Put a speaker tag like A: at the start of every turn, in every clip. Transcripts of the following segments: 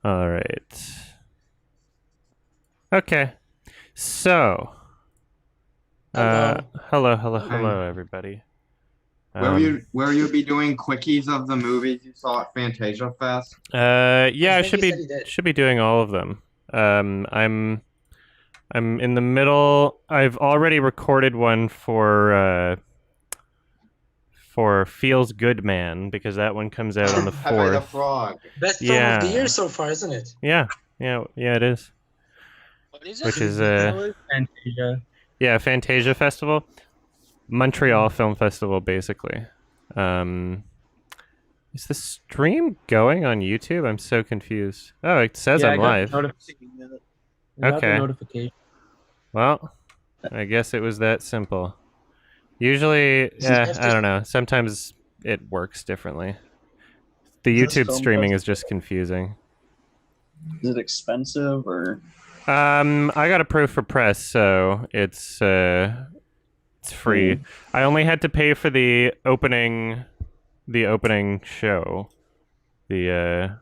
A: All right. Okay. So,
B: Hello.
A: hello, everybody.
C: Will you be doing quickies of the movies you saw at Fantasia Fest?
A: Yeah, I
B: think he said he did.
A: should be doing all of them. I'm in the middle. I've already recorded one for Feels Good Man because that one comes out on the
C: Pepe the
A: 4th.
C: Frog.
B: Best film of the
A: Yeah.
B: year so far, isn't it?
A: Yeah, it is.
D: What is it?
A: Which is
E: Fantasia.
A: yeah, Fantasia Festival, Montreal Film Festival, basically. Is the stream going on YouTube? I'm so confused. Oh, it says I'm live.
E: I got
A: Okay.
E: the notification.
A: Well, I guess it was that simple. Usually, I don't know. Sometimes it works differently. The
E: Is this
A: YouTube
E: film
A: streaming is
E: festival?
A: just confusing.
E: Is it expensive or?
A: I got approved for press, so it's free. I only had to pay for the opening show. The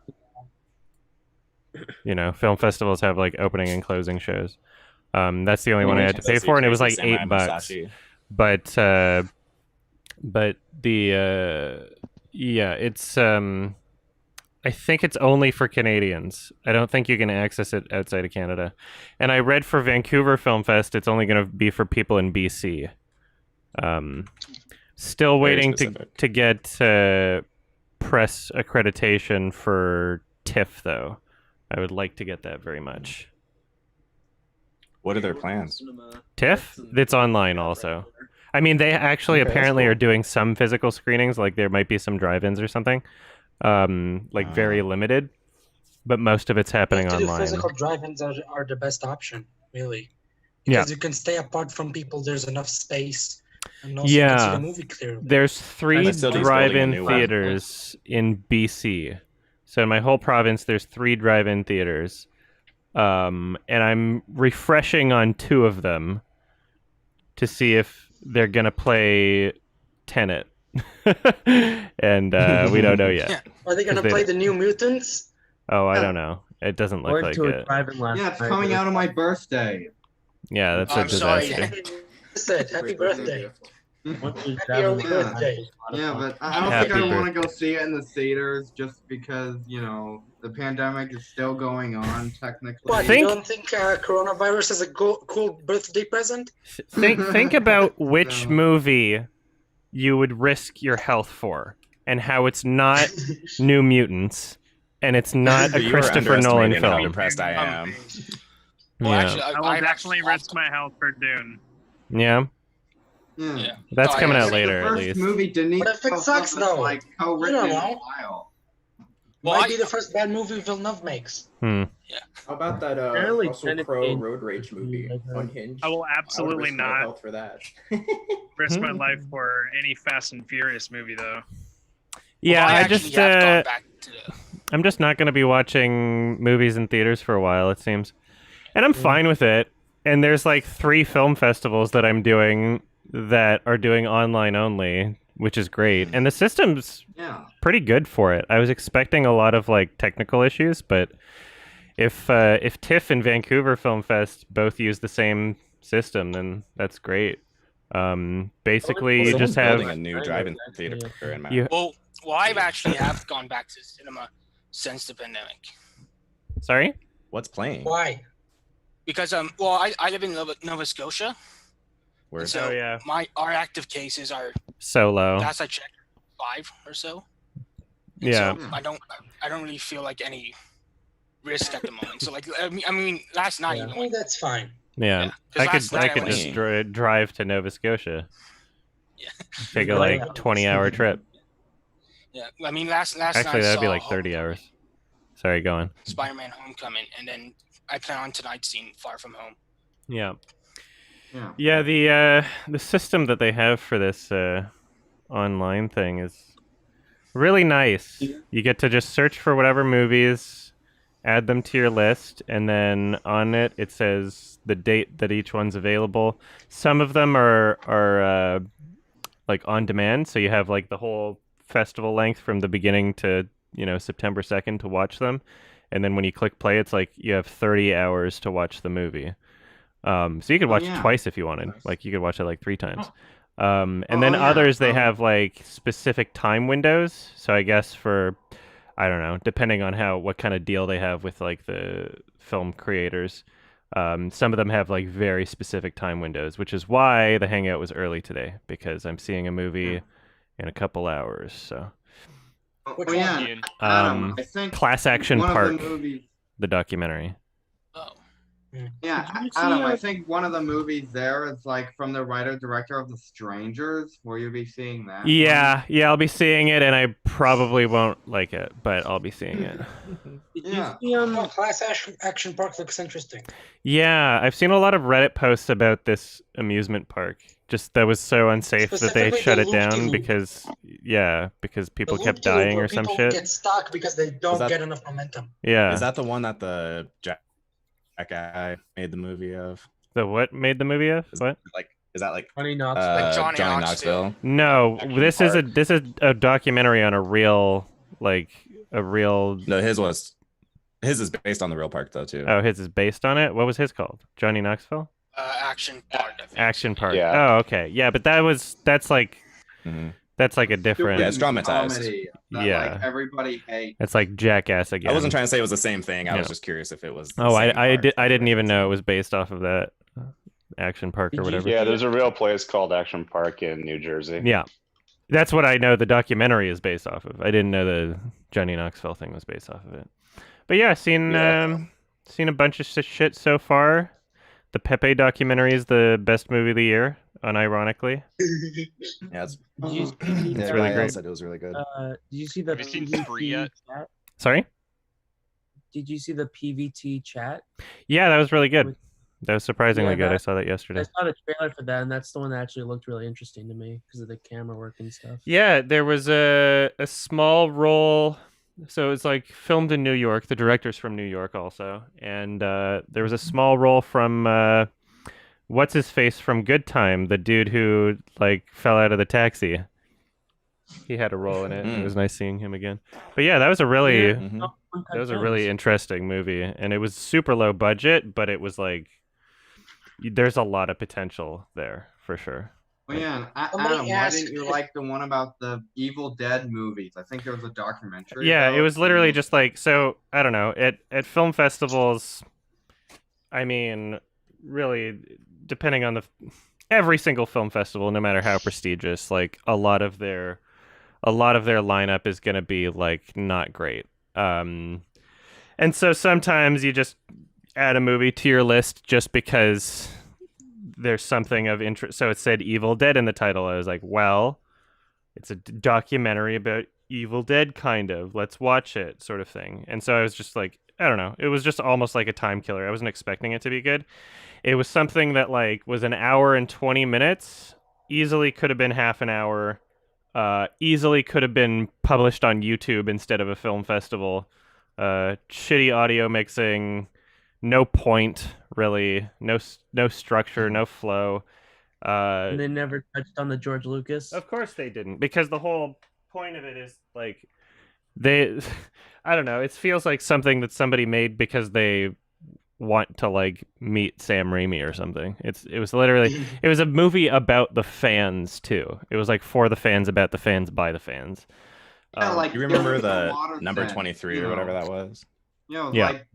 A: film festivals have like opening and closing shows. That's the only one I had to pay for, and it was like $8.
F: Musashi.
A: But the yeah, it's I think it's only for Canadians. I don't think you can access it outside of Canada. And I read for Vancouver Film Fest, it's only going to be for people in BC. Still waiting to get press accreditation for TIFF, though. I would like to get that very much.
F: What are their plans?
A: TIFF? It's online also. I mean, they actually apparently are doing some physical screenings, like there might be some drive-ins or something. Very limited, but most of it's happening online.
B: Physical drive-ins are the best option, really. Because you can stay apart from people, there's enough space. And also you can see the movie clearly.
A: There's 3 drive-in theaters in BC. So in my whole province, there's 3 drive-in theaters. And I'm refreshing on 2 of them to see if they're going to play Tenet. And we don't know yet.
B: Are they going to play the New Mutants?
A: Oh, I don't know. It doesn't look like it.
C: Yeah, it's coming out on my birthday.
A: Yeah, that's a disaster.
B: Happy birthday. Happy early birthday.
C: Yeah, but I don't think I want to go see it in the theaters just because, the pandemic is still going on, technically.
B: What, you don't think coronavirus is a cool birthday present?
A: Think about which movie you would risk your health for, and how it's not New Mutants, and it's not a Christopher Nolan film.
F: How impressed I am.
D: Well, actually,
G: I will definitely risk my health for Dune.
A: Yeah.
C: Yeah.
A: That's coming out
C: It's
A: later,
C: the
A: at
C: first
A: least.
C: movie Denise
B: What if it sucks, though?
C: like co-written in a while.
B: Might be the first bad movie Villeneuve makes.
D: Yeah.
H: How about that Russell Crowe road rage movie, Unhinged?
G: I will absolutely not
H: for that.
G: risk my life for any Fast and Furious movie, though.
A: Yeah,
D: Well, I
A: I
D: actually
A: just
D: have gone back to the...
A: I'm just not going to be watching movies in theaters for a while, it seems. And I'm fine with it. And there's like 3 film festivals that I'm doing that are doing online only, which is great. And the system's pretty good for it. I was expecting a lot of like technical issues, but if TIFF and Vancouver Film Fest both use the same system, then that's great. Basically, you just have
F: a new drive-in theater in my
D: Well, I've actually have gone back to cinema since the pandemic.
A: Sorry?
F: What's playing?
B: Why?
D: Because I live in Nova Scotia.
F: Where?
D: So our active cases are
A: so low.
D: Last I checked, 5 or so. And
A: yeah.
D: So I don't really feel like any risk at the moment. So like I mean last night.
B: I think that's fine.
A: Yeah. I could just drive to Nova Scotia.
D: Yeah.
A: Take a like 20-hour trip.
D: Yeah. I mean last night.
A: Actually, that'd be like 30 hours. Sorry, go on.
D: Spider-Man: Homecoming, and then I plan on tonight seeing Far From Home.
A: Yeah. Yeah, the system that they have for this online thing is really nice. You get to just search for whatever movies, add them to your list, and then on it says the date that each one's available. Some of them are like on demand, so you have like the whole festival length from the beginning to September 2nd to watch them. and then when you click play, it's like you have 30 hours to watch the movie. So you could watch it twice if you wanted. Like you could watch it like 3 times. And then others, they have like specific time windows. So I guess for, I don't know, depending on what kind of deal they have with like the film creators, some of them have like very specific time windows, which is why the Hangout was early today, because I'm seeing a movie in a couple hours. So,
C: Adam, I think
A: Class Action Park,
C: the
A: documentary.
D: Oh.
C: Yeah, Adam, I think one of the movies there is like from the writer-director of The Strangers. Will you be seeing that?
A: Yeah, I'll be seeing it, and I probably won't like it, but I'll be seeing it.
B: Class Action Park looks interesting.
A: Yeah, I've seen a lot of Reddit posts about this amusement park. Just that was so unsafe that they shut it down because people kept dying or some shit.
B: People get stuck because they don't get enough momentum.
A: Yeah.
F: Is that the one that the Jack guy made the movie of?
A: The what made the movie of? What?
F: Is that like
E: Johnny Knoxville?
F: Johnny Knoxville?
A: No, this is a documentary on a real.
F: No, his is based on the real park though too.
A: Oh, his is based on it. What was his called? Johnny Knoxville?
D: Action Park.
A: Action Park.
F: Yeah.
A: Oh, okay. Yeah, but that's like a different.
F: Yeah, it's dramatized.
C: Like everybody hates.
A: It's like Jackass again.
F: I wasn't trying to say it was the same thing. I was just curious if it was.
A: I didn't even know it was based off of that Action Park or whatever.
I: Yeah, there's a real place called Action Park in New Jersey.
A: Yeah, that's what I know. The documentary is based off of. I didn't know the Johnny Knoxville thing was based off of it. But yeah, seen a bunch of shit so far. The Pepe documentary is the best movie of the year, unironically.
F: Yeah, it's
A: really great.
F: Said it was really good.
E: Did you see the PVT chat?
A: Sorry?
E: Did you see the PVT chat?
A: Yeah, that was really good. That was surprisingly good. I saw that yesterday.
E: I saw the trailer for that, and that's the one that actually looked really interesting to me because of the camera work and stuff.
A: Yeah, there was a small role. So it's like filmed in New York. The director's from New York also. And there was a small role from what's his face from Good Time, the dude who like fell out of the taxi. He had a role in it. It was nice seeing him again. But yeah, that was a really interesting movie, and it was super low budget, but it was like there's a lot of potential there for sure.
C: Well, yeah, Adam, why didn't you like the one about the Evil Dead movies? I think there was a documentary.
A: Yeah, it was literally just like, so I don't know, at film festivals, I mean, really, depending on every single film festival, no matter how prestigious, like a lot of their lineup is going to be like not great. And so sometimes you just add a movie to your list just because there's something of interest. So it said Evil Dead in the title. I was like, well, it's a documentary about Evil Dead, kind of. Let's watch it, sort of thing. And so I was just like, I don't know. It was just almost like a time killer. I wasn't expecting it to be good. It was something that like was an hour and 20 minutes. Easily could have been half an hour. Easily could have been published on YouTube instead of a film festival. Shitty audio mixing. No point, really. No structure, no flow.
E: And they never touched on the George Lucas?
A: Of course they didn't, because the whole point of it is, like, I don't know, it feels like something that somebody made because they want to, like, meet Sam Raimi or something. It was literally, it was a movie about the fans, too. It was, like, for the fans, about the fans, by the fans.
C: Yeah, like,
F: you remember the number 23 or whatever that was?
C: Like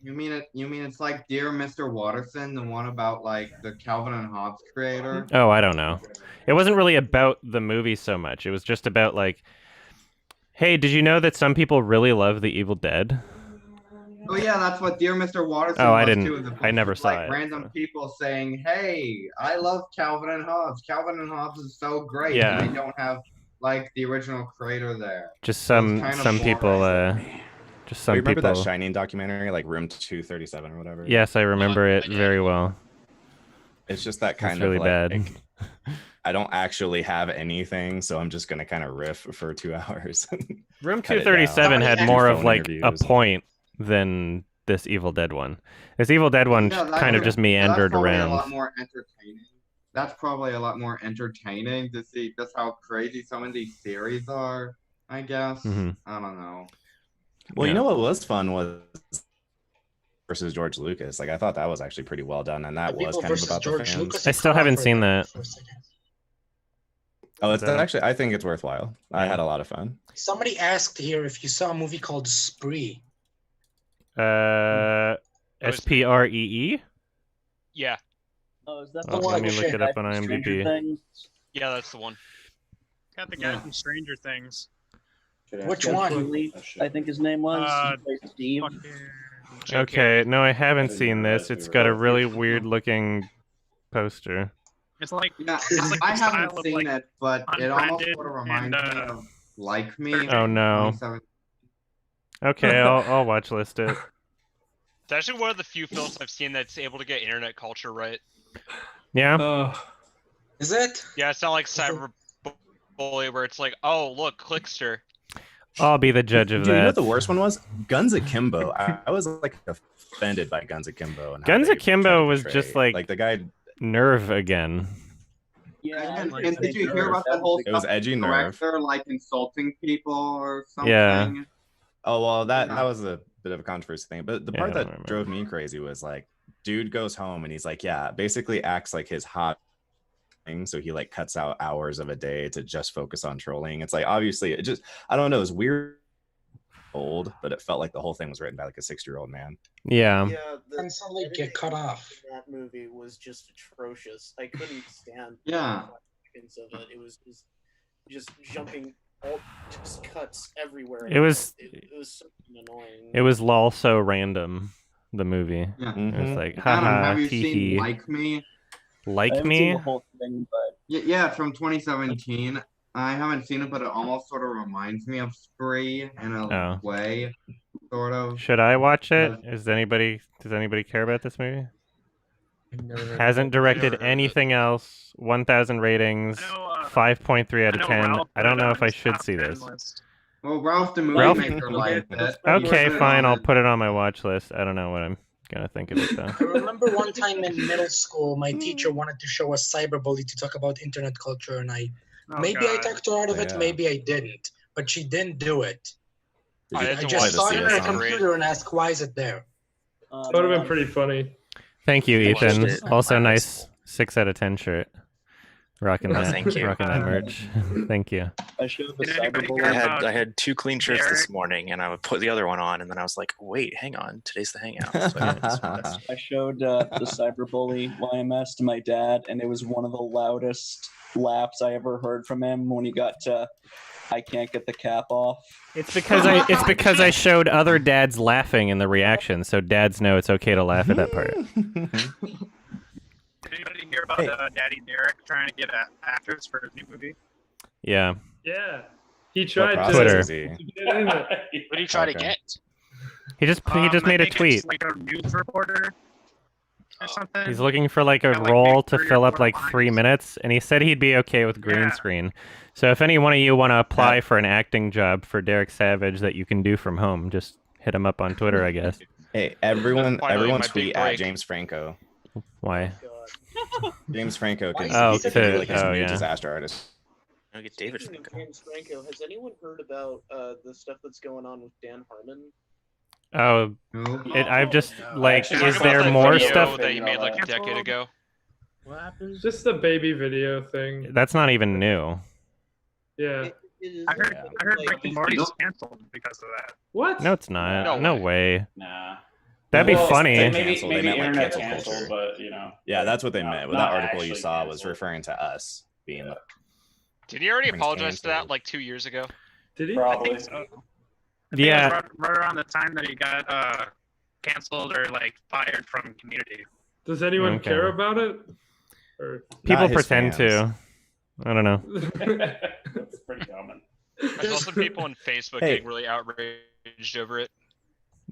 C: you mean it's like Dear Mr. Watterson, the one about like the Calvin and Hobbes creator?
A: Oh, I don't know. It wasn't really about the movie so much. It was just about like, hey, did you know that some people really love The Evil Dead?
C: Oh yeah, that's what Dear Mr. Watterson
A: was
C: I didn't.
A: Too. I never saw it.
C: Random people saying, "Hey, I love Calvin and Hobbes. Calvin and Hobbes is so great."
A: Yeah.
C: And they don't have like the original creator there.
A: Just some people. Just some
F: remember
A: people.
F: that Shining documentary, like Room 237 or whatever?
A: Yes, I remember it very well.
F: It's just that kind
A: of really bad.
F: I don't actually have anything, so I'm just gonna kind of riff for 2 hours.
A: Room 237 had more of like a point than this Evil Dead one. This Evil Dead one kind of just meandered around.
C: A lot more entertaining. That's probably a lot more entertaining to see just how crazy some of these series are, I guess. I don't know.
F: Well,
A: Yeah.
F: you know what was fun was versus George Lucas. Like I thought that was actually pretty well done, and that
B: The
F: was
B: People
F: kind of
B: versus
F: about
B: George
F: the fans.
B: Lucas.
A: I still haven't seen that.
B: For a second.
F: Oh, it's
A: Is that-
F: actually. I think it's worthwhile. I had a lot of fun.
B: Somebody asked here if you saw a movie called Spree.
A: SPREE?
J: Yeah.
K: Oh, is that
B: Looks
A: Let
B: like
A: me look
B: shit.
A: it up on IMDb.
J: Yeah, that's the one.
G: Got the guy from Stranger Things.
B: Which one?
K: I think his name was he plays Steve.
A: Okay, no, I haven't seen this. It's got a really weird looking poster.
G: It's like
C: Yeah,
G: it's like
C: I
G: the style
C: haven't
G: of,
C: seen
G: like,
C: it, but it almost
G: Unfriended
C: sort of reminds
G: and,
C: me of Like Me.
A: Oh no.
C: 27.
A: Okay, I'll watch list it.
J: It's actually one of the few films I've seen that's able to get internet culture right.
A: Yeah.
B: Is it?
J: Yeah, it's not like cyberbully where it's like, oh look, Clickster.
A: I'll be the judge of
F: Dude, you know
A: that.
F: what the worst one was? Guns Akimbo. I was like offended by Guns Akimbo. And how
A: Guns
F: they
A: Akimbo
F: tried to
A: was
F: portray-
A: just like
F: the guy.
A: Nerve again.
K: Yeah,
C: And did you hear about that whole
F: It was
C: stuff?
F: edgy
C: The
F: Nerve.
C: director like insulting people or something?
A: Yeah.
F: Oh well, that was a bit of a controversy thing. But the
A: Yeah,
F: part
A: I don't
F: that
A: remember.
F: drove me crazy was like, dude goes home and he's like, yeah, basically acts like his hot thing. So he like cuts out hours of a day to just focus on trolling. It's like obviously it just I don't know, it was weird old, but it felt like the whole thing was written by like a 60-year-old man.
A: Yeah.
B: And suddenly get cut off.
H: That movie was just atrocious. I couldn't stand.
C: Yeah.
H: Seconds of it. It was just jumping, just cuts everywhere.
A: It was
H: so annoying.
A: It was lol so random, the movie.
C: Yeah.
A: It was like
C: Adam,
A: haha
C: have you
A: tee
C: seen
A: hee.
C: Like Me?
A: Like me?
C: Yeah, it's from 2017. I haven't seen it, but it almost sort of reminds me of Spree in a
A: Oh.
C: way, sort of.
A: Should I watch it? Does anybody care about this movie? Hasn't directed anything else. 1,000 ratings. 5.3 out of 10. I don't know if I should see this.
C: Well, Ralph the movie
A: Ralph?
C: maker liked it.
A: Okay,
C: He put it
A: fine.
C: on
A: I'll
C: it.
A: put it on my watch list. I don't know what I'm gonna think of it though.
B: I remember one time in middle school, my teacher wanted to show us cyberbully to talk about internet culture, and I talked her out of it,
F: Yeah.
B: maybe I didn't, but she didn't do it.
F: Did you
B: I
F: try
B: just
F: to
B: saw
F: see
B: it
F: us
B: on a
F: on
B: computer and asked, why is it there?
L: That would have been pretty funny.
A: Thank you,
L: I watched
A: Ethan.
L: it in
A: Also,
L: high
A: nice 6 out of 10 shirt. Rocking
L: Oh,
A: that.
L: thank you.
A: Rocking that merch. Thank you.
K: I showed the
G: Did anybody
K: cyberbully.
G: hear
L: I
G: about
L: had 2 clean shirts this
G: Derek?
L: morning, and I would put the other one on, and then I was like, "Wait, hang on, today's the hangout." So I did this one.
K: I showed the cyberbully YMS to my dad, and it was one of the loudest laughs I ever heard from him when he got to "I can't get the cap off."
A: It's because I showed other dads laughing in the reaction, so dads know it's okay to laugh at that part.
G: Did anybody hear about Daddy Derek trying to get an actress for his new movie?
A: Yeah.
L: Yeah,
A: he tried to Twitter.
J: What did he try to get?
A: He just made
G: I
A: a
G: think
A: tweet.
G: it's like a news reporter or something.
A: He's looking for like a role to fill up like 3 minutes, and he said he'd be okay with green screen. So if any one of you want to apply for an acting job for Derek Savage that you can do from home, just hit him up on Twitter, I guess.
F: Hey, everyone
J: Finally, my big
F: tweet at
J: break.
F: James Franco.
A: Why?
F: James Franco can
A: Oh,
F: he can be like his
A: oh,
F: new
A: yeah.
F: disaster artist.
L: I'll get David
H: Speaking
L: Franco.
H: of James Franco, has anyone heard about the stuff that's going on with Dan Harmon?
A: Oh, I've just like,
J: Talking
A: is
J: about
A: there
J: that
A: more
J: video
A: stuff?
J: that he made like a decade ago?
E: What happened?
L: Just the baby video thing.
A: That's not even new.
L: Yeah.
G: I heard Rick and Morty's canceled because of that.
L: What?
A: No, it's not.
J: No
A: No way.
M: Nah.
A: That'd be
M: Well,
A: funny.
M: Maybe
F: They meant, like,
M: internet
F: cancel
M: cancel,
F: culture.
M: but you know.
F: Yeah, that's what they meant. With
M: not
F: that article you
M: actually
F: saw was
M: canceled.
F: referring to us being like,
J: Did he already
F: Brings
J: apologize to that
F: canceled.
J: like 2 years ago?
L: Did he?
M: Probably.
G: I think so. I think it
A: Yeah.
G: was right around the time that he got canceled or like fired from Community.
L: Does anyone
A: Okay.
L: care about it? Or
A: People
F: his
A: pretend
F: fans.
A: to. I don't know.
M: That's pretty common.
J: I saw some people on Facebook
F: Hey.
J: getting really outraged over it.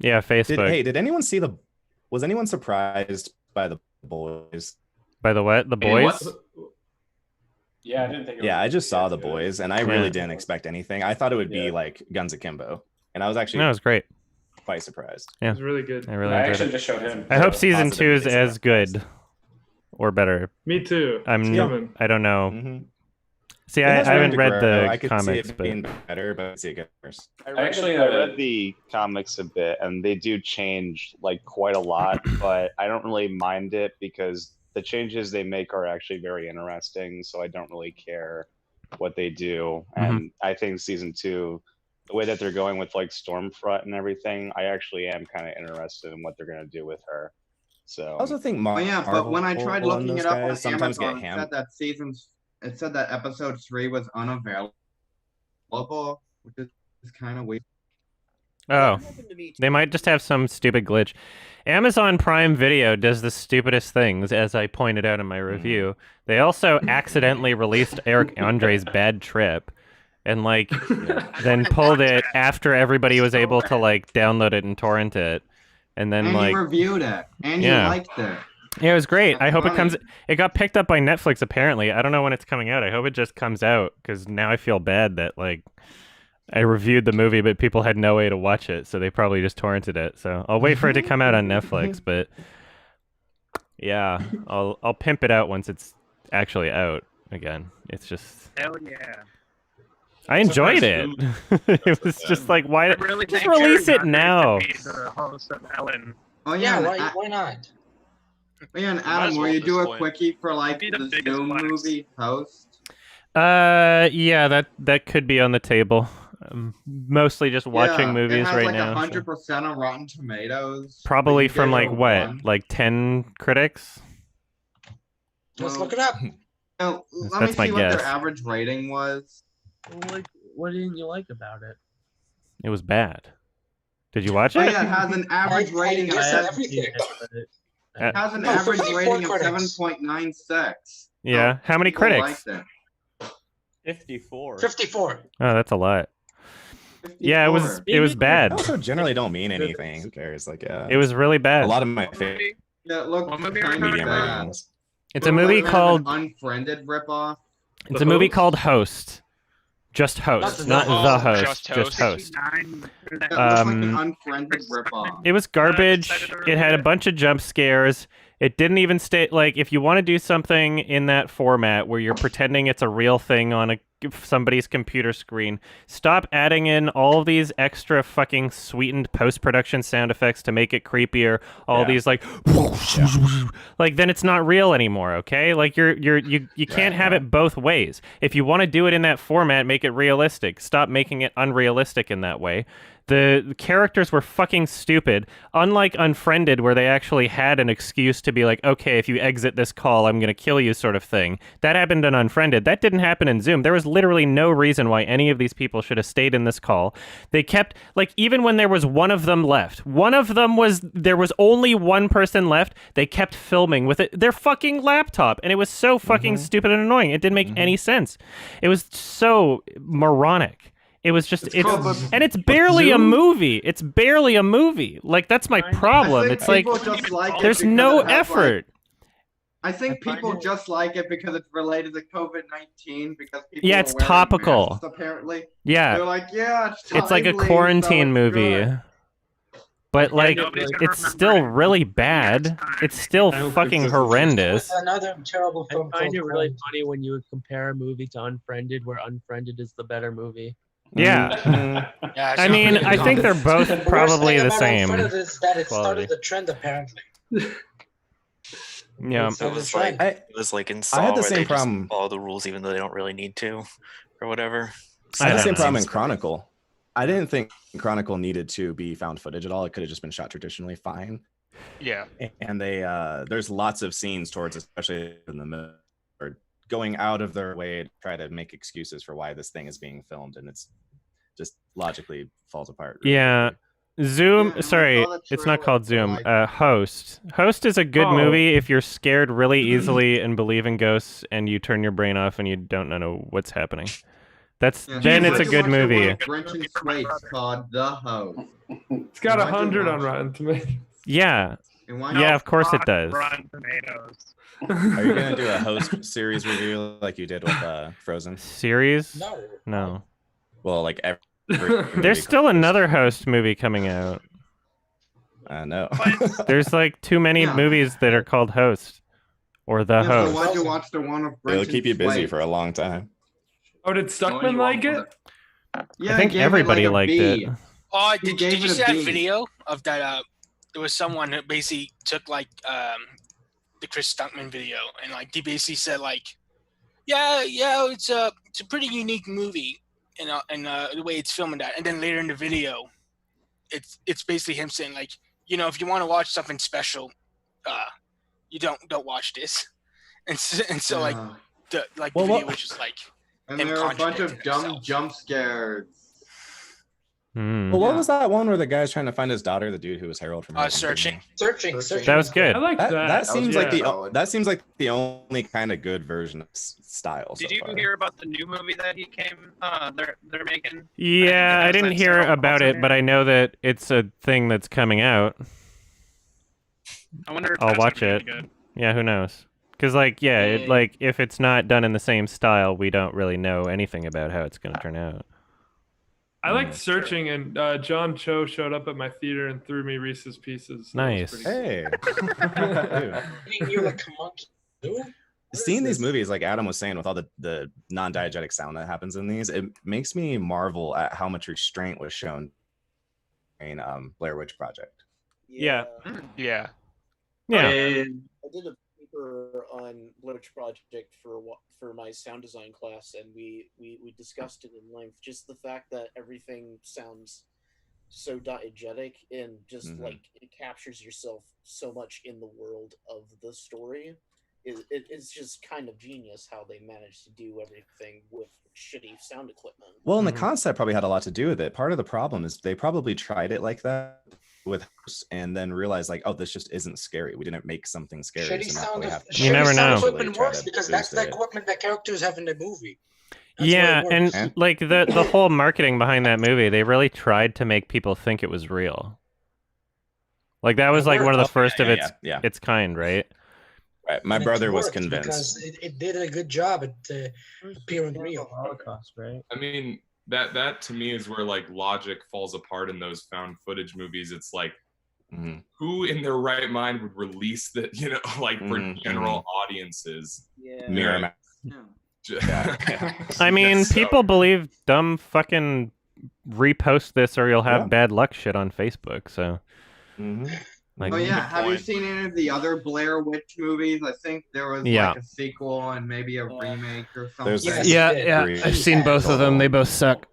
A: Yeah, Facebook.
F: did anyone see was anyone surprised by the boys?
A: By the what? The boys?
M: Yeah, I didn't think. It
F: Yeah,
M: was
F: I just saw
M: as
F: the
M: good.
F: boys and I
A: Yeah.
F: really didn't expect anything. I thought it would be
M: Yeah.
F: like Guns Akimbo. And I was actually
A: No, it was great.
F: quite surprised.
L: it was really good.
A: I really
M: I
A: enjoyed
M: actually
A: it.
M: just showed him.
A: I hope
M: so-
A: season 2 is
F: positively
A: as good or better.
L: Me too.
A: I'm
L: It's coming.
A: I don't know.
F: Mhm.
A: See, I haven't read the
F: I could
A: comics,
F: see it
A: but
F: being better, but I see it getting worse.
I: I read the comics a bit, and they do change like quite a lot, but I don't really mind it because the changes they make are actually very interesting. So I don't really care what they do. And I think season 2, the way that they're going with like Stormfront and everything, I actually am kind of interested in what they're gonna do with her. So
F: I also think
C: Oh yeah, but when I tried
F: Marvel and
C: looking
F: those
C: it up on
F: guys sometimes get
C: Amazon, it said that episode 3 was unavailable, which is kind of weird.
A: oh, they might just have some stupid glitch. Amazon Prime Video does the stupidest things, as I pointed out in my review. They also accidentally released Eric Andre's Bad Trip, and like then pulled it after everybody was able to like download it and torrent it, and then
C: And
A: like
C: you reviewed it, and you
A: yeah.
C: liked it.
A: Yeah, it was great. I hope it
C: funny.
A: comes. It got picked up by Netflix apparently. I don't know when it's coming out. I hope it just comes out because now I feel bad that like I reviewed the movie, but people had no way to watch it, so they probably just torrented it. So I'll wait for it to come out on Netflix. But yeah, I'll pimp it out once it's actually out again. It's just
G: Hell yeah.
A: I enjoyed it. It was just like why
G: Really
A: just
G: think
A: release
G: Jerry
A: it now.
G: Hunter should be the host of Ellen.
C: Oh
B: Yeah,
C: yeah,
B: why not?
C: Oh, yeah, and
J: Might
C: Adam,
J: as
C: will
J: well
C: you
J: at
C: do
J: this
C: a
J: point.
C: quickie for like
G: Be the
C: the
G: biggest
C: Zoom
G: flex.
C: movie host?
A: Yeah, that could be on the table. Mostly just watching
C: Yeah,
A: movies
C: it has
A: right
C: like
A: now. so-
C: 100% on Rotten Tomatoes.
A: Probably
C: but you
A: from
C: gave it
A: like
C: a
A: what,
C: 1.
A: like 10 critics?
B: Let's look it up.
C: Now, let me
A: That's my
C: see what
A: guess.
C: their average rating was.
E: What didn't you like about it?
A: It was bad. Did you watch
C: Oh
A: it?
C: yeah, it has an average rating of
B: guess
C: seven-
B: everything.
C: it has an
B: No,
C: average
B: 54
C: rating of
B: critics.
C: 7.96.
A: Yeah. How many
C: People
A: critics?
C: liked it.
M: 54.
B: 54.
A: Oh, that's a lot. Yeah, it was
C: 54.
A: bad.
F: I also generally don't mean anything. Who cares? Like, yeah.
A: It was really bad.
F: A lot of my favorite
C: Yeah, it looked
G: What movie are we
C: kind of
G: talking
F: medium
G: about?
F: ratings.
A: It's a movie called
C: Unfriended ripoff.
A: It's a movie called Host. Just Host, not the host, just Host.
C: It looked like an
A: Um,
C: unfriended ripoff.
A: It was garbage. It had a bunch of jump scares. It didn't even stay like if you want to do something in that format where you're pretending it's a real thing on somebody's computer screen, stop adding in all these extra fucking sweetened post-production sound effects to make it creepier. All these like like then it's not real anymore, okay? Like you can't have it both ways. If you want to do it in that format, make it realistic. Stop making it unrealistic in that way. The characters were fucking stupid. Unlike Unfriended, where they actually had an excuse to be like, okay, if you exit this call, I'm going to kill you sort of thing. That happened in Unfriended. That didn't happen in Zoom. There was literally no reason why any of these people should have stayed in this call. They kept, like, even when there was one of them left, there was only one person left, they kept filming with their fucking laptop. And it was so fucking stupid and annoying. It didn't make any sense. It was so moronic. It was just and it's barely a movie. It's barely a movie. Like that's my problem. It's like there's no effort.
C: I think people just like it because it's related to COVID-19 because people
A: Yeah,
C: are
A: it's
C: wearing
A: topical.
C: masks, apparently.
A: Yeah.
C: They're like, yeah,
A: It's like a
C: timely,
A: quarantine
C: so it's
A: movie.
C: good.
A: But like it's still really bad. It's still fucking horrendous.
B: Another terrible
E: I
B: film.
E: find it
B: called
E: really
B: Cold.
E: funny when you would compare a movie to Unfriended, where Unfriended is the better movie.
A: Yeah.
D: Yeah,
A: I mean, I think they're both
B: The worst
A: probably
B: thing
A: the
B: about
A: same.
B: Unfriended is that it
A: quality.
B: started the trend, apparently.
A: Yeah.
L: It was like in Saw
F: I had the
L: where
F: same
L: they just
F: problem.
L: follow the rules even though they don't really need to, or whatever.
F: I had the
A: don't
F: same
A: know.
F: problem in Chronicle. I didn't think Chronicle needed to be found footage at all. It could have just been shot traditionally fine.
J: Yeah.
F: And they there's lots of scenes towards, especially in the middle, or going out of their way to try to make excuses for why this thing is being filmed, and it's just logically falls apart. really
A: Yeah.
F: quickly.
A: Zoom, sorry, it's not called Zoom. Host. Host is a good movie if you're scared really easily and believe in ghosts and you turn your brain off and you don't know what's happening. Then it's a good movie.
C: Brenton Swaits called The Host.
N: It's got 100 on Rotten Tomatoes.
A: Yeah.
C: And why
A: Yeah,
C: not?
A: of course it does.
G: Rotten Tomatoes.
F: Are you gonna do a host series review like you did with Frozen?
A: Series?
B: No.
A: No.
F: Well, like every
A: There's still another Host movie coming out.
F: no.
A: There's like too many
C: Yeah.
A: movies that are called Host or The
C: Yeah, so
A: Host.
C: why'd you watch the one of Brenton
F: It'll keep you busy
C: Swaits?
F: for a long time.
N: Oh, did Stuckman like it?
C: Yeah,
A: I think
C: he gave
A: everybody
C: it like a
A: liked
C: B.
A: it.
D: Oh,
C: He
D: did
C: gave
D: you
C: it a
D: see that
C: B.
D: video of that? There was someone that basically took like the Chris Stuntman video, and like he basically said like, yeah, it's a pretty unique movie, and the way it's filming that. And then later in the video, it's basically him saying like, if you want to watch something special, you don't watch this. And so like the video was just like.
C: And there were a bunch of dumb jump scares.
F: Well, what was that one where the guy's trying to find his daughter, the dude who was Harold from
D: Searching.
A: That was good.
N: I like that.
F: That seems like the only kind of good version of style.
G: Did you hear about the new movie that he came? They're making.
A: Yeah, I didn't hear about it, but I know that it's a thing that's coming out.
G: I wonder if
A: I'll
G: that's
A: watch
G: gonna
A: it.
G: be good.
A: Yeah, who knows? Because if it's not done in the same style, we don't really know anything about how it's going to turn out.
N: I liked Searching, and John Cho showed up at my theater and threw me Reese's Pieces.
A: Nice.
F: Hey.
B: You're like a monkey.
F: Seeing these movies, like Adam was saying, with all the non-diegetic sound that happens in these, it makes me marvel at how much restraint was shown in Blair Witch Project.
J: Yeah.
H: I did a paper on Blair Witch Project for my sound design class, and we discussed it in length. Just the fact that everything sounds so diegetic and just like it captures yourself so much in the world of the story. It's just kind of genius how they managed to do everything with shitty sound equipment.
F: Well, and the concept probably had a lot to do with it. Part of the problem is they probably tried it like that with hosts and then realized like, oh, this just isn't scary. We didn't make something scary.
B: Shitty
F: So now we have
A: You never know.
B: Equipment works because that's the equipment that characters have in the movie.
A: Yeah, and like the whole marketing behind that movie, they really tried to make people think it was real. Like that was like one of the first of its kind, right?
F: Right. My brother was
B: worked
F: convinced.
B: because it did a good job at appearing real.
E: Holocaust, right?
O: I mean, that to me is where like logic falls apart in those found footage movies. It's like, who in their right mind would release that? Like for general audiences.
H: Yeah.
F: Miramax.
A: I mean, people believe dumb fucking repost this or you'll have bad luck shit on Facebook. So. Like,
C: have you seen any of the other Blair Witch movies? I think there was like a sequel and maybe a remake or something.
A: I've seen both of them. They both suck.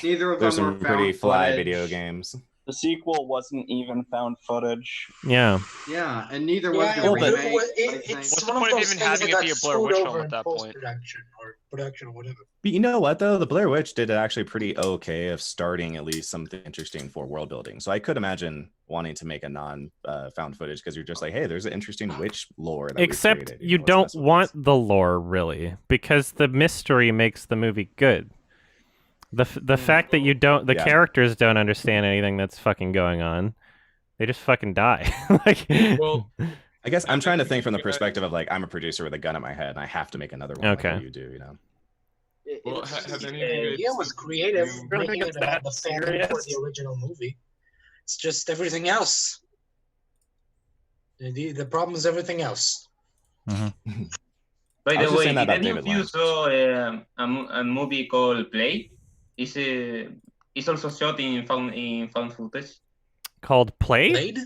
C: Neither of
F: There's
C: them
F: some
C: were
F: pretty
C: found
F: fly
C: footage.
F: video games.
K: The sequel wasn't even found footage.
A: Yeah.
C: Yeah, and neither was the
B: but
C: remake.
B: it's
J: What's
B: one
J: the
B: of
J: point of
B: those
J: even
B: things
J: having
B: that
J: it be a
B: got
J: Blair
B: screwed
J: Witch
B: over
J: film at
B: in
J: that point?
B: post-production or production or whatever.
F: But you know what though? The Blair Witch did actually pretty okay of starting at least something interesting for world building. So I could imagine wanting to make a non-found footage because you're just like, hey, there's an interesting witch lore. That
A: Except
F: we've created.
A: you don't want the lore really, because the mystery makes the movie good. The fact that you don't, the characters don't understand anything that's fucking going on, they just fucking die. Like,
O: well,
F: I guess I'm trying to think from the perspective of like I'm a producer with a gun at my head and I have to make another one.
A: Okay.
F: Like you do,
O: Well, have any of you
B: It was creative.
G: really
B: Making
G: think
B: it
G: it's that
B: the fan
G: serious?
B: for the original movie. It's just everything else. The problem is everything else.
P: By
F: I was
P: the
F: just
P: way,
F: saying that
P: did
F: about
P: any
F: David
P: of you
F: Lynch.
P: saw a movie called Play? It's also shot in found footage.
A: Called Play?
B: Blade?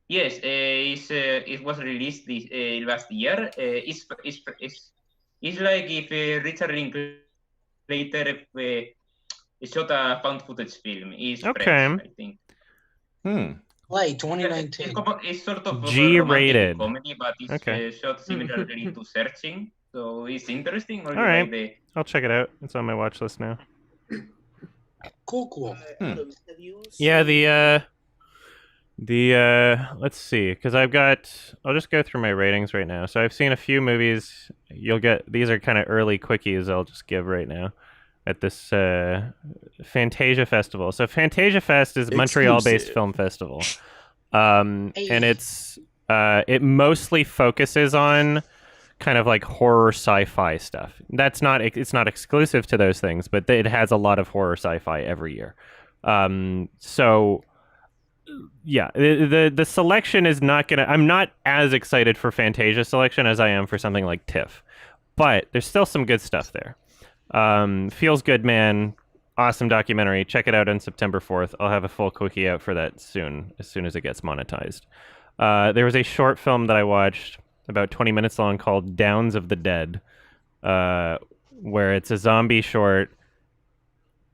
P: Yes, it was released last year. It's like if Richard Linklater shot a found footage film. It's
A: Okay.
P: French, I think.
B: Play 2019.
P: It's sort of a
A: G-rated.
P: romantic comedy, but it's
A: Okay.
P: shot similarly to Searching. So it's interesting. Or
A: All
P: you
A: right.
P: like the
A: I'll check it out. It's on my watch list now.
B: Cool.
A: Yeah, let's see, because I'll just go through my ratings right now. So I've seen a few movies. These are kind of early quickies I'll just give right now at this Fantasia Festival. So Fantasia Fest is a Montreal-based film festival. And it mostly focuses on kind of like horror sci-fi stuff. It's not exclusive to those things, but it has a lot of horror sci-fi every year. So yeah, the selection is not gonna. I'm not as excited for Fantasia selection as I am for something like TIFF, but there's still some good stuff there. Feels Good Man, awesome documentary. Check it out on September 4th. I'll have a full quickie out for that soon, as soon as it gets monetized. There was a short film that I watched, about 20 minutes long, called Downs of the Dead, where it's a zombie short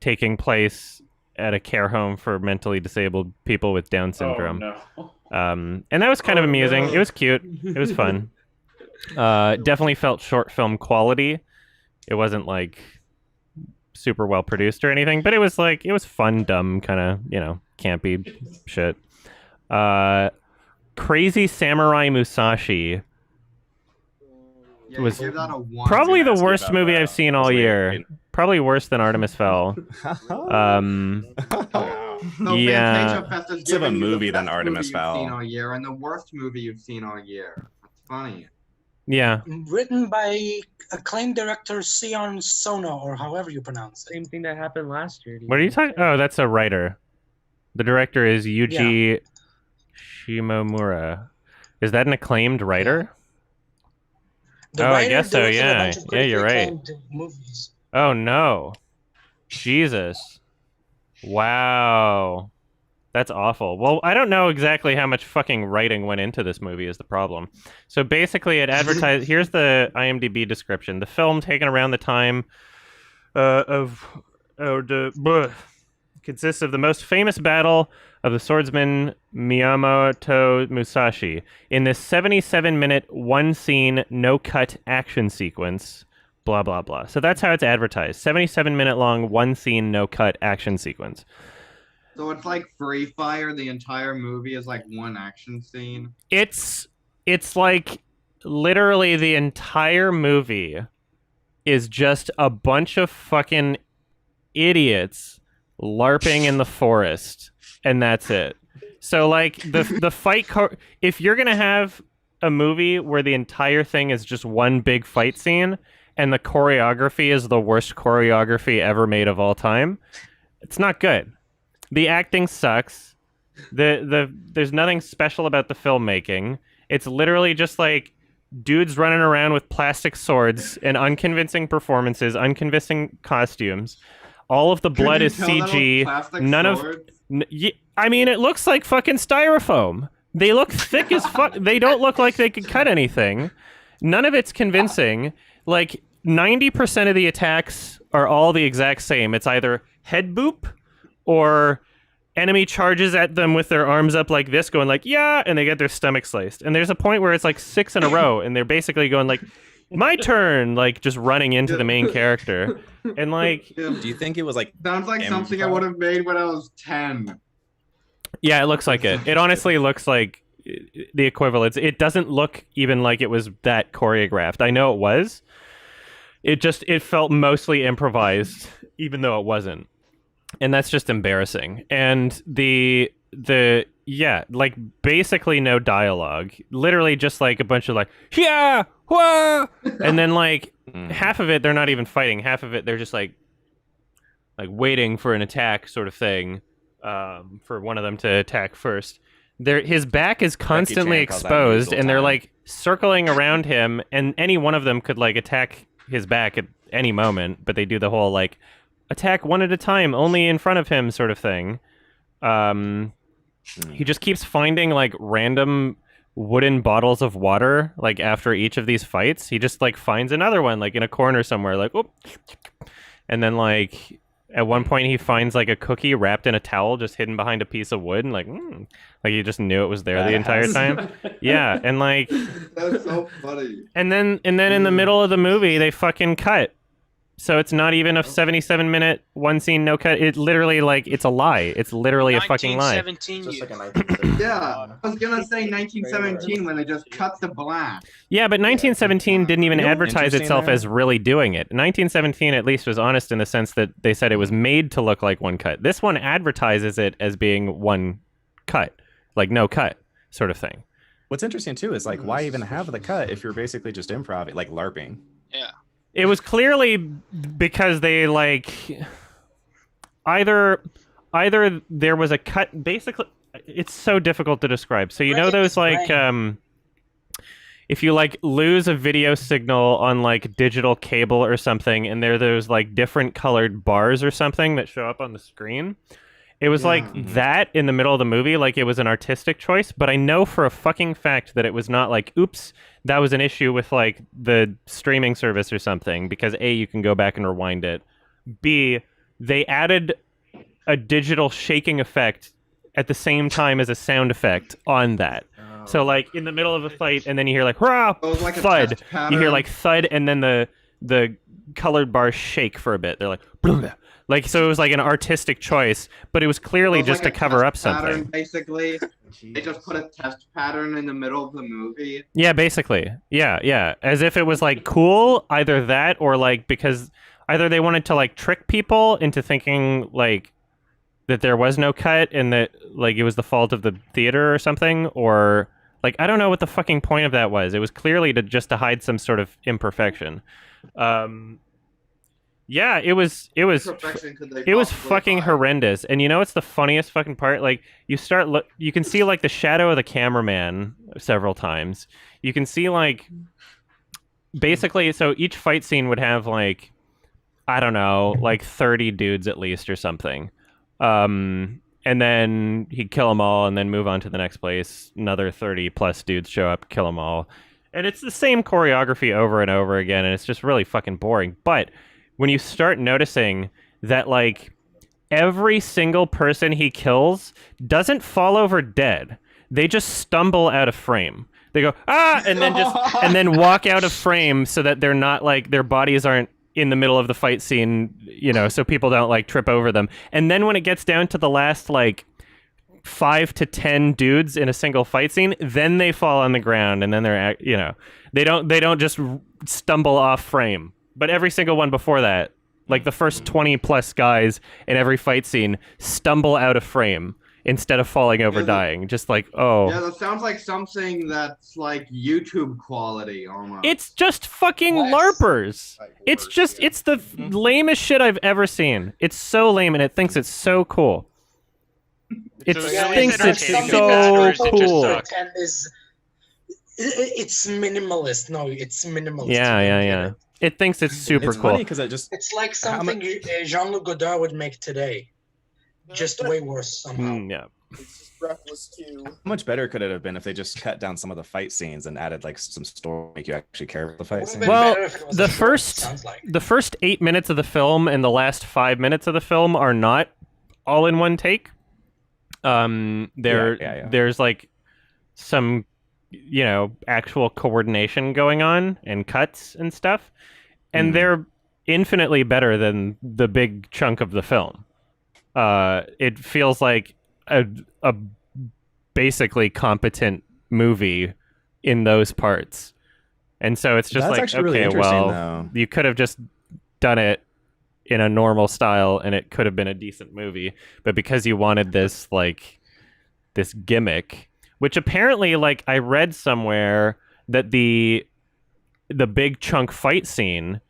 A: taking place at a care home for mentally disabled people with Down syndrome.
M: Oh, no.
A: And that was kind of amusing.
M: No.
A: It was cute. It was fun. Definitely felt short film quality. It wasn't like super well produced or anything, but it was fun, dumb, kind of, campy shit. Crazy Samurai Musashi was
C: give that a 1.
A: probably the worst movie I've seen all year. Probably worse than Artemis Fowl.
C: So
A: Yeah.
C: Fantasia Fest is
F: It's of a
C: giving you the
F: movie than
C: best
F: Artemis
C: movie you've
F: Fowl.
C: seen all year and the worst movie you've seen all year. That's funny.
A: Yeah.
B: Written by acclaimed director Sion Sono, or however you pronounce it.
E: Same thing that happened last year.
A: What are you talking? Oh, that's a writer. The director is Yuji Shimomura. Is that an acclaimed writer?
B: The
A: I
B: writer
A: guess so.
B: directed a
A: Yeah.
B: bunch of
A: Yeah, you're right.
B: critically acclaimed movies.
A: Oh no. Jesus. Wow. That's awful. Well, I don't know exactly how much fucking writing went into this movie is the problem. So basically it advertised... Here's the IMDb description. The film taken around the time consists of the most famous battle of the swordsman Miyamoto Musashi in this 77-minute, one-scene, no-cut action sequence... Blah, blah, blah. So that's how it's advertised. 77-minute long, one-scene, no-cut action sequence.
C: So it's like Free Fire. The entire movie is like one action scene.
A: It's like literally the entire movie is just a bunch of fucking idiots LARPing in the forest, and that's it. So like the fight if you're gonna have a movie where the entire thing is just one big fight scene and the choreography is the worst choreography ever made of all time, it's not good. The acting sucks. There's nothing special about the filmmaking. It's literally just like dudes running around with plastic swords and unconvincing performances, unconvincing costumes. All of the blood is CG. None of... I mean, it looks like fucking styrofoam. They look thick as fuck. They don't look like they could cut anything. None of it's convincing. Like, 90% of the attacks are all the exact same. It's either head boop or enemy charges at them with their arms up like this, going like, yeah, and they get their stomach sliced. And there's a point where it's like 6 in a row, and they're basically going like, my turn, like just running into the main character. And like...
F: Do you think it was like...
C: Sounds like something I would have made when I was 10.
A: Yeah, it looks like it. It honestly looks like the equivalent. It doesn't look even like it was that choreographed. I know it was. It felt mostly improvised, even though it wasn't. And that's just embarrassing. And like basically no dialogue. Literally just like a bunch of like, yeah, whoa! And then like half of it, they're not even fighting. Half of it, they're just like waiting for an attack sort of thing, for one of them to attack first. His back is constantly exposed, and they're like circling around him, and any one of them could like attack his back at any moment, but they do the whole like attack one at a time, only in front of him sort of thing. He just keeps finding like random wooden bottles of water like after each of these fights. He just like finds another one like in a corner somewhere, like whoop. And then like at one point he finds like a cookie wrapped in a towel just hidden behind a piece of wood, and like he just knew it was there the entire time. Yeah, and like
C: That's so funny.
A: and then in the middle of the movie they fucking cut. So it's not even a 77-minute one scene no cut. It literally like it's a lie. It's literally a fucking lie.
D: 1917.
C: Yeah, I was gonna say 1917 when they just cut the black.
A: Yeah, but 1917 didn't even
C: You know what's
A: advertise
C: interesting
A: itself
C: there?
A: as really doing it. 1917 at least was honest in the sense that they said it was made to look like one cut. This one advertises it as being one cut, like no cut sort of thing.
F: What's interesting too is like, why even have the cut if you're basically just improv, like LARPing?
D: Yeah.
A: It was clearly because they like either there was a cut. Basically, it's so difficult to describe. So you know those like if you like lose a video signal on like digital cable or something, and there are those like different colored bars or something that show up on the screen. It was like that in the middle of the movie, like it was an artistic choice, but I know for a fucking fact that it was not like, oops, that was an issue with like the streaming service or something, because A, you can go back and rewind it. B, they added a digital shaking effect at the same time as a sound effect on that. So like in the middle of a fight, and then you hear like, hurrah,
C: like a
A: thud.
C: test
A: You hear
C: pattern.
A: like thud, and then the colored bars shake for a bit. They're like, blah. Like, so it was like an artistic choice, but it was clearly
C: It was
A: just
C: like
A: to
C: a
A: cover
C: test
A: up
C: pattern,
A: something.
C: basically. They just put a test pattern in the middle of the movie.
A: Yeah, basically. Yeah. As if it was like cool, either that or like because either they wanted to like trick people into thinking like that there was no cut and that like it was the fault of the theater or something, or like I don't know what the fucking point of that was. It was clearly to hide some sort of imperfection. Yeah, it was
C: Imperfection could they possibly
A: fucking horrendous. And you know what's the funniest fucking part? Like you can see like the shadow of the cameraman several times. You can see like basically, so each fight scene would have like I don't know, like 30 dudes at least or something. And then he'd kill them all and then move on to the next place. Another 30 plus dudes show up, kill them all. And it's the same choreography over and over again, and it's just really fucking boring. But when you start noticing that like every single person he kills doesn't fall over dead, they just stumble out of frame. They go and then walk out of frame so that they're not like their bodies aren't in the middle of the fight scene, you know, so people don't like trip over them. And then when it gets down to the last like 5 to 10 dudes in a single fight scene, then they fall on the ground, and then they're, you know, they don't just stumble off frame. But every single one before that, like the first 20 plus guys in every fight scene stumble out of frame instead of falling over dying. Just like, oh.
C: Yeah, that sounds like something that's like YouTube quality almost.
A: It's just fucking LARPers. It's the lamest shit I've ever seen. It's so lame, and it thinks it's so cool. It thinks it's so cool.
B: It's minimalist. No, it's minimalist.
A: Yeah. It thinks it's super cool.
F: Funny because
B: It's like something Jean-Luc Godard would make today, just way worse somehow.
A: Yeah.
K: Breathless too.
F: How much better could it have been if they just cut down some of the fight scenes and added like some story to make you actually care about the fight scenes?
A: Well, the first 8 minutes of the film and the last 5 minutes of the film are not all in one take. There's like some, you know, actual coordination going on and cuts and stuff, and they're infinitely better than the big chunk of the film. It feels like a basically competent movie in those parts, and so it's just
F: That's
A: like,
F: actually really
A: okay,
F: interesting,
A: well,
F: though.
A: you could have just done it in a normal style and it could have been a decent movie, but because you wanted this gimmick, which apparently, like, I read somewhere that the big chunk fight scene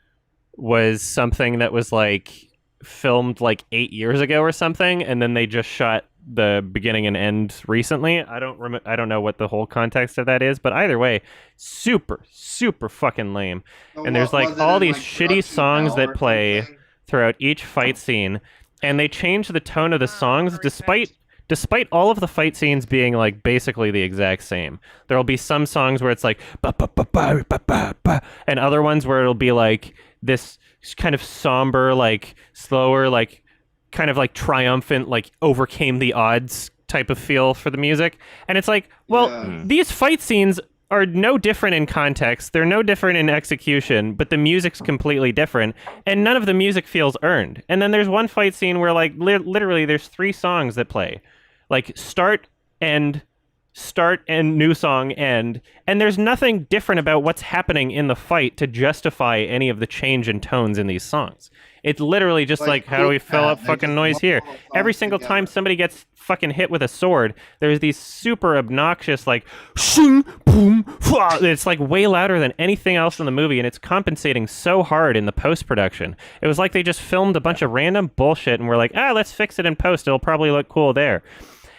A: was something that was like filmed like 8 years ago or something, and then they just shot the beginning and end recently. I don't know what the whole context of that is, but either way, super fucking lame. And there's like all these shitty songs that play throughout each fight scene, and they change the tone of the songs despite all of the fight scenes being like basically the exact same. There'll be some songs where it's like ba ba ba ba ba ba ba, and other ones where it'll be like this kind of somber, like slower, like kind of like triumphant, like overcame the odds type of feel for the music. And it's like, well, these fight scenes are no different in context, they're no different in execution, but the music's completely different, and none of the music feels earned. And then there's one fight scene where like literally there's 3 songs that play, like start, end, new song, end, and there's nothing different about what's happening in the fight to justify any of the change in tones in these songs. It's literally just like how do we fill up fucking noise here? Every single time somebody gets fucking hit with a sword, there's these super obnoxious like shing, boom, fwa. It's like way louder than anything else in the movie, and it's compensating so hard in the post-production. It was like they just filmed a bunch of random bullshit and were like, let's fix it in post, it'll probably look cool there.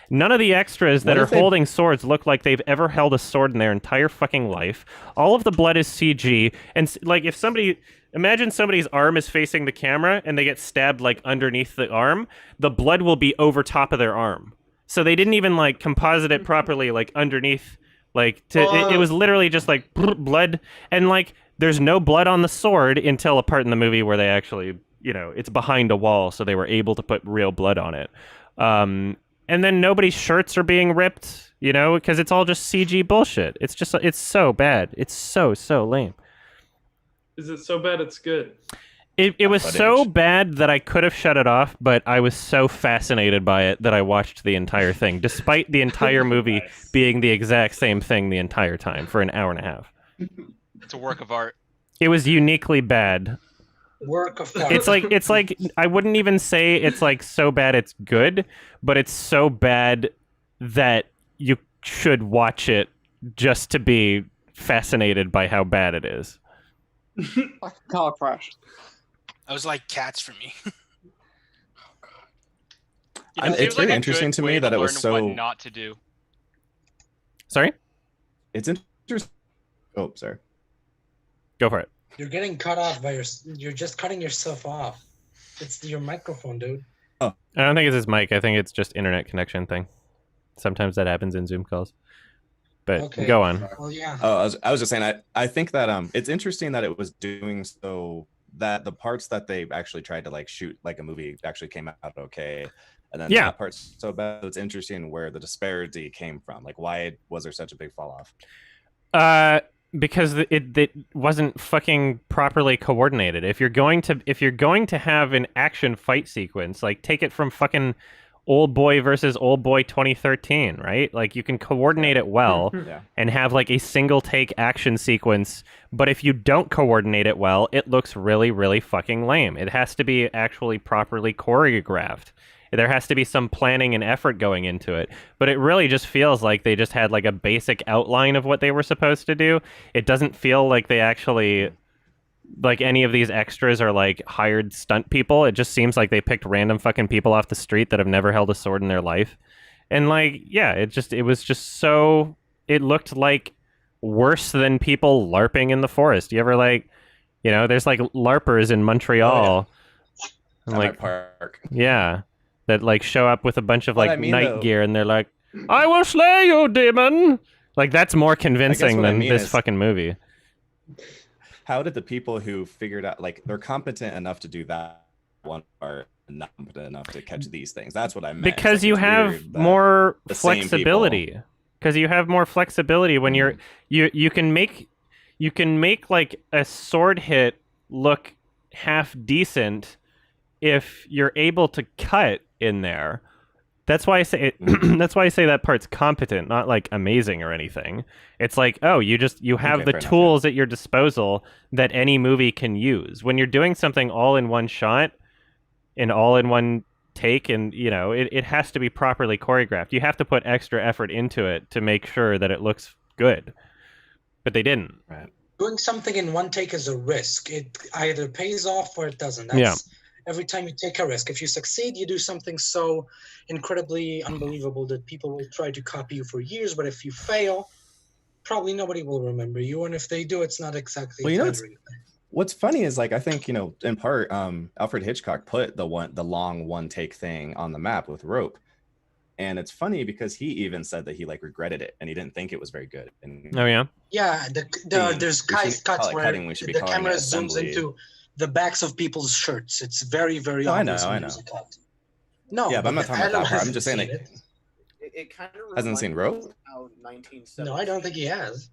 A: None of the extras that
F: What
A: are
F: if they-
A: holding swords look like they've ever held a sword in their entire fucking life. All of the blood is CG, and like if somebody. Imagine somebody's arm is facing the camera and they get stabbed like underneath the arm, the blood will be over top of their arm. So they didn't even like composite it properly like underneath it was literally just like blood, and like there's no blood on the sword until a part in the movie where they actually, it's behind a wall, so they were able to put real blood on it. And then nobody's shirts are being ripped, because it's all just CG bullshit. It's so bad. It's so lame.
N: Is it so bad it's good?
A: It was so bad that I could have shut it off, but I was so fascinated by it that I watched the entire thing, despite the entire movie being the exact same thing the entire time for an hour and a half.
J: It's a work of art.
A: It was uniquely bad.
B: Work of art.
A: It's like I wouldn't even say it's like so bad it's good, but it's so bad that you should watch it just to be fascinated by how bad it is.
Q: Car crash.
D: I was like cats for me.
F: It's very interesting to me that it was so.
J: What not to do.
A: Sorry?
F: It's interesting. Oh, sorry.
A: Go for it.
B: You're getting cut off by You're just cutting yourself off. It's your microphone, dude.
A: Oh, I don't think it's his mic. I think it's just internet connection thing. Sometimes that happens in Zoom calls. But go on.
B: Well, yeah.
F: Oh, I was just saying. I think that it's interesting that it was doing so that the parts that they actually tried to like shoot like a movie actually came out okay, and then that part's so bad. It's interesting where the disparity came from. Like, why was there such a big fall off?
A: Because it wasn't fucking properly coordinated. If you're going to have an action fight sequence, like take it from fucking Old Boy versus Old Boy 2013, right? Like you can coordinate it well and have like a single take action sequence, but if you don't coordinate it well, it looks really, really fucking lame. It has to be actually properly choreographed. There has to be some planning and effort going into it. But it really just feels like they just had like a basic outline of what they were supposed to do. It doesn't feel like they actually, like any of these extras are like hired stunt people. It just seems like they picked random fucking people off the street that have never held a sword in their life. And like, yeah, it was just so, it looked like worse than people LARPing in the forest. You ever like, there's like LARPers in Montreal.
F: Oh, yeah.
A: Like,
F: park.
A: Yeah. That like show up with a bunch of like night gear and they're like, I will slay you, demon. Like that's more convincing than this fucking movie.
F: How did the people who figured out, like, they're competent enough to do that one part and not competent enough to catch these things? That's what I meant.
A: Because you have more flexibility. Because you have more flexibility when you can make like a sword hit look half decent if you're able to cut in there. That's why I say that's why I say that part's competent, not like amazing or anything. It's like, oh, you have the tools at your disposal that any movie can use. When you're doing something all in one shot and all in one take, and it has to be properly choreographed. You have to put extra effort into it to make sure that it looks good. But they didn't.
F: Right.
B: Doing something in one take is a risk. It either pays off or it doesn't. That's every time you take a risk. If you succeed, you do something so incredibly unbelievable that people will try to copy you for years. But if you fail, probably nobody will remember you. And if they do, it's not exactly
F: what's funny is, like, I think, in part, Alfred Hitchcock put the long one take thing on the map with Rope. And it's funny because he even said that he like regretted it and he didn't think it was very good. And
A: oh yeah.
B: Yeah, there's cuts where the camera zooms into the backs of people's shirts. It's very, very obvious. I know. No,
F: yeah, but I'm not talking about that part. I'm just saying
H: it kind of
F: hasn't seen Rope.
B: No, I don't think he has.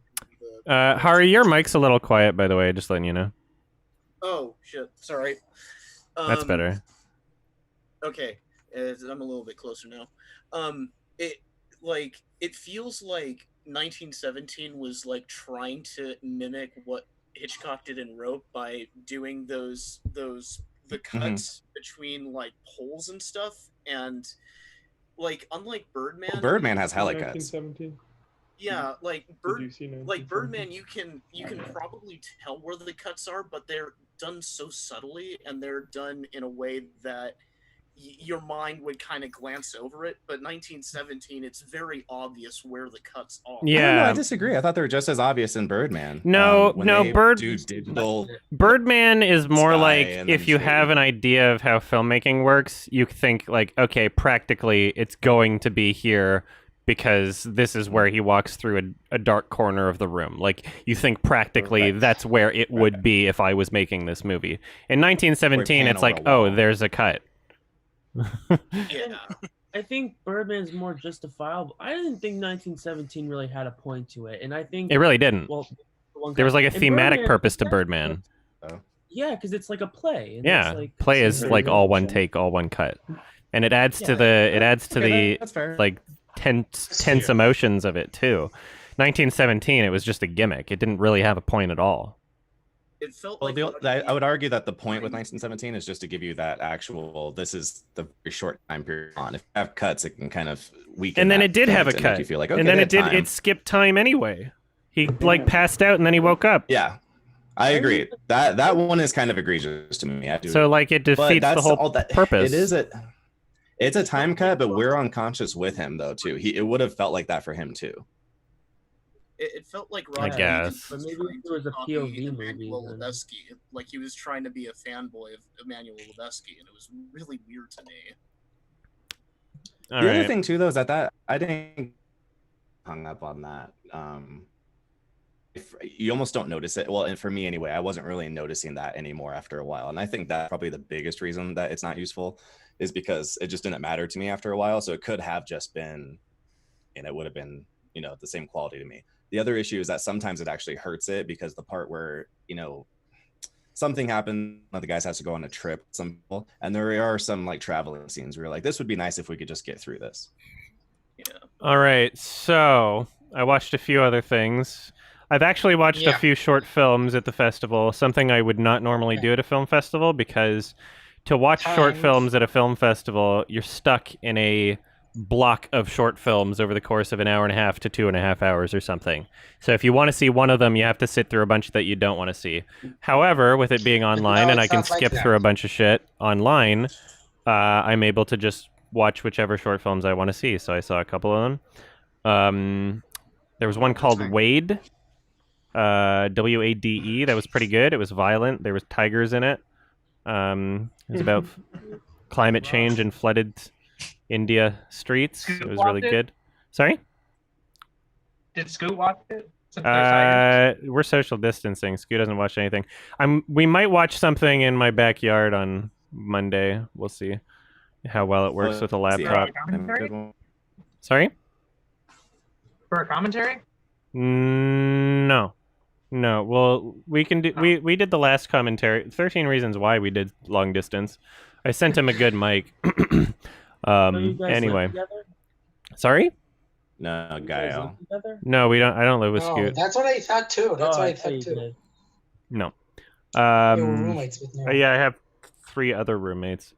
A: Hari, your mic's a little quiet, by the way. Just letting you know.
H: Oh shit! Sorry.
A: That's better.
H: Okay, I'm a little bit closer now. It feels like 1917 was like trying to mimic what Hitchcock did in Rope by doing the cuts between like poles and stuff, and like unlike Birdman.
F: Well, Birdman has hella cuts.
H: Yeah, like Birdman, you can probably tell where the cuts are, but they're done so subtly and they're done in a way that your mind would kind of glance over it. But 1917, it's very obvious where the cuts are.
F: I don't know, I disagree. I thought they were just as obvious in Birdman.
A: No,
F: when
A: no,
F: they do digital.
A: Birdman is more
F: sky
A: like
F: and
A: if
F: then
A: you
F: shade.
A: have an idea of how filmmaking works, you think like, okay, practically it's going to be here because this is where he walks through a dark corner of the room. Like, you think practically that's where it would be if I was making this movie. In 1917, it's like, oh, there's a cut.
E: Yeah. I think Birdman's more justifiable. I didn't think 1917 really had a point to it, and I think
A: It really didn't.
E: Well,
A: There was like a
E: and
A: thematic
E: Birdman-
A: purpose to Birdman.
E: Yeah, because it's like a play. And
A: Yeah,
E: it's like,
A: play is
E: very
A: like all one
E: rich.
A: take, all one cut, and it adds to
E: Yeah.
A: the
F: that's fair.
A: like tense emotions of it too. 1917, it was just a gimmick. It didn't really have a point at all.
H: It felt
F: Well,
H: like
F: I would argue that the point with 1917 is just to give you that actual. This is the very short time period on. If you have cuts, it can kind of weaken.
A: And then
F: that
A: it did have a
F: point and make
A: cut,
F: You feel like, okay,
A: and then
F: they
A: it
F: had
A: did.
F: time.
A: It skipped time anyway. He like passed out and then he woke up.
F: Yeah, I agree. That one is kind of egregious to me. I do.
A: So, like, it
F: But
A: defeats the
F: that's
A: whole
F: all that-
A: purpose.
F: It's a time cut, but we're unconscious with him though too. It would have felt like that for him too.
H: it felt like
A: I
H: Roger
A: guess.
E: But maybe if it was a POV movie.
H: Emanuel
E: then-
H: Lubezki. Like he was trying to be a fanboy of Emanuel Lubezki, and it was really weird to me.
A: All
F: The other
A: right.
F: thing too, though, is that I didn't hung up on that. If you almost don't notice it. Well, and for me anyway, I wasn't really noticing that anymore after a while, and I think that's probably the biggest reason that it's not useful is because it just didn't matter to me after a while. So it could have just been, and it would have been, the same quality to me. The other issue is that sometimes it actually hurts it because the part where something happened, one of the guys has to go on a trip with some people, and there are some like traveling scenes where you're like, this would be nice if we could just get through this.
A: All right, so I watched a few other things. I've actually watched a few short films at the festival, something I would not normally do at a film festival, because to watch short films at a film festival, you're stuck in a block of short films over the course of an hour and a half to 2.5 hours or something. So if you want to see one of them, you have to sit through a bunch that you don't want to see. However, with it being online and I can skip through a bunch of shit online, I'm able to just watch whichever short films I want to see. So I saw a couple of them. There was one called Wade, Wade, that was pretty good. It was violent. There was tigers in it. It was about climate change and flooded India streets. It was really good. Sorry?
G: Did Scoot watch it? Since there's tigers?
A: We're social distancing. Scoot doesn't watch anything. We might watch something in my backyard on Monday. We'll see how well it works with a laptop. Sorry?
G: For a commentary?
A: No. Well, we can do. We did the last commentary. 13 Reasons Why we did long distance. I sent him a good mic. Anyway. Sorry?
F: No, Gael.
A: No, we don't. I don't live with
B: Oh,
A: Scoot.
B: that's what I thought too. That's what I thought too.
A: No.
B: were roommates with Neil.
A: Yeah, I have 3 other roommates.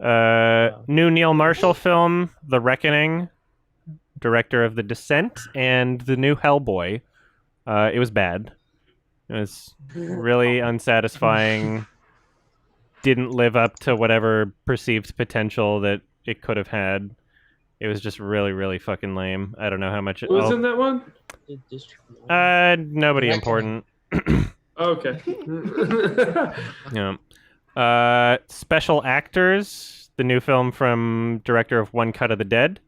A: New Neil Marshall film, The Reckoning, director of The Descent, and the new Hellboy. It was bad. It was really unsatisfying. Didn't live up to whatever perceived potential that it could have had. It was just really, really fucking lame. I don't know how much.
N: Who was in that one?
A: Nobody important.
N: Okay.
A: Yeah. Special Actors, the new film from director of One Cut of the Dead.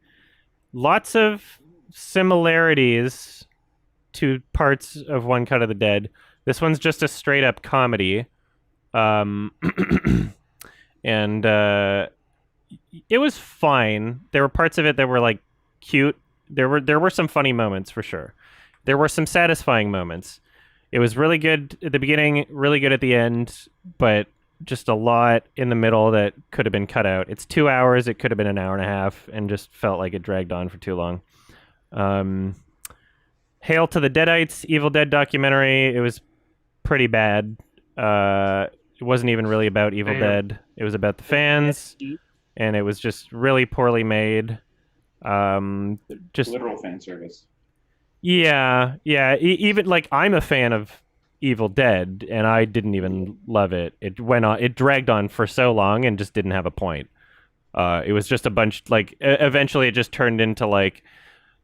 A: Lots of similarities to parts of One Cut of the Dead. This one's just a straight up comedy. And it was fine. There were parts of it that were like cute. There were some funny moments for sure. There were some satisfying moments. It was really good at the beginning, really good at the end, but just a lot in the middle that could have been cut out. It's 2 hours. It could have been an hour and a half, and just felt like it dragged on for too long. Hail to the Deadites, Evil Dead documentary. It was pretty bad. It wasn't even really about Evil Dead. It was about the fans, and it was just really poorly made. Just
M: literal fan service.
A: Yeah. Even like I'm a fan of Evil Dead, and I didn't even love it. It went on. It dragged on for so long and just didn't have a point. It was just a bunch, like, eventually it just turned into, like,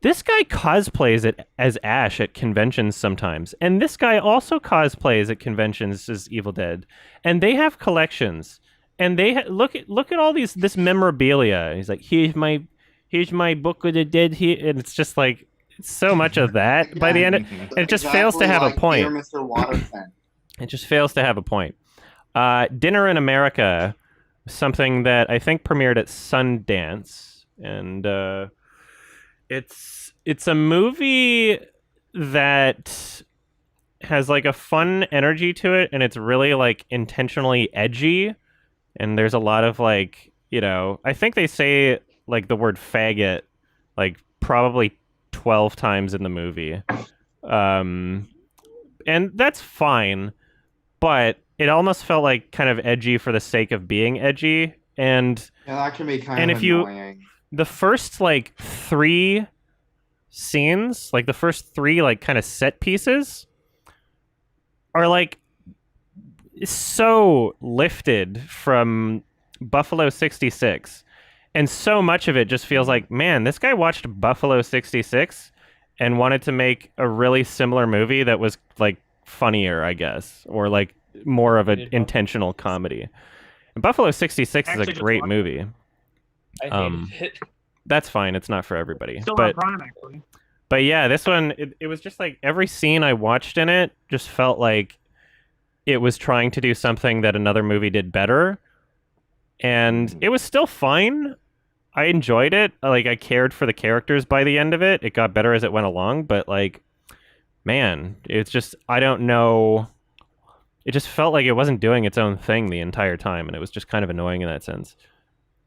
A: this guy cosplays as Ash at conventions sometimes, and this guy also cosplays at conventions as Evil Dead, and they have collections, and they look at all this memorabilia. He's like, here's my Book of the Dead here, and it's just like so much of that by the end, and it just fails to have a point.
C: Dear Mr. Waterson.
A: It just fails to have a point. Dinner in America, something that I think premiered at Sundance, and it's a movie that has like a fun energy to it, and it's really like intentionally edgy, and there's a lot of like, you know, I think they say like the word faggot like probably 12 times in the movie, and that's fine, but it almost felt like kind of edgy for the sake of being edgy, and
C: Yeah, that can be kind
A: and
C: of
A: if you
C: annoying.
A: the first like 3 scenes, like the first 3 like kind of set pieces are like so lifted from Buffalo 66, and so much of it just feels like, man, this guy watched Buffalo 66 and wanted to make a really similar movie that was like funnier, I guess, or like more of an intentional comedy. And Buffalo 66 is a great movie.
E: I hated it.
A: That's fine. It's not for everybody.
G: Still
A: but
G: on Prime, actually.
A: but yeah, this one, it was just like every scene I watched in it just felt like it was trying to do something that another movie did better. And it was still fine. I enjoyed it. Like, I cared for the characters by the end of it. It got better as it went along. But, like, man, it's just, I don't know. It just felt like it wasn't doing its own thing the entire time. And it was just kind of annoying in that sense.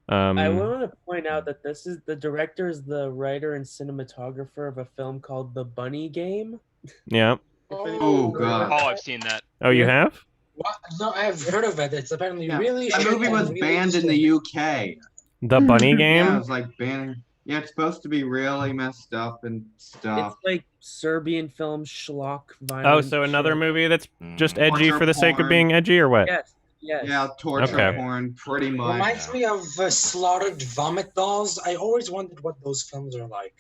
E: I want to point out that the director is the writer and cinematographer of a film called The Bunny Game.
A: Yeah.
C: Oh, God.
J: Oh, I've seen that.
A: Oh, you have?
B: What? No, I've heard of it. It's apparently really.
C: That movie was banned in the UK.
A: The Bunny Game?
C: Yeah, it was like banned. Yeah, it's supposed to be really messed up and stuff.
E: It's like Serbian film schlock violence.
A: Oh, so another movie that's just edgy
C: Torture
A: for the sake of
C: porn.
A: being edgy, or what?
E: Yes. Yes.
C: Yeah, torture
A: Okay.
C: porn, pretty much.
B: Reminds me of Slaughtered Vomit Dolls. I always wondered what those films are like.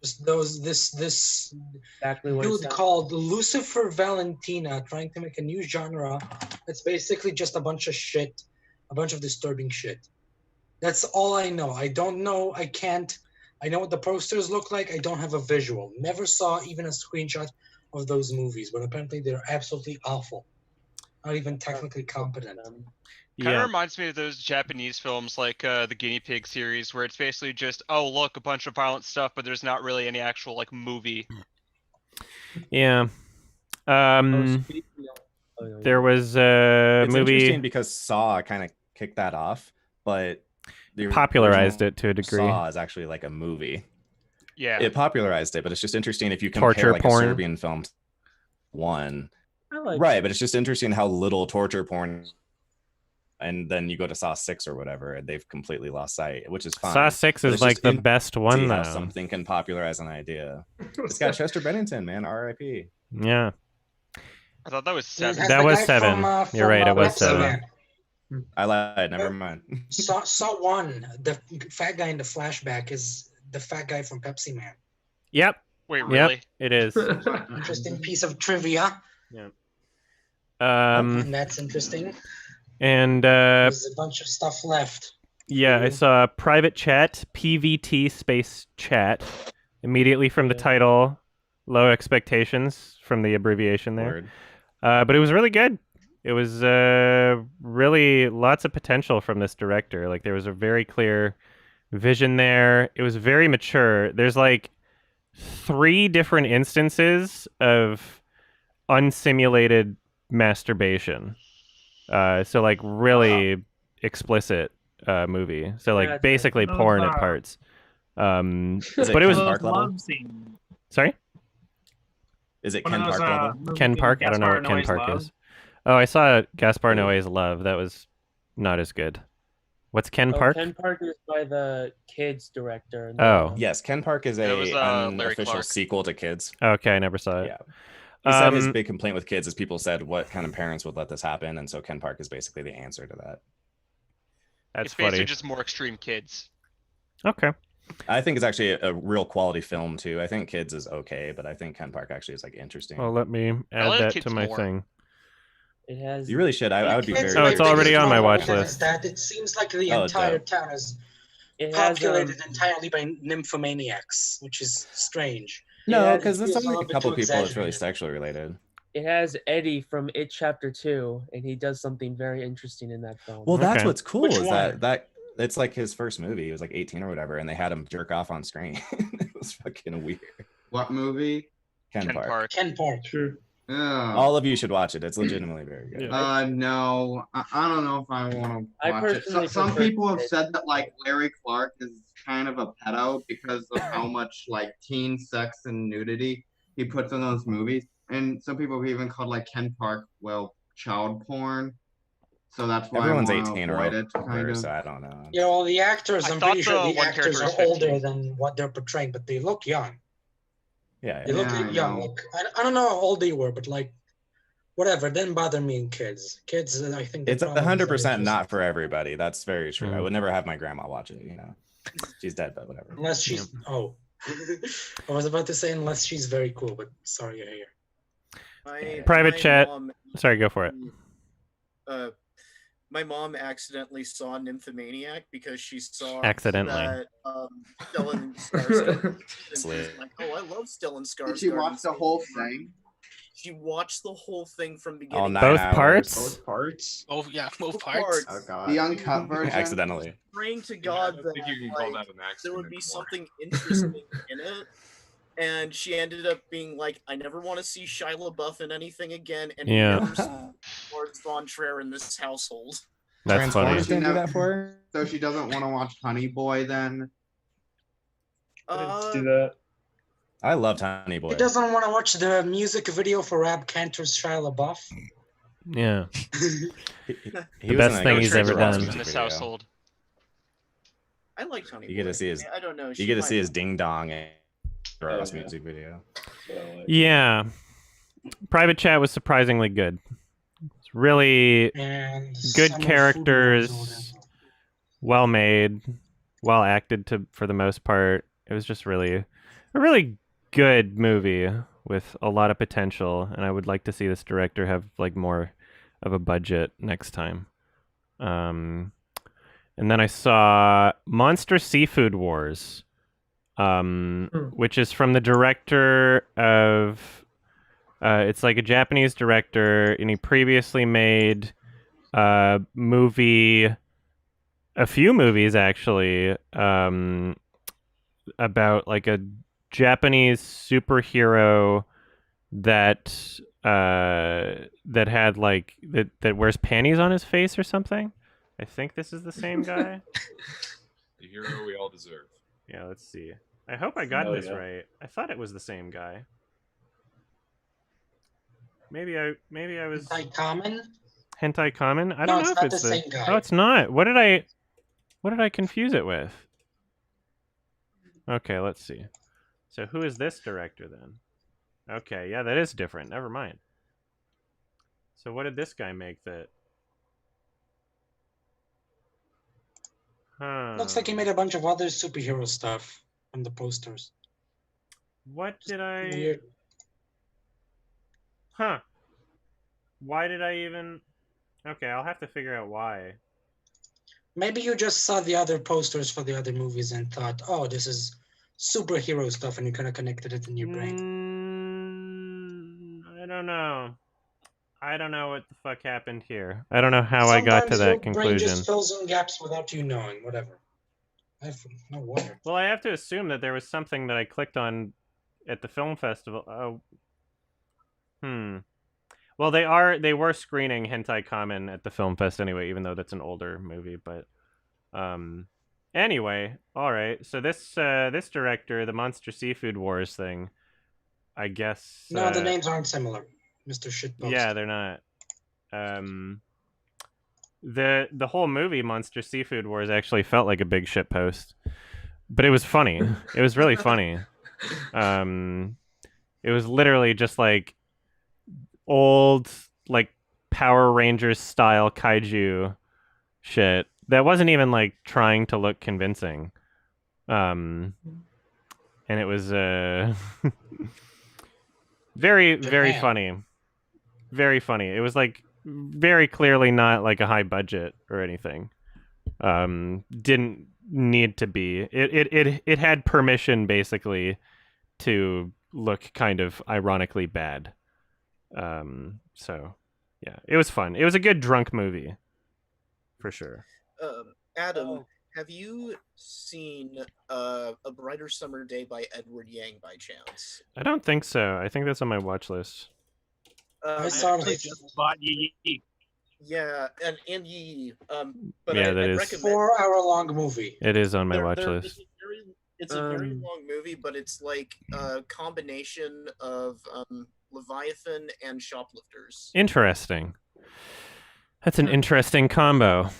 B: Just this
E: exactly what it
B: dude
E: sounds
B: called Lucifer Valentina trying to make a new genre. It's basically just a bunch of shit, a bunch of disturbing shit. That's all I know. I don't know. I can't. I know what the posters look like. I don't have a visual. Never saw even a screenshot of those movies, but apparently they're absolutely awful. Not even technically competent.
J: Kind of reminds me of those Japanese films like the Guinea Pig series, where it's basically just, oh, look, a bunch of violent stuff, but there's not really any actual like movie.
A: Yeah. There was a
F: It's
A: movie
F: interesting because Saw kind of kicked that off, but the
A: popularized
F: original
A: it to a degree.
F: Saw is actually like a movie.
J: Yeah.
F: It popularized it, but it's just interesting if you compare
A: Torture
F: like
A: porn.
F: a Serbian film one.
E: I like
F: Right, but it's just interesting how little torture porn, and then you go to Saw 6 or whatever, and they've completely lost sight, which is fine.
A: Saw 6
F: But
A: is
F: it's
A: like
F: just
A: the
F: in-
A: best one,
F: see how
A: though.
F: something can popularize an idea. It's got Chester Bennington, man, R.I.P.
A: Yeah.
J: I thought that was
B: Has
J: 7.
B: the
A: That was
B: guy
A: 7. You're right, it was
B: Pepsi
A: 7.
B: Man.
F: I lied. Never mind.
B: Saw 1. The fat guy in the flashback is the fat guy from Pepsi Man.
A: Yep.
J: Wait, really?
A: Yep, it is.
B: Interesting piece of trivia.
A: Yeah.
B: And that's interesting.
A: And
B: There's a bunch of stuff left.
A: yeah, I saw Private Chat, PVT space chat, immediately from the title, Low Expectations from the abbreviation there.
F: Word.
A: But it was really good. It was really lots of potential from this director. Like, there was a very clear vision there. It was very mature. There's like 3 different instances of unsimulated masturbation. So like really explicit movie. So like
E: Yeah,
A: basically
G: those
A: porn at
G: are-
A: parts.
F: Is
A: But it was
F: Ken Park level?
G: Love scene.
A: sorry?
F: Is it
G: One
F: Ken
G: of those,
F: Park level?
G: movies
A: Ken
G: with
A: Park? I don't know
G: Gaspar
A: what Ken
G: Noé's
A: Park
G: Love.
A: is. Oh, I saw Gaspar Noé's Love. That was not as good. What's Ken Park?
E: Ken Park is by the kids director. and
A: Oh.
F: Yes, Ken Park is
J: It was,
F: a
J: Larry
F: unofficial
J: Clark.
F: sequel to Kids.
A: Okay, I never saw it.
F: Yeah. He said his
A: Um,
F: big complaint with Kids is people said, what kind of parents would let this happen? And so Ken Park is basically the answer to that.
A: That's
J: It's basically
A: funny.
J: just more extreme kids.
A: Okay.
F: I think it's actually a real quality film too. I think Kids is okay, but I think Ken Park actually is like interesting.
A: Well, let me add
J: like
A: that
J: Kids
A: to my
J: more.
A: thing.
E: It has.
F: You really should. I would be
B: Kids,
F: very.
A: Oh,
B: my
A: it's already
B: biggest
A: on my
B: problem
A: watch
B: with it is
A: list.
B: that it seems like the
F: Oh,
B: entire
F: dope.
B: town is
E: It has
B: populated entirely by nymphomaniacs, which is strange.
F: No,
E: It
F: because
B: feels
F: there's
B: a
F: only
B: little
F: a
B: bit
F: couple
B: too
F: people that's really
B: exaggerated.
F: sexually related.
E: It has Eddie from It Chapter 2, and he does something very interesting in that film.
F: Well, that's
A: Okay.
F: what's cool
B: Which
F: is
B: one?
F: that it's like his first movie. He was like 18 or whatever, and they had him jerk off on screen. It was fucking weird.
C: What movie?
F: Ken Park.
B: Ken Park.
N: True.
C: Yeah.
F: All of you should watch it. It's legitimately very good.
C: No, I don't know if I want
E: I
C: to watch it.
E: personally
C: Some
E: prefer
C: people have
E: It.
C: said that like Larry Clark is kind of a pedo because of how much like teen sex and nudity he puts in those movies, and some people have even called like Ken Park child porn. So that's why
F: Everyone's
C: I want to
F: 18 or
C: avoid it.
F: over,
C: Kind of.
F: so I don't know.
B: Yeah, well, the actors,
J: I
B: I'm
J: thought
B: pretty sure
J: the
B: the
J: one
B: actors
J: character
B: are
J: was 15.
B: older than what they're portraying, but they look young.
F: Yeah,
B: They look
C: I
B: young.
C: know.
B: Like, I don't know how old they were, but like, whatever. It didn't bother me in kids. Kids, I think
F: It's
B: the problem is that
F: 100%
B: just-
F: not for everybody. That's very true. I
A: Mm.
F: would never have my grandma watch it. You know, she's dead, but whatever.
B: Unless she's I was about to say unless she's very cool, but sorry you're here.
A: Private
R: my
A: chat.
R: mom-
A: Sorry, go for it.
R: My mom accidentally saw Nymphomaniac because she saw
A: Accidentally.
R: that Stellan Skarsgård. And she's
F: Slit.
R: like, "Oh, I love Stellan Skarsgård."
C: Did you watch the whole thing?
R: She watched the whole thing from
F: All
R: beginning.
F: 9
A: Both
F: hours.
A: parts?
F: Both parts.
D: Oh yeah, both
R: Both
D: parts.
R: parts.
F: Oh god.
C: The uncut version.
F: Accidentally.
R: Praying to
O: I
R: God
O: don't
R: that
O: think you can call
R: like,
O: that an
R: there would
O: accident
R: be
O: anymore.
R: something interesting in it. And she ended up being like, "I never want to see Shia LaBeouf in anything again." And we
A: Yeah.
R: never saw Lawrence von Trier in this household.
A: That's funny.
F: Transformers didn't do that for her?
C: So she doesn't want to watch Honey Boy then?
N: Let's do that.
F: I loved Honey Boy.
B: He doesn't want to watch the music video for Rab Cantor's Shia LaBeouf.
A: Yeah.
F: He
A: The
F: was
A: best
F: in a
A: thing
F: Ghost
A: he's
F: Rider
A: ever
F: Ross
A: done.
J: In
F: music
J: this
F: video.
J: household.
R: I liked Honey
F: You get
R: Boy.
F: to see his.
R: I don't know.
F: You
R: she
F: get to
R: might
F: see his
R: not.
F: ding dong in Ross
M: yeah.
F: music video.
A: Yeah. Private chat was surprisingly good. It's really
B: And
A: good
B: Summer
A: characters,
B: Food Wars
A: well made, well acted for the most part. It was just really a really good movie with a lot of potential, and I would like to see this director have like more of a budget next time. And then I saw Monster Seafood Wars, which is from the director of. It's like a Japanese director, and he previously made a few movies actually, about like a Japanese superhero that had like that wears panties on his face or something. I think this is the same guy.
O: The hero we all deserve.
A: Yeah, let's see. I hope I got
M: Oh,
A: this
M: yeah.
A: right. I thought it was the same guy. Maybe I was
B: Hentai Kamen?
A: Hentai Kamen. I
B: No,
A: don't know
B: it's
A: if
B: not
A: it's
B: the same guy.
A: Oh, it's not. What did I confuse it with? Okay, let's see. So who is this director then? Okay, yeah, that is different. Never mind. So what did this guy make that? Huh.
B: Looks like he made a bunch of other superhero stuff on the posters.
A: What did I?
B: Weird.
A: Huh. Why did I even? Okay, I'll have to figure out why.
B: Maybe you just saw the other posters for the other movies and thought, oh, this is superhero stuff, and you kind of connected it in your brain.
A: I don't know. I don't know what the fuck happened here. I don't know how I got to
B: Sometimes
A: that
B: your brain
A: conclusion.
B: just fills in gaps without you knowing, whatever. I have no wonder.
A: Well, I have to assume that there was something that I clicked on at the film festival. Oh. Well, they were screening Hentai Kamen at the film fest anyway, even though that's an older movie. But anyway, all right. So this director, the Monster Seafood Wars thing, I guess.
B: No, the names aren't similar, Mr. Shitpost.
A: Yeah, they're not. The whole movie Monster Seafood Wars actually felt like a big shit post, but it was funny. It was really funny. It was literally just like old like Power Rangers style kaiju shit that wasn't even like trying to look convincing. And it was very funny. Very funny. It was like very clearly not like a high budget or anything. Didn't need to be. It had permission basically to look kind of ironically bad. So yeah, it was fun. It was a good drunk movie for sure.
R: Adam, have you seen A Brighter Summer Day by Edward Yang by chance?
A: I don't think so. I think that's on my watch list.
B: I saw it.
G: Just bought Yi.
R: Yeah, and Yi. But
A: Yeah,
R: I'd
A: that is-
R: recommend
B: 4-hour-long movie.
A: It is on my watch list.
R: It's a very long movie, but it's like a combination of Leviathan and Shoplifters.
A: Interesting. That's an interesting combo.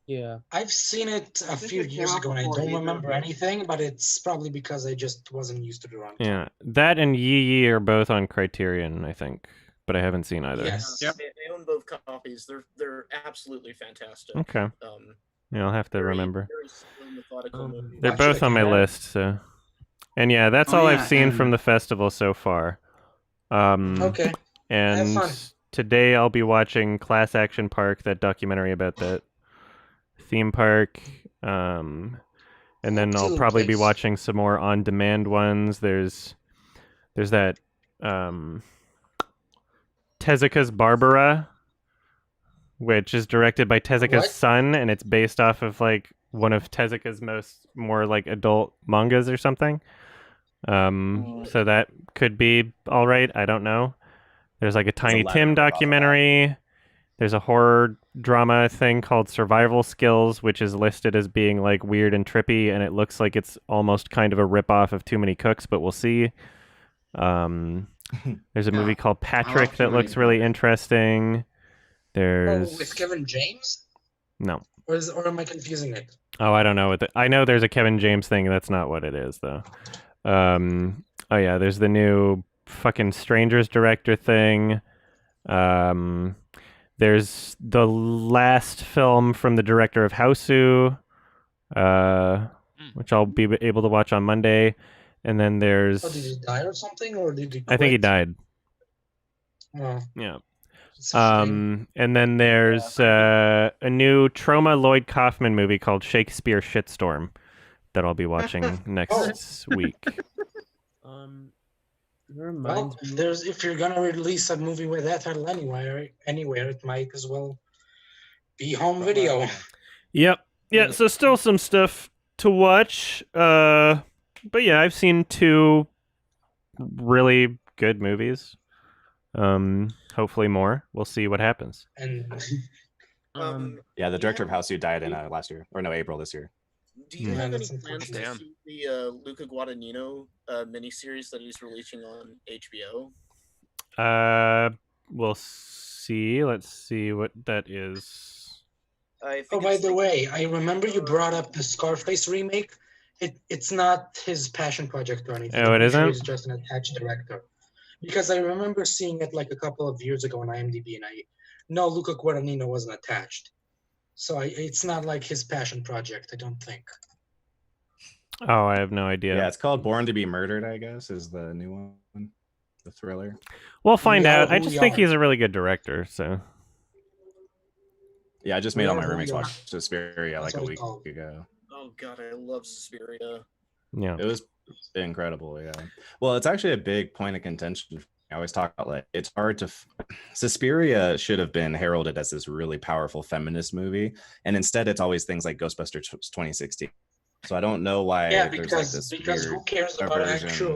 E: Yeah.
B: I've seen it a few years ago and I don't remember anything, but it's probably because I just wasn't used to the runtime.
A: Yeah, that and Yi Yi are both on Criterion, I think, but I haven't seen either.
B: Yes.
R: They own both copies. They're absolutely fantastic.
A: Okay. Yeah, I'll have to remember.
R: Very slow, methodical movie.
A: They're both on my list, so. And yeah, that's all I've seen from the festival so far.
B: Okay.
A: And
B: Have fun.
A: today I'll be watching Class Action Park, that documentary about that theme park. And then I'll
B: Cool
A: probably be
B: place.
A: watching some more on-demand ones. There's that Tezuka's Barbara, which is directed by Tezuka's
B: What?
A: son, and it's based off of like one of Tezuka's more like adult mangas or something. So that could be all right. I don't know. There's like a Tiny Tim documentary. There's a horror drama thing called Survival Skills, which is listed as being like weird and trippy, and it looks like it's almost kind of a ripoff of Too Many Cooks, but we'll see. There's a movie called Patrick
B: Too
A: that
B: Many
A: looks really interesting. There's
B: Oh, with Kevin James?
A: no.
B: Or am I confusing it?
A: Oh, I don't know what I know there's a Kevin James thing. That's not what it is, though. Oh yeah, there's the new fucking Strangers director thing. There's the last film from the director of Hausu, which I'll be able to watch on Monday. And then there's...
B: Oh, did he die or something? Or did he quit?
A: I think he died.
B: Oh.
A: Yeah.
B: It's a shame.
A: And then there's a new Troma Lloyd Kaufman movie called Shakespeare Shitstorm that I'll be watching next week.
B: Well, if you're gonna release a movie with that title anywhere, it might as well be home video.
A: Yep. Yeah, so still some stuff to watch. But yeah, I've seen 2 really good movies. Hopefully more. We'll see what happens.
B: And
F: yeah, the director of Hausu died in last year, or no, April this year.
R: Do you have any plans to see the Luca Guadagnino miniseries that he's releasing on HBO?
A: We'll see. Let's see what that is.
B: Oh, by the way, I remember you brought up the Scarface remake. It's not his passion project or anything.
A: Oh, it
B: I'm sure
A: isn't?
B: He's just an attached director. Because I remember seeing it like a couple of years ago on IMDb, and no, Luca Guadagnino wasn't attached. So it's not like his passion project, I don't think.
A: Oh, I have no idea.
F: Yeah, it's called Born to Be Murdered, I guess, is the new one. The thriller.
A: We'll find
B: We are
A: out. I
B: who
A: just
B: we
A: think
B: are.
A: he's a really good director, so.
F: Yeah, I just
B: We
F: made all
B: are
F: my
B: who
F: roommates
B: we are.
F: watch Suspiria like
B: That's
F: a
B: what
F: week
B: it's called.
F: ago.
R: Oh god, I love Suspiria.
A: Yeah.
F: It was incredible, yeah. Well, it's actually a big point of contention. I always talk about like it's hard to Suspiria should have been heralded as this really powerful feminist movie, and instead it's always things like Ghostbusters 2016. So I don't know why
B: Yeah,
F: there's like this
B: because who
F: weird
B: cares about
F: diversion.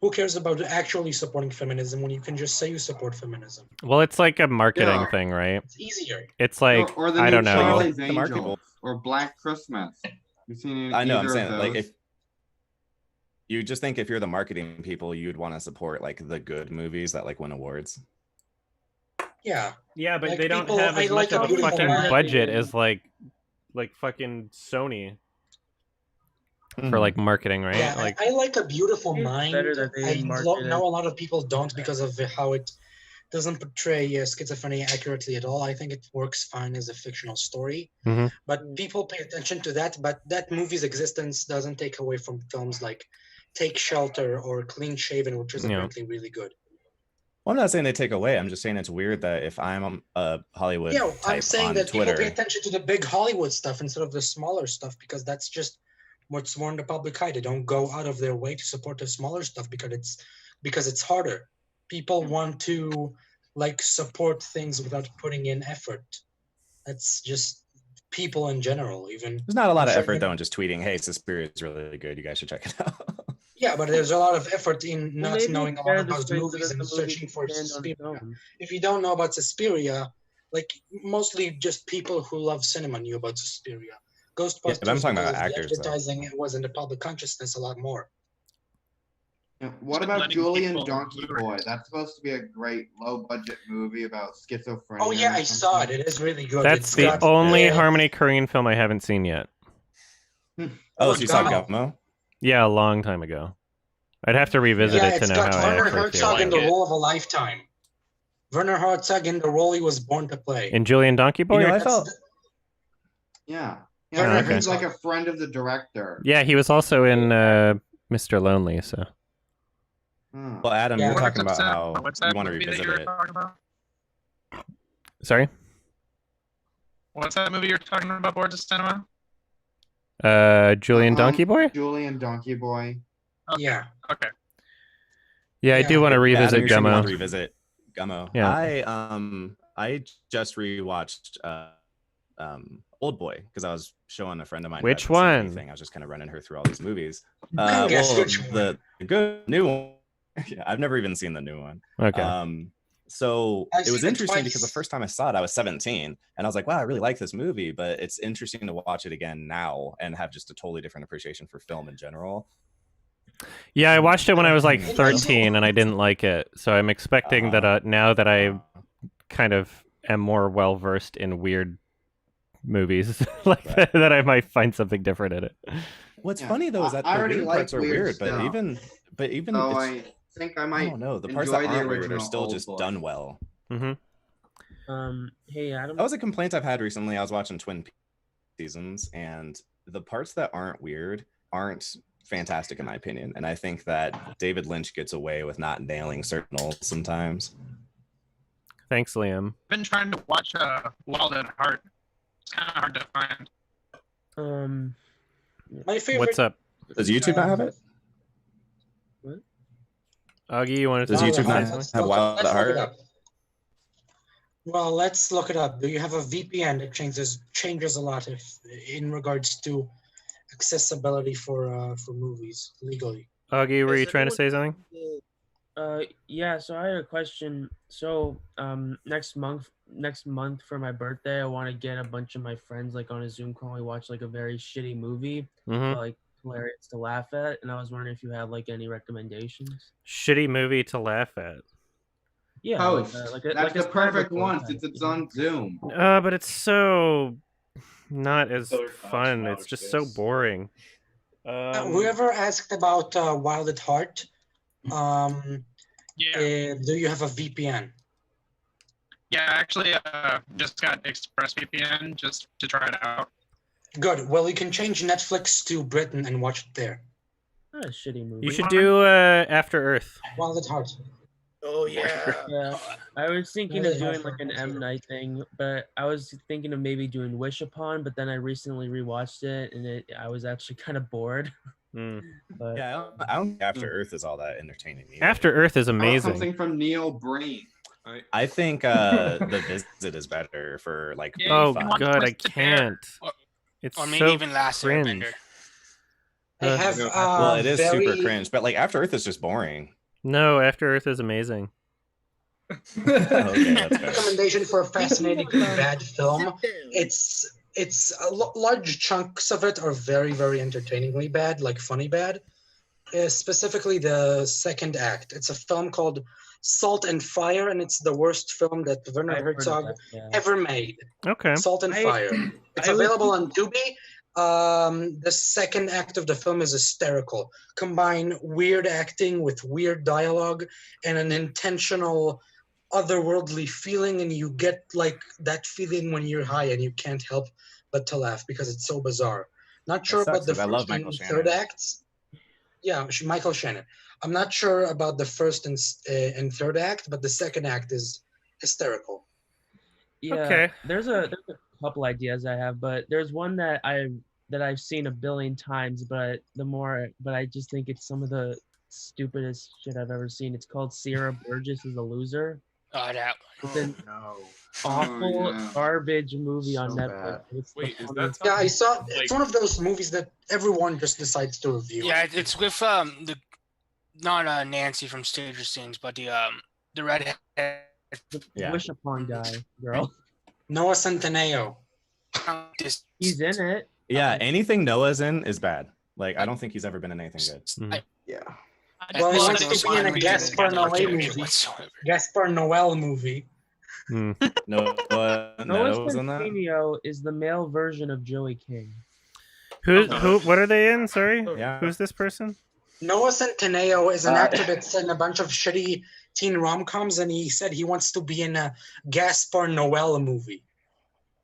B: who cares about actually supporting feminism when you can just say you support feminism?
A: Well, it's like a marketing
C: Yeah.
A: thing, right?
B: It's easier.
A: It's like,
C: or the
A: I
C: new
A: don't know.
C: Charlie's
F: The market
C: Angels
F: will-
C: or Black Christmas. You seen
F: I know, I'm
C: either
F: saying
C: of
F: like
C: those?
F: if you just think if you're the marketing people, you'd want to support like the good movies that like win awards.
B: Yeah.
A: Yeah, but
B: Like,
A: they don't
B: people-
A: have
B: I
A: as
B: like
A: much
B: a
A: of a
B: beautiful
A: fucking
B: mind.
A: budget as like fucking Sony for like marketing, right?
B: Yeah,
A: Like,
B: I like A Beautiful Mind.
E: better that they
B: I
E: market it.
B: know a lot of people don't because of how it doesn't portray schizophrenia accurately at all. I think it works fine as a fictional story.
A: Mhm.
B: But people pay attention to that. But that movie's existence doesn't take away from films like Take Shelter or Clean Shaven, which is
A: Yeah.
B: apparently really good.
F: Well, I'm not saying they take away. I'm just saying it's weird that if I'm a Hollywood
B: Yeah,
F: type
B: I'm saying
F: on
B: that
F: Twitter,
B: people pay attention to the big Hollywood stuff instead of the smaller stuff because that's just what's more in the public eye. They don't go out of their way to support the smaller stuff because it's harder. People want to like support things without putting in effort. That's just people in general. Even
F: there's not a lot
B: I'm
F: of
B: sure
F: effort
B: you-
F: though in just tweeting, "Hey, Suspiria is really good. You guys should check it out."
B: Yeah, but there's a lot of effort in not
E: maybe
B: knowing a
E: it's
B: lot
E: better
B: about
E: to strengthen
B: movies and
E: the movie
B: searching for
E: stand on its
B: Suspiria.
E: own.
B: If you don't know about Suspiria, like mostly just people who love cinema knew about Suspiria. Ghostbusters,
F: but I'm talking
B: because
F: about
B: of the
F: actors, though.
B: advertising, it was in the public consciousness a lot more.
C: What
P: Just
C: about
P: letting
C: Julian
P: people-
C: Donkey Boy? That's supposed to be a great low-budget movie about schizophrenia.
B: Oh yeah,
C: or
B: I saw it.
C: something.
B: It is really good.
A: That's
B: It's
A: the
B: got,
A: only Harmony Korine film I haven't seen yet.
F: Oh, so you saw
B: Gummo.
F: Gummo?
A: Yeah, a long time ago. I'd have to revisit
B: Yeah,
A: it to
B: it's
A: know
B: got
A: how I
B: Werner
A: actually
B: Herzog in
A: feel.
B: the role of a lifetime. Werner Herzog in the role he was born to play.
A: In Julian Donkey Boy?
F: You know, I
A: or-
F: felt
C: Yeah.
A: Oh,
C: Yeah,
A: okay.
C: he's like a friend of the director.
A: Yeah, he was also in Mr. Lonely, so.
F: well, Adam, you
B: Yeah.
F: were talking about
G: What's that-
F: how
G: what's
F: you
G: that
F: want to
G: movie that
F: revisit
G: you were
F: it.
G: talking about?
A: Sorry?
G: What's that movie you're talking about, Boards of Cinema?
A: Julian Donkey Boy?
C: Julian Donkey Boy.
B: Yeah.
G: Okay.
A: Yeah, I do want to
F: Yeah,
A: revisit
F: Adam, you're saying you want
A: Gummo.
F: to revisit Gummo.
A: Yeah.
F: I just rewatched Old Boy because I was showing a friend of mine. who
A: Which
F: hasn't seen
A: one?
F: anything. I was just kind of running her through all these movies.
B: Guess
F: Well,
B: which one.
F: the good new one. Yeah, I've never even seen the new one.
A: Okay.
F: So
B: I've
F: it was
B: seen it
F: interesting because the
B: twice.
F: first time I saw it, I was 17, and I was like, "Wow, I really like this movie." But it's interesting to watch it again now and have just a totally different appreciation for film in general.
A: Yeah, I watched it when I was like
B: It was-
A: 13 and I didn't like it. So I'm expecting that now that I kind of am more well versed in weird movies like that I might find something different in it.
F: What's
C: Yeah,
F: funny though is that
C: I
F: the
C: already
F: weird
C: like
F: parts are
C: weird
F: weird,
C: stuff.
F: but even
C: So
F: it's,
C: I think I
F: I
C: might
F: don't know, the parts
C: enjoy
F: that
C: the
F: aren't weird are
C: original
F: still
C: Old
F: just
C: Boy.
F: done well.
A: Mm-hmm.
E: Hey Adam.
F: That was a complaint I've had recently. I was watching Twin Peaks seasons, and the parts that aren't weird aren't fantastic in my opinion. And I think that David Lynch gets away with not nailing certain roles sometimes.
A: Thanks, Liam.
G: I've been trying to watch Wild at Heart. It's kind of hard to find.
B: My favorite.
A: What's up?
F: Does YouTube not have it?
A: Augie, you want to
F: Does
A: talk
F: YouTube
A: about
F: not
A: something?
F: have Wild
B: Let's
F: at
B: look it
F: Heart?
B: up. Well, let's look it up. Do you have a VPN that changes a lot if in regards to accessibility for movies legally?
A: Augie, were
E: Is
A: you trying to say
E: anyone-
A: something?
E: Yeah, so I had a question. So next month for my birthday, I want to get a bunch of my friends like on a Zoom call. We watch like a very shitty movie,
A: Mhm.
E: but, like hilarious to laugh at. And I was wondering if you have like any recommendations.
A: Shitty movie to laugh at.
E: Yeah,
C: Post.
E: like
C: That's the
E: a
C: perfect
E: cyberpunk
C: one
E: type.
C: since it's on Zoom.
A: But it's so not as
M: Killer Clowns
A: fun.
M: from
A: It's
M: Outer
A: just so
M: Space.
A: boring.
B: Whoever asked about Wild at Heart,
G: Yeah.
B: do you have a VPN?
G: Yeah, actually, just got ExpressVPN just to try it out.
B: Good. Well, you can change Netflix to Britain and watch it there.
E: Not a shitty movie.
A: You should do After Earth.
B: Wild at Heart.
R: Oh yeah.
E: Yeah, I was thinking
B: Really
E: of doing
B: hard
E: like
B: for
E: an
B: me
E: M
B: too.
E: Night thing, but I was thinking of maybe doing Wish Upon, but then I recently rewatched it and I was actually kind of bored. But
F: Yeah, I don't think After Earth is all that entertaining. Either.
A: After Earth is
C: How about
A: amazing.
C: something from Neil Breen.
F: I think The Visit is better for like.
A: Oh
F: fun.
A: god, I can't. It's
D: Or maybe
A: so
D: even Last
A: cringe.
D: Airbender.
B: They have
F: well, it is
B: very...
F: super cringe, but like After Earth is just boring.
A: No, After Earth is amazing.
F: Okay, that's fair.
B: recommendation for a fascinatingly bad film. It's large chunks of it are very, very entertainingly bad, like funny bad. Specifically, the second act. It's a film called Salt and Fire, and it's the worst film that Werner
E: I've heard of
B: Herzog
E: that, yeah.
B: ever made.
A: Okay.
B: Salt and Fire. It's available on Tubi. The second act of the film is hysterical. Combine weird acting with weird dialogue and an intentional otherworldly feeling, and you get like that feeling when you're high, and you can't help but to laugh because it's so bizarre. Not sure
F: sucks,
B: about the
F: 'cause I love
B: first and
F: Michael
B: third
F: Shannon.
B: acts. Yeah, Michael Shannon. I'm not sure about the first and third act, but the second act is hysterical.
E: Yeah,
A: Okay.
E: there's a couple ideas I have, but there's one that I've seen a billion times, but I just think it's some of the stupidest shit I've ever seen. It's called Sierra Burgess is a Loser.
D: Oh, that
E: It's an
C: no.
E: awful
C: yeah.
E: garbage movie on
C: So
E: Netflix.
C: bad.
E: It's the
O: Wait, is that
E: funniest-
B: Yeah, I saw.
O: Like-
B: It's one of those movies that everyone just decides to review.
D: Yeah, it's with the not Nancy from Stranger Things, but the redhead.
F: Yeah.
E: Wish Upon guy, girl.
B: Noah Centineo.
E: He's in it.
F: Yeah, anything Noah's in is bad. Like, I don't think he's ever been in anything good.
C: Yeah.
B: Well, he
D: Well,
B: wants
D: it's
B: to be in a
D: fine.
B: Gaspar
D: Together
B: Noé movie.
D: whatsoever.
B: Gaspar Noel movie.
F: Noah
E: Noah
F: was in that.
E: Centineo is the male version of Joey King.
A: Who? What are they in? Sorry.
F: Yeah.
A: Who's this person?
B: Noah Centineo is an actor that's in a bunch of shitty teen rom-coms, and he said he wants to be in a Gaspar Noel movie.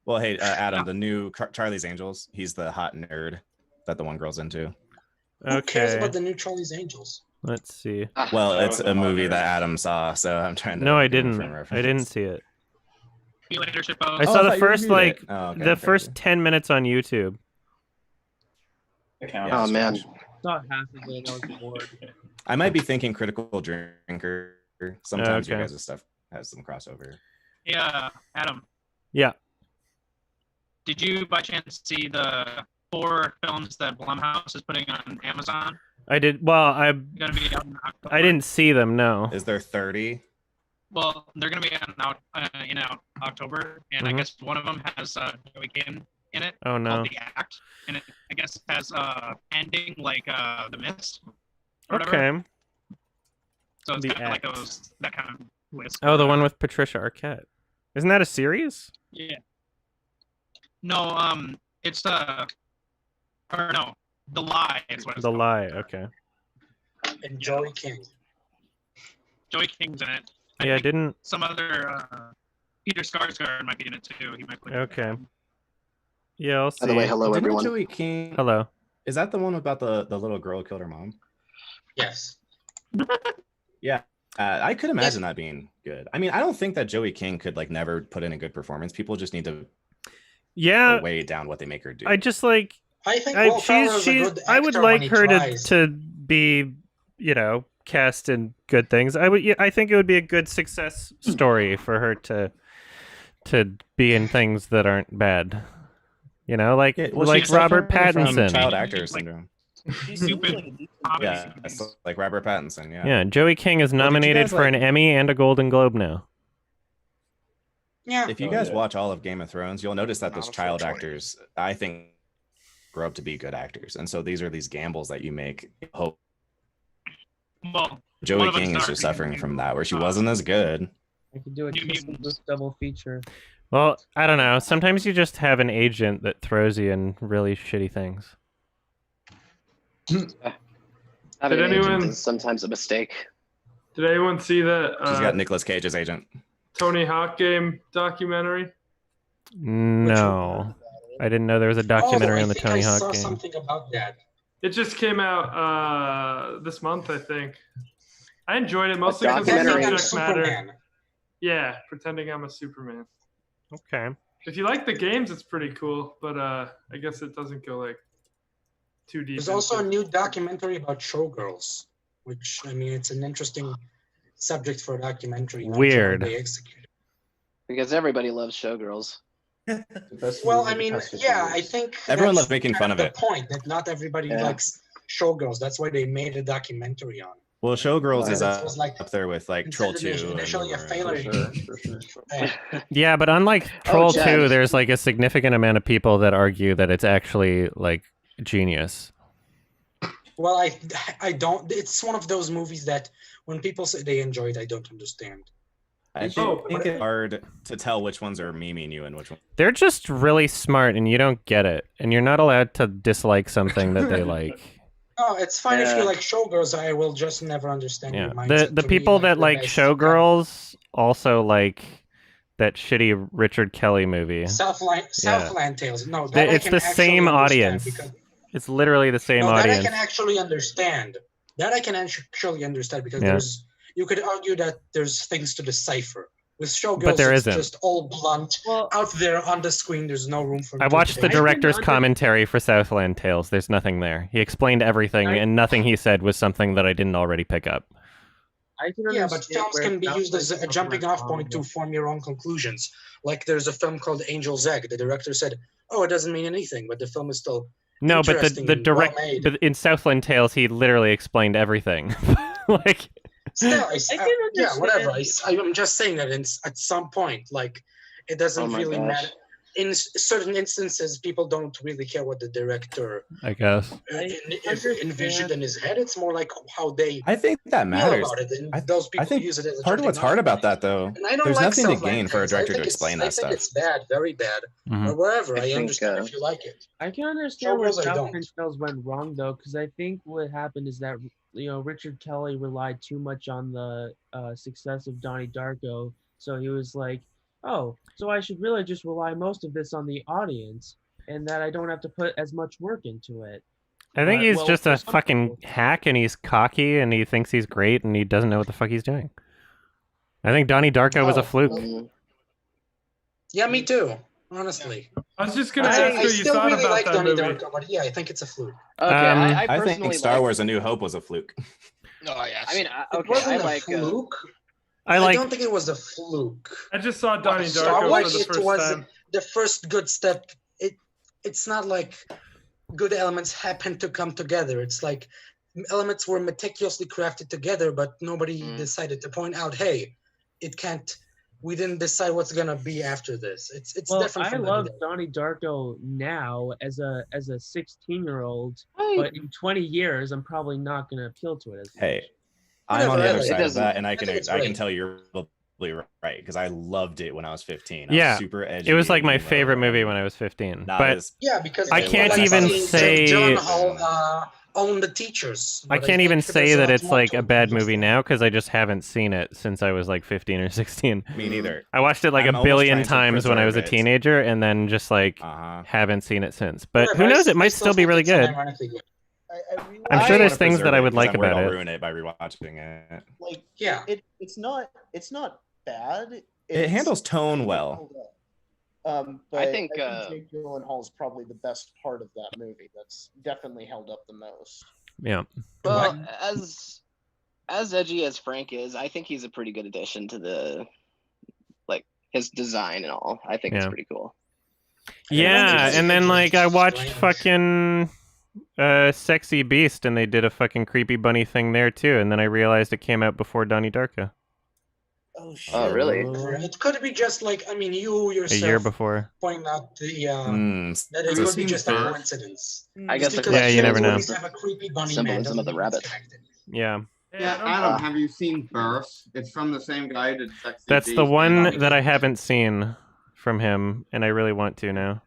F: Well, hey, Adam, the new Charlie's Angels. He's the hot nerd that the one girl's into.
B: Who cares
A: Okay.
B: about the new Charlie's Angels?
A: Let's see.
F: Well, it's a movie that Adam saw, so I'm trying to.
A: No, I
F: give him
A: didn't.
F: frame
A: I
F: reference.
A: didn't see it.
G: See you later, Shippo.
A: I saw the first
F: reviewed it. Oh, okay,
A: the
F: okay,
A: first
F: okay.
A: 10 minutes on YouTube.
Q: Oh man.
E: Saw half of it and I was bored.
F: I might be thinking Critical Drinker. Sometimes your
A: Okay.
F: guys' stuff has some crossover.
G: Yeah, Adam.
A: Yeah.
G: Did you by chance see the 4 films that Blumhouse is putting on Amazon?
A: I did. Well,
G: Gonna be out in October.
A: I didn't see them. No.
F: Is there 30?
G: Well, they're gonna be out in October, and I
A: Mhm.
G: guess one of them has Joey King in it.
A: Oh, no.
G: Called The Act, and it I guess has ending like The Mist. Or whatever.
A: Okay.
G: So it's
A: The
G: kind of like
A: Act.
G: that kind of twist.
A: Oh, the one with Patricia Arquette. Isn't that a series?
G: Yeah. No, it's or no, The Lie is what it's
A: The
G: called.
A: Lie. Okay.
B: And Joey King.
G: Joey King's in it.
A: Yeah, I didn't.
G: Some other Peter Skarsgård might be in it too. He might play.
A: Okay. Yeah, I'll see.
Q: By the way, hello
F: Didn't
Q: everyone.
F: Joey King.
A: Hello.
F: Is that the one about the little girl who killed her mom?
B: Yes.
F: Yeah. I could imagine that being good. I mean, I don't think that Joey King could like never put in a good performance. People just need to
A: Yeah.
F: weigh down what they make her do.
A: I just like.
B: I think Will Ferrell's a good
A: I would
B: actor when
A: like
B: he
A: her
B: tries.
A: to be, cast in good things. I think it would be a good success story for her to be in things that aren't bad. Like
F: Well, she's
A: Robert
F: suffering from
A: Pattinson.
F: child actor syndrome.
G: Stupid.
F: Yeah, it's like Robert Pattinson. Yeah.
A: Yeah, Joey King is
F: Well, did you
A: nominated
F: guys,
A: for an Emmy and a Golden Globe now.
B: Yeah.
F: If you guys watch all of Game of Thrones, you'll notice that those child actors, I think, grow up to be good actors, and so these are these gambles that you make. Hope
G: Well, one
F: Joey
G: of them
F: King is
G: started
F: just suffering from that, where she wasn't as good.
E: I could do a Kiss and Boost double feature.
A: Well, I don't know. Sometimes you just have an agent that throws you in really shitty things.
Q: Having
N: Did
Q: an agent
N: anyone-
Q: is sometimes a mistake.
N: Did anyone see that
F: She's got Nicolas Cage's agent.
N: Tony Hawk game documentary?
A: No, I didn't know there was a documentary
B: I
A: on the
B: think
A: Tony
B: I
A: Hawk
B: saw
A: game.
B: something about that.
N: It just came out this month, I think. I enjoyed it mostly because
B: Pretending I'm
N: subject matter.
B: Superman.
N: Yeah, pretending I'm a Superman.
A: Okay.
N: If you like the games, it's pretty cool, but I guess it doesn't go like too deep.
B: There's also a
N: into-
B: new documentary about showgirls, which I mean, it's an interesting subject for a documentary. not sure how
A: Weird.
B: they execute it.
Q: Because everybody loves showgirls.
B: Well, I mean, yeah, I think
F: Everyone
B: that's
F: loves making
B: kind
F: fun of
B: the
F: it.
B: point that not everybody
Q: Yeah.
B: likes showgirls. That's why they made a documentary on it.
F: Well, Showgirls is
B: It was like
F: up there with like Troll 2.
B: initially a failure.
A: Yeah, but unlike Troll
Q: Chad.
A: 2, there's like a significant amount of people that argue that it's actually like genius.
B: Well, I don't. It's one of those movies that when people say they enjoy it, I don't understand.
F: I think it's hard to tell which ones are memeing you and which ones.
A: They're just really smart and you don't get it. And you're not allowed to dislike something that they like.
B: Oh, it's fine if you
Q: Yeah.
B: like showgirls. I will just never understand your
A: Yeah,
B: mindset.
A: the
B: To me,
A: people that
B: the
A: like
B: best
A: showgirls also like that shitty Richard Kelly movie.
B: Southland Tales. No, that I
A: It's
B: can
A: the
B: actually
A: same
B: understand
A: audience.
B: because
A: It's literally the same
B: no, that I
A: audience.
B: can actually understand. That I can actually understand because
A: Yeah.
B: you could argue that there's things to decipher. With showgirls,
A: But there
B: it's
A: isn't.
B: just all blunt out there on the screen. There's no room for.
A: I watched the
B: interpretation.
A: director's commentary for Southland Tales. There's nothing there. He explained everything, and nothing he said was something that I didn't already pick up.
E: I can
B: Yeah, but
E: understand
B: films
E: where
B: can be used as a
E: Southland
B: jumping off point to
E: Tales
B: form your own conclusions. Like there's a film called Angel's Egg. The director said, "Oh, it doesn't mean anything," but the film is still
A: No, but
B: interesting
A: the
B: and
A: direct,
B: well-made.
A: but in Southland Tales, he literally explained everything. Like,
B: Still,
E: can
B: yeah, whatever.
E: understand.
B: I'm just saying that at some point, like, it doesn't
Q: Oh my
B: really
Q: gosh.
B: matter. In certain instances, people don't really care what the director
A: I guess.
B: envisioned in his head. It's more like how they
F: I think that
B: feel
F: matters.
B: about it, and those people
F: I think
B: use it as a
F: part of what's
B: jumping
F: hard
B: off
F: about that, though,
B: And I don't
F: there's
B: like
F: nothing to
B: Southland
F: gain for a
B: Tales. I
F: director
B: think
F: to explain
B: I
F: that
B: think
F: stuff.
B: it's bad, very bad,
A: Mhm.
B: or whatever.
Q: I
B: I
Q: think,
B: understand if you like it.
E: I can understand where
B: Showgirls, I don't.
E: Southland Tales went wrong though, because I think what happened is that Richard Kelly relied too much on the success of Donnie Darko, so he was like, "Oh, so I should really just rely most of this on the audience, and that I don't have to put as much work into it."
A: I think
E: But,
A: he's
E: well,
A: just
E: for
A: a
E: some
A: fucking
E: people-
A: hack, and he's cocky, and he thinks he's great, and he doesn't know what the fuck he's doing. I think Donnie Darko was a fluke.
B: Yeah, me too. Honestly,
N: I was just gonna
B: I
N: ask what you
B: still
N: thought
B: really
N: about
B: like
N: that
B: Donnie
N: movie.
B: Darko, but yeah, I think it's a fluke.
Q: Okay, I
F: I
Q: personally
F: think Star
Q: like-
F: Wars: A New Hope was a fluke.
D: Oh yeah.
Q: I mean,
B: It
Q: okay,
B: wasn't
Q: I
B: a
Q: like.
B: fluke.
A: I
B: I
A: like.
B: don't think it was a fluke.
N: I just saw Donnie
B: Star
N: Darko
B: Wars,
N: for the
B: it
N: first
B: was
N: time.
B: the first good step. It's not like good elements happen to come together. It's like elements were meticulously crafted together, but nobody decided to point out, hey, it can't. We didn't decide what's gonna be after this. It's
E: Well,
B: different
E: I
B: from
E: love
B: Donnie
E: Donnie Darko now as a 16-year-old, but in 20 years, I'm probably not gonna appeal to it as much.
F: Hey, I'm on the other
B: Whatever,
F: side of that, and I
B: think
F: can
B: it's
F: I can
B: great.
F: tell you're probably right because I loved it when I was 15. I
A: Yeah,
F: was super edgy.
A: it was like my
F: emo,
A: favorite movie
F: and
A: when I was 15.
F: not
A: But
F: as-
B: Yeah, because
A: I
F: it
A: can't
F: was. I
A: even
F: thought it was
A: say.
B: Jake Gyllenhaal owned the teachers.
A: I
B: but
A: can't
B: think
A: even
B: there's
A: say
B: a
A: that
B: lot
A: it's
B: more
A: like
B: to
A: a
B: it
A: bad
B: than just
A: movie now because I just haven't seen it since I was like 15 or 16.
F: Me neither.
A: I watched it like
F: I'm
A: a
F: almost
A: billion
F: trying to
A: times when I was a
F: preserve it.
A: teenager, and then just like haven't seen it since. But
B: Whatever,
A: who knows?
B: I
A: It might still be
B: think
A: really
B: it's
A: good.
B: unironically good.
A: I'm sure
F: I
A: there's
F: wanna
A: things
F: preserve
A: that I
F: it
A: would
F: 'cause
A: like
F: I'm worried
A: about
F: I'll
A: it.
F: ruin it by rewatching it.
R: Like,
B: yeah,
R: it's not bad.
F: It handles tone well.
R: But
Q: I think,
R: Jake Gyllenhaal is probably the best part of that movie. That's definitely held up the most.
A: Yeah.
Q: Well, as edgy as Frank is, I think he's a pretty good addition to the his design and all. I think it's
A: Yeah.
Q: pretty cool.
A: Yeah, and then like I watched fucking Sexy Beast, and they did a fucking creepy bunny thing there too, and then I realized it came out before Donnie Darko.
R: Oh shit!
Q: Oh really?
B: It could be just like you
A: A
B: yourself
A: year before.
B: pointing out the that it
F: Have you
B: could be
F: seen
B: just a
F: Birth?
B: coincidence.
Q: I guess
B: Just
Q: the
B: because
A: Yeah, you
B: humans
A: never know.
B: always have a creepy bunny man
Q: Symbolism of
B: doesn't
Q: the
B: mean
Q: rabbit.
B: it's connected.
A: Yeah.
C: Yeah, Adam, have you seen Birth? It's from the same guy who did Sexy
A: That's
C: Beast
A: the
C: and
A: one
C: Donnie
A: that I
C: Darko.
A: haven't seen from him, and I really want to now.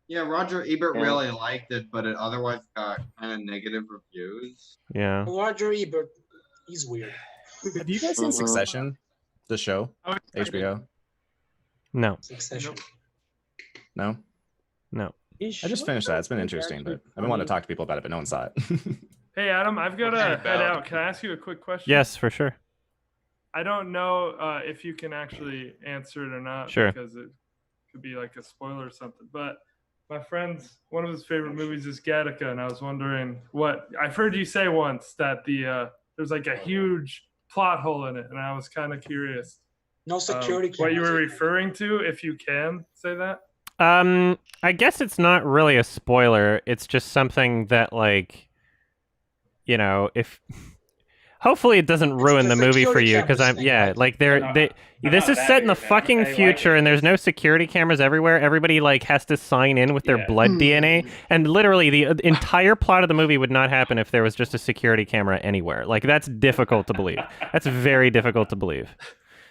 C: Yeah, Roger Ebert
Q: Yeah.
C: really liked it, but it otherwise got kind of negative reviews.
A: Yeah.
B: Roger Ebert, he's weird.
F: Have you guys seen Succession, the show, HBO?
A: No.
B: Succession.
F: No.
A: No.
F: I just finished that. It's been interesting, but I've been wanting to talk to people about it, but no one saw it.
N: Hey Adam, I've got to
O: What's it
N: head
O: about?
N: out. Can I ask you a quick question?
A: Yes, for sure.
N: I don't know if you can actually answer it or not,
A: Sure.
N: because it could be like a spoiler or something. But my friend's one of his favorite movies is Gattaca, and I was wondering what I've heard you say once that there's like a huge plot hole in it, and I was kind of curious.
B: No security
N: What you were
B: cameras.
N: referring to, if you can say that.
A: I guess it's not really a spoiler. It's just something that like, if hopefully it doesn't ruin the movie for you, because this is set in the fucking future, and there's no security cameras everywhere. Everybody like has to sign in with their blood DNA, and literally the entire plot of the movie would not happen if there was just a security camera anywhere. Like that's difficult to believe. That's very difficult to believe.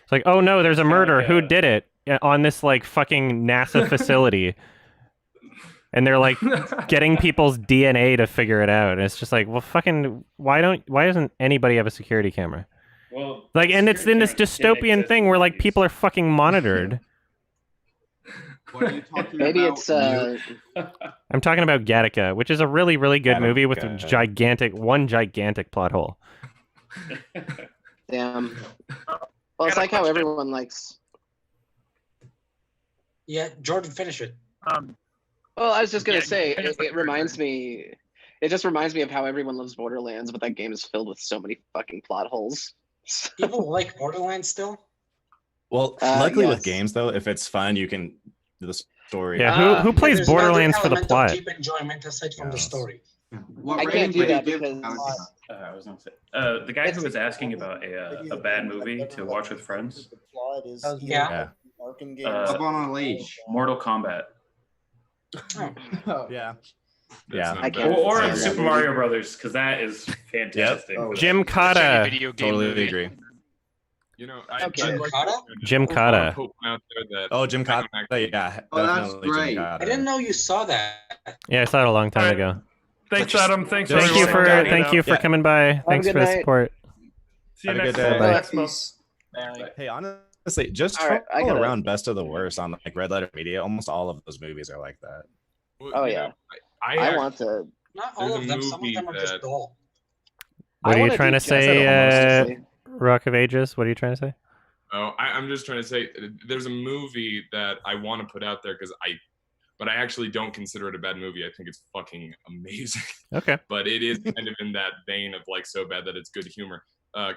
A: It's like, oh no, there's a murder. Who did it on this like fucking NASA facility? and they're like getting people's DNA to figure it out. And it's just like, well, fucking, why doesn't anybody have a security camera?
M: Well,
A: Like, and it's in this dystopian thing where like people are fucking monitored.
C: What are you talking
Q: Maybe
C: about?
Q: it's
A: I'm talking about Gattaca, which is a really, really good movie with a
F: Gattaca.
A: gigantic plot hole.
Q: damn. Well, it's like how everyone likes.
B: Yeah, Jordan, finish it.
Q: Well, I was just gonna say, it reminds me. It just reminds me of how everyone loves Borderlands, but that game is filled with so many fucking plot holes.
B: People like Borderlands still?
F: Well, luckily with
Q: yes.
F: games though, if it's fun, you can do the story.
A: Yeah, who plays
B: There's
A: Borderlands
B: another
A: for the
B: element
A: plot?
B: of deep enjoyment aside from the story.
C: What
Q: I
C: rating
Q: can't do
C: would you
Q: that
C: give
Q: because
M: I was gonna say the guy who was asking about a bad movie to watch with friends.
R: The plot is
B: Yeah.
R: Arkham games.
C: Up on a leash.
M: Mortal Kombat.
F: Yeah.
C: Yeah.
Q: I can't.
M: Or
Q: say
M: Super
Q: that.
M: Mario Brothers, because that is fantastic.
R: Oh,
A: Jim Cotta.
J: Video game
F: Totally
J: movie.
F: agree.
O: You know,
Q: Okay.
O: I'd like
B: Cotta?
O: to
A: Jim
O: put
A: Cotta.
O: one out there that
F: Oh, Jim
O: I don't
F: Cotta.
O: actually-
F: Yeah,
C: Oh, that's
F: definitely
C: great.
F: Jim Cotta.
B: I didn't know you saw that.
A: Yeah, I saw it a long time
N: Alright.
A: ago.
N: Thanks, Adam. Thanks,
A: Thank you
N: everyone.
A: for
F: Yeah.
A: coming by. Thanks
Q: good
A: for the
Q: night.
A: support.
N: See you
F: Have a
N: next
F: good day.
N: time.
F: Bye.
N: Next month.
F: Hey, honestly, just
Q: All right, I
F: troll
Q: gotta-
F: around Best of the Worst on like Red Letter Media. Almost all of those movies are like that.
O: Well,
Q: Oh,
O: you
Q: yeah.
O: know,
Q: I want to.
B: Not
O: There's
B: all
O: a
B: of them. Some of
O: movie
B: them are just
O: that-
B: dull.
A: What
Q: I
A: are you
Q: wanna
A: trying
Q: do
A: to
Q: Jazz at
A: say,
Q: Almost, honestly.
A: Rock of Ages? What are you trying to say?
O: Oh, I'm just trying to say there's a movie that I want to put out there but I actually don't consider it a bad movie. I think it's fucking amazing.
A: Okay.
O: But it is kind of in that vein of like so bad that it's good humor.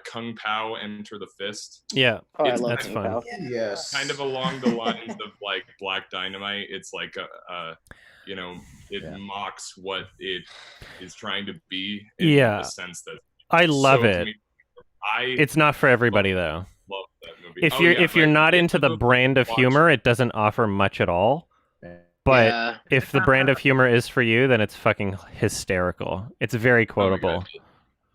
O: Kung Pao Enter the Fist.
A: Yeah,
Q: Oh, I
O: It's
Q: love
A: that's
Q: Kung
A: fun.
Q: Pao.
R: Yes.
O: kind of along the lines of like Black Dynamite. It's like it mocks what it is trying to be in
A: Yeah.
O: the sense that
A: I love
O: so
A: it.
O: I
A: It's not for everybody though.
O: love that movie.
A: If
O: Oh,
A: you're
O: yeah,
A: if you're
O: like,
A: not
O: it's
A: into
O: a
A: the
O: movie
A: brand of
O: watch.
A: humor, it doesn't offer much at all. But
Q: Yeah.
A: if the brand of humor is for you, then it's fucking hysterical. It's very
O: Oh my
A: quotable.
O: God.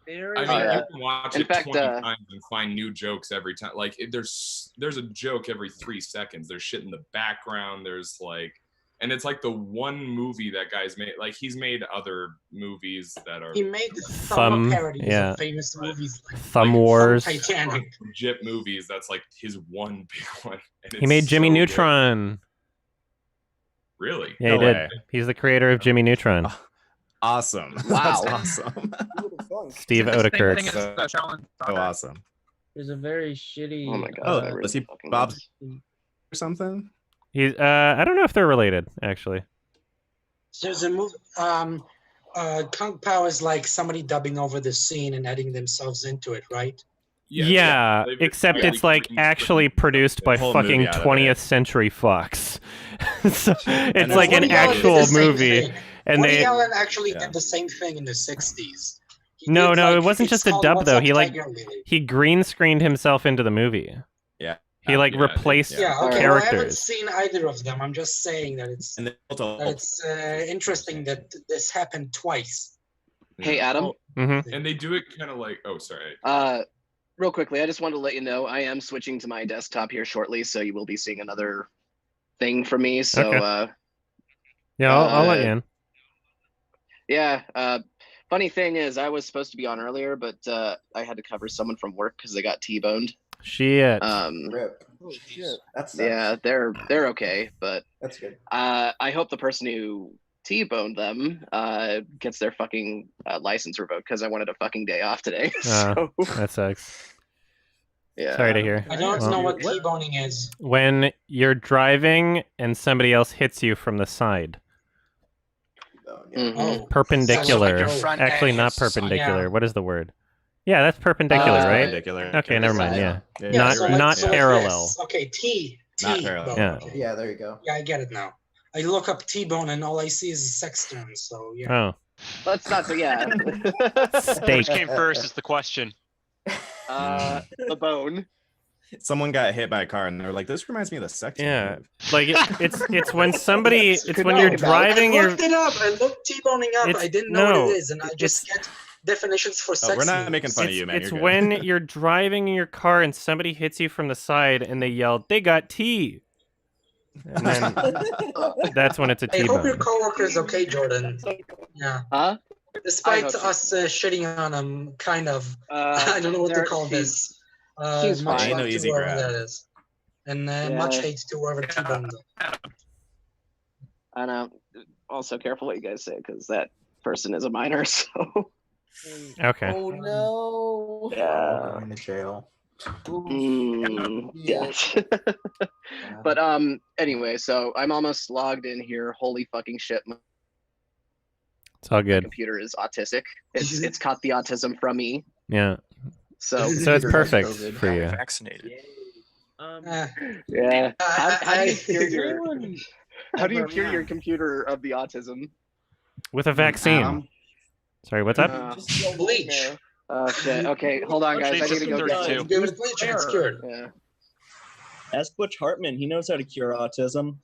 E: Very
O: I mean,
Q: Oh, yeah.
O: you can watch
Q: In
O: it
Q: fact,
O: 20 times and find new jokes every time. Like, there's a joke every 3 seconds. There's shit in the background. There's like, and it's like the one movie that guy's made. Like, he's made other movies that are
B: He made
A: Thumb,
B: some parodies
A: yeah.
B: of famous movies like
A: Thumb Wars.
B: Titanic.
O: legit movies. That's like his one big one. And
A: He
O: it's
A: made Jimmy
O: so good.
A: Neutron.
O: Really?
A: Yeah, he
F: No
A: did.
F: way.
A: He's the creator of Jimmy Neutron.
F: Awesome.
Q: Wow.
F: That's awesome.
A: Steve
G: It's the same
A: Odekirk.
G: thing as, Shaolin
F: So
G: Soccer.
F: awesome.
E: There's a very shitty.
Q: Oh my god.
F: Oh,
Q: that really
F: was he
Q: fucking
F: Bob
Q: was.
F: or something?
A: He's I don't know if they're related actually.
B: There's a movie. Kung Pao is like somebody dubbing over the scene and adding themselves into it, right?
A: Yeah,
O: They've
A: except
O: really
A: it's like
O: green
A: actually
O: screened
A: produced by
F: whole
A: fucking
F: movie out of
A: 20th
F: it.
A: Century Fox. So it's
F: then
A: like an
B: Woody Allen did
A: actual
B: the same
A: movie,
B: thing.
A: and
B: Woody
A: they
B: Allen actually
F: Yeah.
B: did the same thing in the 60s. He
A: no,
B: did,
A: no,
B: like,
A: it wasn't
B: it's
A: just a
B: called
A: dub
B: What's
A: though.
B: Up,
A: He like
B: Tiger Lily.
A: he green screened himself into the movie.
F: Yeah.
A: He like
O: Yeah,
A: replaced
B: Yeah, okay. Well, I haven't
A: characters.
B: seen either of them. I'm just saying that it's
F: And they built a
B: interesting that this happened twice.
Q: Hey, Adam.
A: Mm-hmm.
O: And they do it kind of like, oh, sorry.
Q: Real quickly, I just wanted to let you know I am switching to my desktop here shortly, so you will be seeing another thing from me. So,
A: Okay. Yeah, I'll let you in.
Q: Yeah. Funny thing is, I was supposed to be on earlier, but I had to cover someone from work because they got T-boned.
A: Shit.
R: Rip. Oh shit. That's
Q: Yeah, they're okay, but
R: That's good.
Q: I hope the person who T-boned them gets their fucking license revoked because I wanted a fucking day off today. So,
A: That sucks.
Q: yeah.
A: Sorry to hear.
B: I don't
A: Well,
B: know what T-boning is.
A: when you're driving and somebody else hits you from the side.
Q: Mhm.
B: Oh,
A: Perpendicular.
B: So like your front
A: Actually,
B: end
A: not
B: is on-
A: perpendicular.
B: yeah.
A: What is the word? Yeah, that's perpendicular, right?
F: Perpendicular.
A: Okay, never mind. Yeah,
R: Yeah,
A: not
B: so like-
A: not
B: so like
A: parallel.
B: this. Okay, T.
F: Not
B: T.
F: parallel.
B: bone.
A: Yeah.
B: Okay.
R: Yeah, there you go.
B: Yeah, I get it now. I look up T-bone and all I see is sex terms. So yeah.
A: Oh,
Q: Let's not say yeah.
A: steak.
J: Which came first is the question.
Q: The bone.
F: Someone got hit by a car and they were like, "This reminds me of the sex."
A: Yeah,
F: move."
A: like it's when somebody it's when
Q: No,
A: you're
Q: about it.
A: driving.
B: I
A: You're
B: looked it up. I looked T-boning up.
A: It's-
B: I didn't know
A: no,
B: what it is, and I just get definitions for sex.
F: we're not
B: moves.
F: making fun of you, man.
A: it's
F: You're good.
A: when you're driving in your car and somebody hits you from the side and they yell, "They got T." And then that's when it's a
B: I hope your
A: T-bone.
B: coworker is okay, Jordan. Yeah.
Q: Huh?
B: Despite
Q: hope so.
B: us shitting on him, kind of. I don't know what to call this.
Q: she's
B: Much
Q: fine.
B: love
F: No
B: to
F: easy
B: whoever
F: grab.
B: that is. And much hate to whoever T-boned them.
Q: I know. Also, careful what you guys say, because that person is a minor. So.
A: Okay.
K: Oh no.
Q: Yeah.
F: Going to jail.
Q: Yes. But anyway, so I'm almost logged in here. Holy fucking shit. My
A: It's all good.
Q: computer is autistic. It's caught the autism from me.
A: Yeah.
Q: So
A: it's perfect for you.
L: Vaccinated.
Q: Yeah. How do you cure your
E: Everyone
Q: how do you
E: ever-
Q: cure your computer of the autism?
A: With a vaccine.
C: Adam?
A: Sorry, what's up?
B: Bleach.
Q: Oh shit. Okay, hold on guys. I need to go get
K: System
Q: some.
B: Give it bleach and it's cured.
Q: Yeah.
K: Ask Butch Hartman. He knows how to cure autism.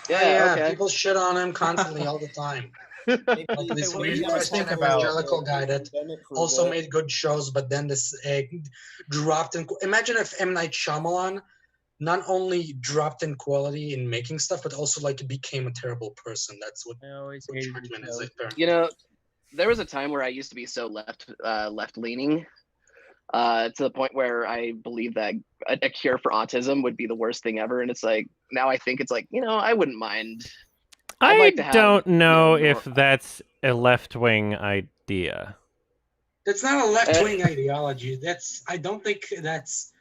Q: Yeah, okay.
B: People shit on him constantly all the time. Like this weird Christian evangelical guy that also made good shows, but then this dropped in. Imagine if M. Night Shyamalan not only dropped in quality in making stuff, but also like became a terrible person. That's what
E: I always
B: Butch
E: hated
B: Hartman
E: the
B: is.
E: show.
B: Apparently.
Q: You know, there was a time where I used to be so left leaning, to the point where I believed that a cure for autism would be the worst thing ever. And it's like now I think it's like, I wouldn't mind. I'd
A: I
Q: like to have,
A: don't know if that's a left-wing idea.
B: That's not a left-wing ideology. I don't think that's.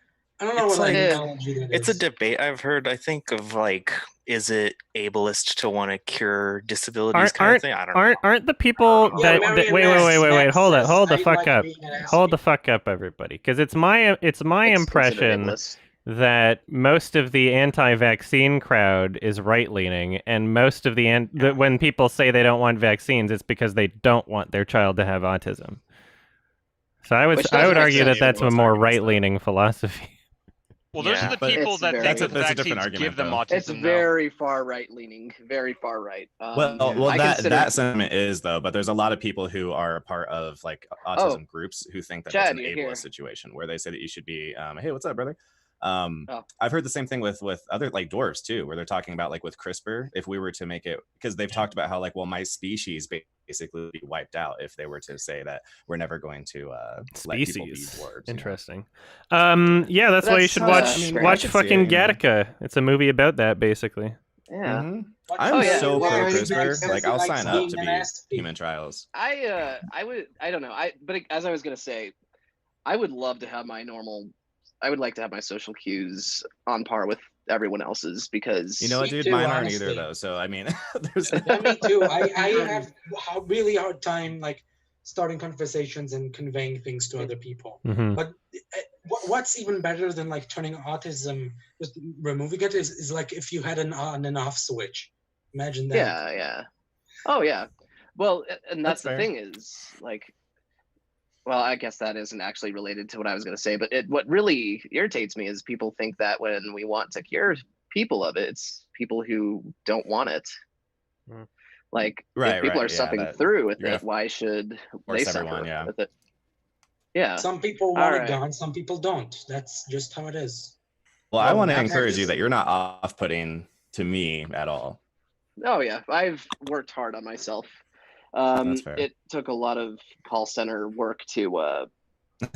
B: I don't know
L: It's
B: what
L: like-
B: ideology that
L: It's
B: is.
L: a debate I've heard. I think of like, is it ableist to want to cure disabilities kind of thing? I don't know.
A: Aren't the people
B: Yeah,
A: that
B: Marion
A: wait
B: Max
A: hold
B: says,
A: the
B: "I
A: fuck
B: like
A: up,
B: being an ass
A: hold the fuck up, everybody, because it's my impression
Q: ableist.
A: that most of the anti-vaccine crowd is right-leaning, and most of when people say they don't want vaccines, it's because they don't want their child to have autism. So I would argue that that's a more right-leaning philosophy.
J: Well, those are the people that think that
F: that's a different
J: vaccines
F: argument,
J: give them
F: though.
J: autism.
Q: It's very far right leaning, very far right. I
F: that
Q: consider-
F: sentiment is though, but there's a lot of people who are a part of like autism groups who think that
Q: Chad,
F: it's
Q: you're
F: an
Q: here.
F: ableist situation where they say that you should be, hey, what's up, brother? I've heard the same thing with other like dwarves too, where they're talking about like with CRISPR, if we were to make it, because they've talked about how like, well, my species basically would be wiped out if they were to say that we're never going to let people be
A: Species.
F: dwarves.
A: Interesting. Yeah, that's why you should watch
F: I
A: fucking
F: could see it,
A: Gattaca. It's a movie about that, basically.
Q: Yeah.
F: I'm so pro
B: Why
F: CRISPR. Like I'll sign up to
B: being an
F: be
B: ass
F: human trials.
Q: I don't know. But as I was gonna say, I would love to have I would like to have my social cues on par with everyone else's, because
F: You know what, dude?
B: too,
F: Mine aren't
B: honestly.
F: either though. So I mean, there's
B: Yeah, me too. I have a really hard time like starting conversations and conveying things to other people.
A: Mhm.
B: But what's even better than like turning autism, just removing it, is like if you had an on and off switch. Imagine that.
Q: Yeah. Oh yeah. Well, and that's the
B: fair.
Q: thing is like, well, I guess that isn't actually related to what I was going to say, but what really irritates me is people think that when we want to cure people of it, it's people who don't want it. Like,
F: Right,
Q: if people
F: right,
Q: are
F: yeah,
Q: suffering
F: that-
Q: through with
F: you're
Q: it,
F: gonna
Q: why should
F: force
Q: they
F: everyone,
Q: suffer
F: yeah.
Q: with it? Yeah.
B: Some people
Q: All
B: want it
Q: right.
B: gone, some people don't. That's just how it is.
F: Well, I want to
B: that's
F: encourage you
B: just-
F: that you're not off-putting to me at all.
Q: Oh yeah, I've worked hard on myself.
F: That's fair.
Q: It took a lot of call center work to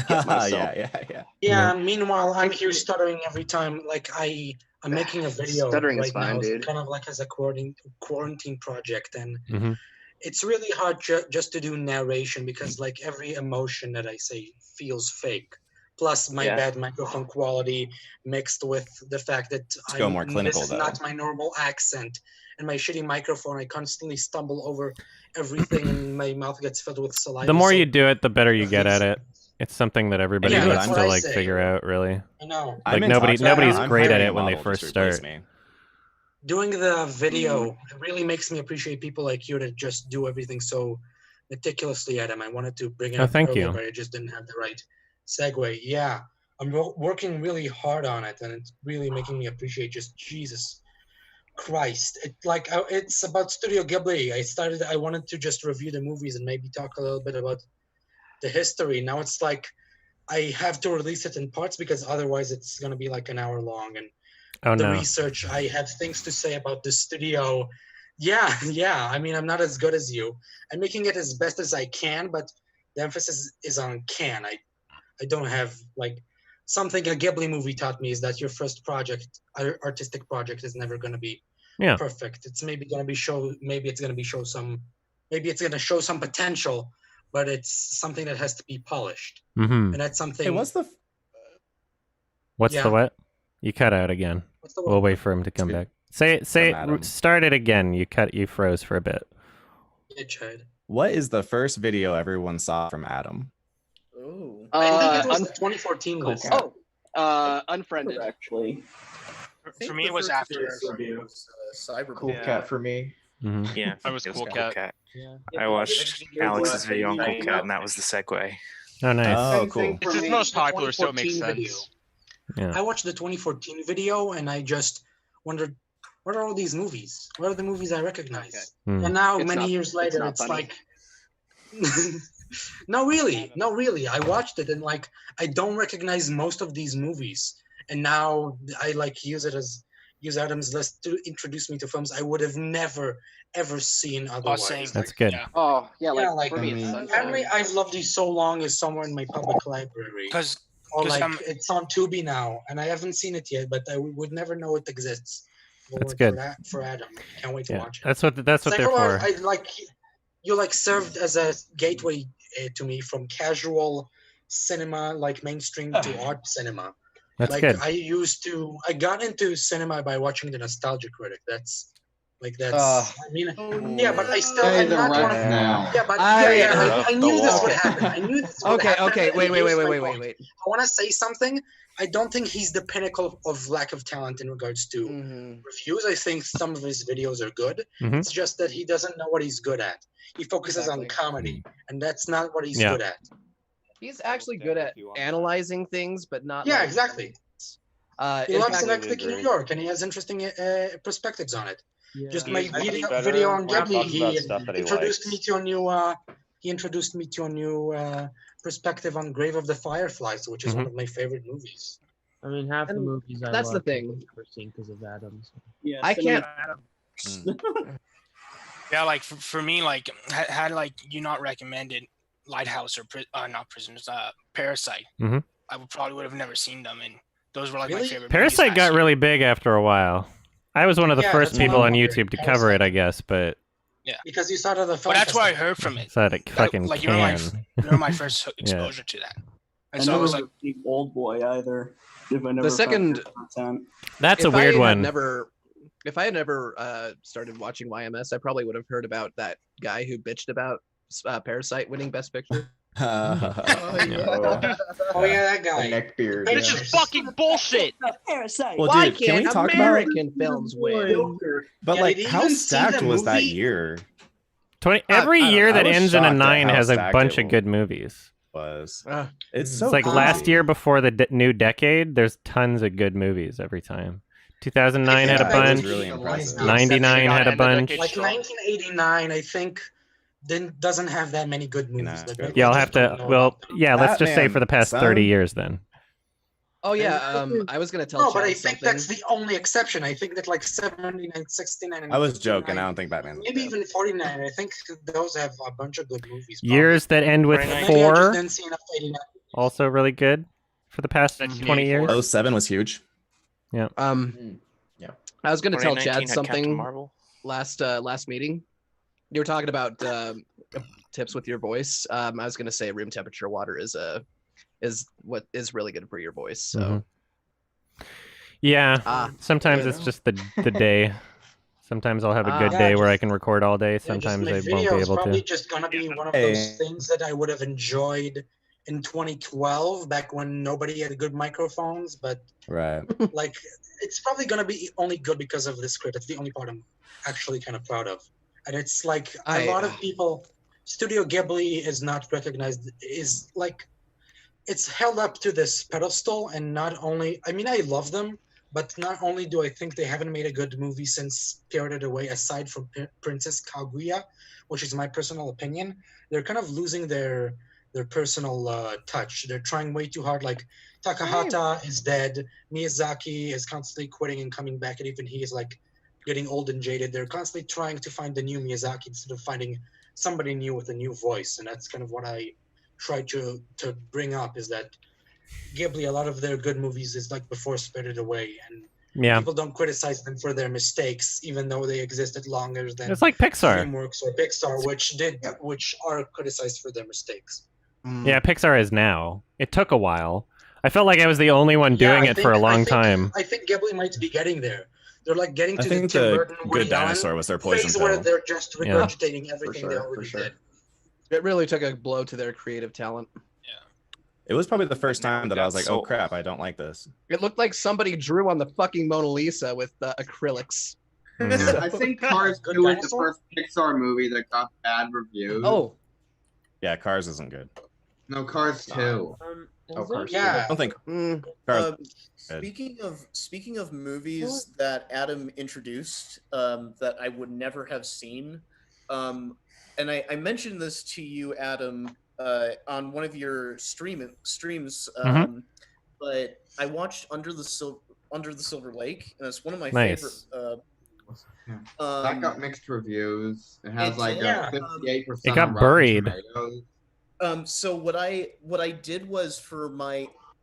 Q: get myself.
F: yeah.
B: Yeah. Meanwhile, I'm here stuttering every time. Like I'm making a video
Q: Stuttering's
B: right
Q: fine,
B: now,
Q: dude.
B: kind of like as a quarantine project, and
A: Mhm.
B: it's really hard just to do narration because like every emotion that I say feels fake. Plus my
F: Yeah.
B: bad microphone quality mixed with the fact that
F: go more clinical,
B: this is
F: though.
B: not my normal accent, and my shitty microphone. I constantly stumble over everything, and my mouth gets filled with saliva.
A: The more
B: so
A: you do it, the better you get at it. It's something that everybody
B: Yeah,
A: needs
B: that's
A: to
B: what I
A: like
B: say.
A: figure out, really.
B: I know.
A: Like
F: I'm in
A: nobody's
F: talks right now. I'm
A: great at
F: hiring
A: it
F: a
A: when they
F: model
A: first
F: just to replace
A: start.
F: me.
B: Doing the video it really makes me appreciate people like you that just do everything so meticulously, Adam. I wanted to bring it
A: Oh,
B: up
A: thank
B: earlier,
A: you.
B: but I just didn't have the right segue. Yeah, I'm working really hard on it, and it's really making me appreciate just Jesus Christ. It's about Studio Ghibli. I wanted to just review the movies and maybe talk a little bit about the history. Now it's like I have to release it in parts because otherwise it's gonna be like an hour long, and
A: Oh,
B: the
A: no.
B: research. I have things to say about the studio. Yeah. I mean, I'm not as good as you. I'm making it as best as I can, but the emphasis is on can. I don't have like something a Ghibli movie taught me is that your first project, artistic project, is never going to be perfect. It's maybe going to be show some potential, but it's something that has to be polished.
A: Mm-hmm.
B: And that's something.
F: Hey, what's the
A: what? You cut out again. We'll wait for him to come back. Say start it again. You froze for a bit.
B: Yeah, tried.
F: What is the first video everyone saw from Adam?
B: I think it was the 2014 list.
Q: Unfriended.
K: Actually,
D: For me, it was after.
R: Cyberpunk.
L: Cool Cat for me.
A: Mm-hmm.
L: Yeah,
J: I was Cool Cat.
L: Yeah. I watched Alex's video on Cool Cat, and that was the segue.
A: Oh, nice.
F: Oh, cool.
J: It's his most popular, so it makes sense.
A: Yeah.
B: I watched the 2014 video and I just wondered, what are all these movies? What are the movies I recognize?
A: Hmm.
B: And now,
Q: It's
B: many
Q: not-
B: years later,
Q: not
B: it's
Q: funny.
B: like, no, really. I watched it and like, I don't recognize most of these movies. And now I like use Adam's list to introduce me to films I would have never, ever seen otherwise.
D: Same.
A: That's good.
D: Yeah.
Q: Oh, yeah, like,
B: for
Q: for me,
B: me,
Q: it's Sunshine.
B: apparently I've Loved You So Long is somewhere in my public library.
D: Because
B: Or
D: 'cause
B: like
D: I'm-
B: it's on Tubi now, and I haven't seen it yet, but I would never know it exists.
A: That's
B: Forward
A: good.
B: for Adam. Can't wait to
A: Yeah,
B: watch it.
A: that's what they're
B: Second
A: for.
B: one, I like you like served as a gateway to me from casual cinema, like mainstream, to art cinema.
A: That's
B: like
A: good.
B: I got into cinema by watching The Nostalgia Critic. That's I mean, yeah, but I still
C: Hey,
B: I'm
C: the
B: not
C: ref
B: one of
C: now.
B: yeah, but
S: I-
B: I knew
L: the
B: this
L: wall.
B: would happen. I knew this would happen.
S: Okay. Wait.
B: and here's my point. I want to say something. I don't think he's the pinnacle of lack of talent in regards to reviews. I think some of his videos are good.
A: Mhm.
B: It's just that he doesn't know what he's good at. He focuses on comedy, and that's not what he's
A: Yeah.
B: good at.
S: He's actually good at analyzing things, but not.
B: Yeah,
S: like-
B: exactly.
S: He
B: He
S: loves
B: loves Electric New York, and he has interesting perspectives on it. Just my video on Ghibli, he introduced me to a new. He introduced me to a new perspective on Grave of the Fireflies, which is one of my favorite movies.
E: I mean, half the
S: And
E: movies I
S: that's the
E: love
S: thing.
E: I've never seen because of Adams.
K: Yeah,
S: I can't.
D: Yeah, like for me, like had like you not recommended Lighthouse or not Prisoners, Parasite,
A: Mhm.
D: I probably would have never seen them, and those were like my
B: Really?
D: favorite.
A: Parasite
D: movies
A: got
D: last year.
A: really big after a while. I was one of the
B: Yeah,
A: first
B: that's what
A: people
B: I'm
A: on
B: wondering.
A: YouTube to cover it, I guess, but
D: Yeah,
B: Because you started the film.
D: but that's what I
B: festival.
D: heard from it.
A: so that it fucking
D: like
A: can.
D: you were my first exposure to that, and
K: I
D: so I
K: never
D: was like,
K: seen Old Boy either. If I never
S: second-
K: found content.
A: That's a
S: If I
A: weird
S: had
A: one.
S: If I had never started watching YMS, I probably would have heard about that guy who bitched about Parasite winning Best Picture.
B: Oh yeah, that guy.
C: Neckbeard.
J: It's just fucking bullshit.
K: Parasite.
F: Well,
S: Why
F: dude, can we
S: can't
F: talk
S: American films win?
F: But
B: Yeah,
F: like,
B: did you
F: how
B: even see
F: stacked
B: the
F: was that
B: movie?
F: year?
A: 20 every
S: I
A: year
S: don't
A: that
F: know. I was
A: ends in a
F: shocked at
A: 9
F: how
A: has a
F: stacked
A: bunch
F: it
A: of good movies.
F: Was
S: Uh,
F: it's so
A: It's like
F: crazy.
A: last year before the new decade, there's tons of good movies every time. 2009 had a
B: Yeah,
F: that was
A: bunch.
F: really impressive.
A: 99 had a bunch.
B: Like 1989, I think, doesn't have that many good movies.
F: Nah.
B: That
A: Yeah, I'll
B: people
A: have
B: don't
A: to.
B: know
A: Well,
B: about them.
A: yeah, let's just say
F: Batman,
A: for the past
F: son.
A: 30 years then.
S: Oh yeah, I was gonna tell
B: No, but
S: Chad
B: I think
S: something.
B: that's the only exception. I think that like 79, 69, and
F: I was joking.
B: 59,
F: I don't think Batman.
B: maybe even 49. I think those have a bunch of good movies.
A: Years that end with
B: Maybe I just
A: 4,
B: didn't see enough 89.
A: also really good for the past 20 years.
F: 07 was huge.
A: Yeah.
B: Yeah.
S: I was gonna tell
L: 2019
S: Chad
L: had Captain
S: something
L: Marvel.
S: last meeting. You were talking about tips with your voice. I was gonna say room temperature water is what is really good for your voice. So.
A: Mhm. Yeah.
S: Ah,
A: Sometimes
S: you
A: it's
S: know.
A: just the day. Sometimes I'll have a good
B: Ah.
A: day
B: Yeah,
A: where I
B: just-
A: can record all day.
B: Yeah, just
A: Sometimes
B: my
A: I won't
B: video
A: be
B: is
A: able
B: probably
A: to.
B: just gonna be one of
F: Hey.
B: those things that I would have enjoyed in 2012, back when nobody had good microphones. But
F: Right.
B: like, it's probably gonna be only good because of this script. It's the only part I'm actually kind of proud of. And it's like a lot of people. Studio Ghibli is not recognized. Is like, it's held up to this pedestal, and not only. I mean, I love them. But not only do I think they haven't made a good movie since Spirited Away, aside from Princess Kaguya, which is my personal opinion, they're kind of losing their their personal touch. They're trying way too hard. Like Takahata is dead. Miyazaki is constantly quitting and coming back, and even he is like getting old and jaded. They're constantly trying to find the new Miyazaki instead of finding somebody new with a new voice, and that's kind of what I try to bring up, is that Ghibli, a lot of their good movies is like before Spirited Away, and people don't criticize them for their mistakes, even though they existed longer than
A: It's like Pixar.
B: DreamWorks or Pixar, which are criticized for their mistakes.
A: Yeah, Pixar is now. It took a while. I felt like I was the only one doing it for a long time.
B: I think Ghibli might be getting there. They're like getting to
F: I think
B: Tim
F: the
B: Burton,
F: Good
B: Woody
F: Dinosaur
B: Allen
F: was their poison
B: phase where
F: pill.
B: they're just regurgitating everything they already did.
S: It really took a blow to their creative talent.
F: It was probably the first time that I was like, oh crap, I don't like this.
S: It looked like somebody drew on the fucking Mona Lisa with acrylics.
C: I think Cars 2 is the first Pixar movie that got bad reviews.
S: Oh.
F: Yeah, Cars isn't good.
C: No, Cars 2.
F: Cars 2.
C: Yeah.
F: I don't think Cars
R: Speaking of movies that Adam introduced that I would never have seen, and I mentioned this to you, Adam, on one of your streams, but I watched Under the Silver Lake, and it's one of my favorite.
C: That got mixed reviews. It has like a 58%.
A: It got buried.
R: So what I did was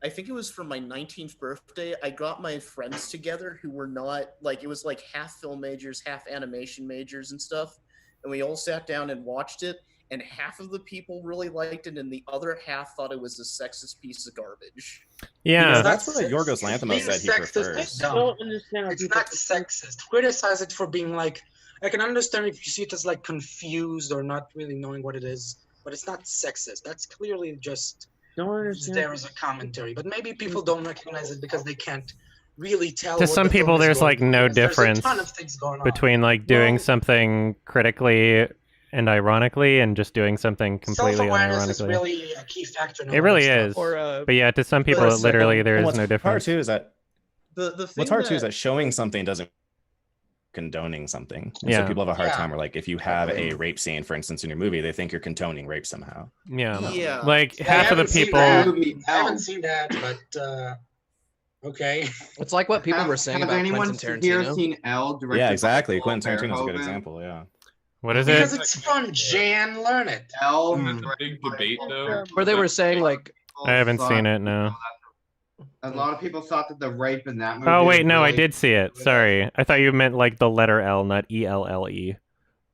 R: I think it was for my 19th birthday, I got my friends together who were not like, it was like half film majors, half animation majors and stuff, and we all sat down and watched it. And half of the people really liked it, and the other half thought it was a sexist piece of garbage.
A: Yeah,
F: that's what Yorgos Lanthimos said he prefers.
B: I don't understand. It's not sexist. Criticize it for being like, I can understand if you see it as like confused or not really knowing what it is, but it's not sexist. That's clearly just there as a commentary. But maybe people don't recognize it because they can't really tell.
A: To some people, there's like no difference between like doing something critically and ironically and just doing something completely
B: Self-awareness is
A: unironically.
B: really a key factor in
A: It really is. But yeah, to some people, literally, there is no difference.
F: Hard too is that
R: the
F: what's hard too is that showing something doesn't condoning something. And so people have a hard time where, like, if you have a rape scene, for instance, in your movie, they think you're condoning rape somehow.
B: Yeah.
A: Like half of the people.
B: I haven't seen that, but okay.
S: It's like what people were saying about Quentin Tarantino.
C: Seen Elle directed
F: Yeah, exactly.
C: by
F: Quentin Tarantino's a good
C: Verhoeven?
F: example. Yeah.
A: What is
B: Because it's fun, Jan. Learn it.
C: Elle.
O: Big debate though.
S: Where they were saying like,
A: I haven't seen it. No.
C: A lot of people thought that the rape in that movie.
A: Oh wait,
C: was
A: no, I
C: really-
A: did see it. Sorry, I thought you meant like the letter L, not ELLE.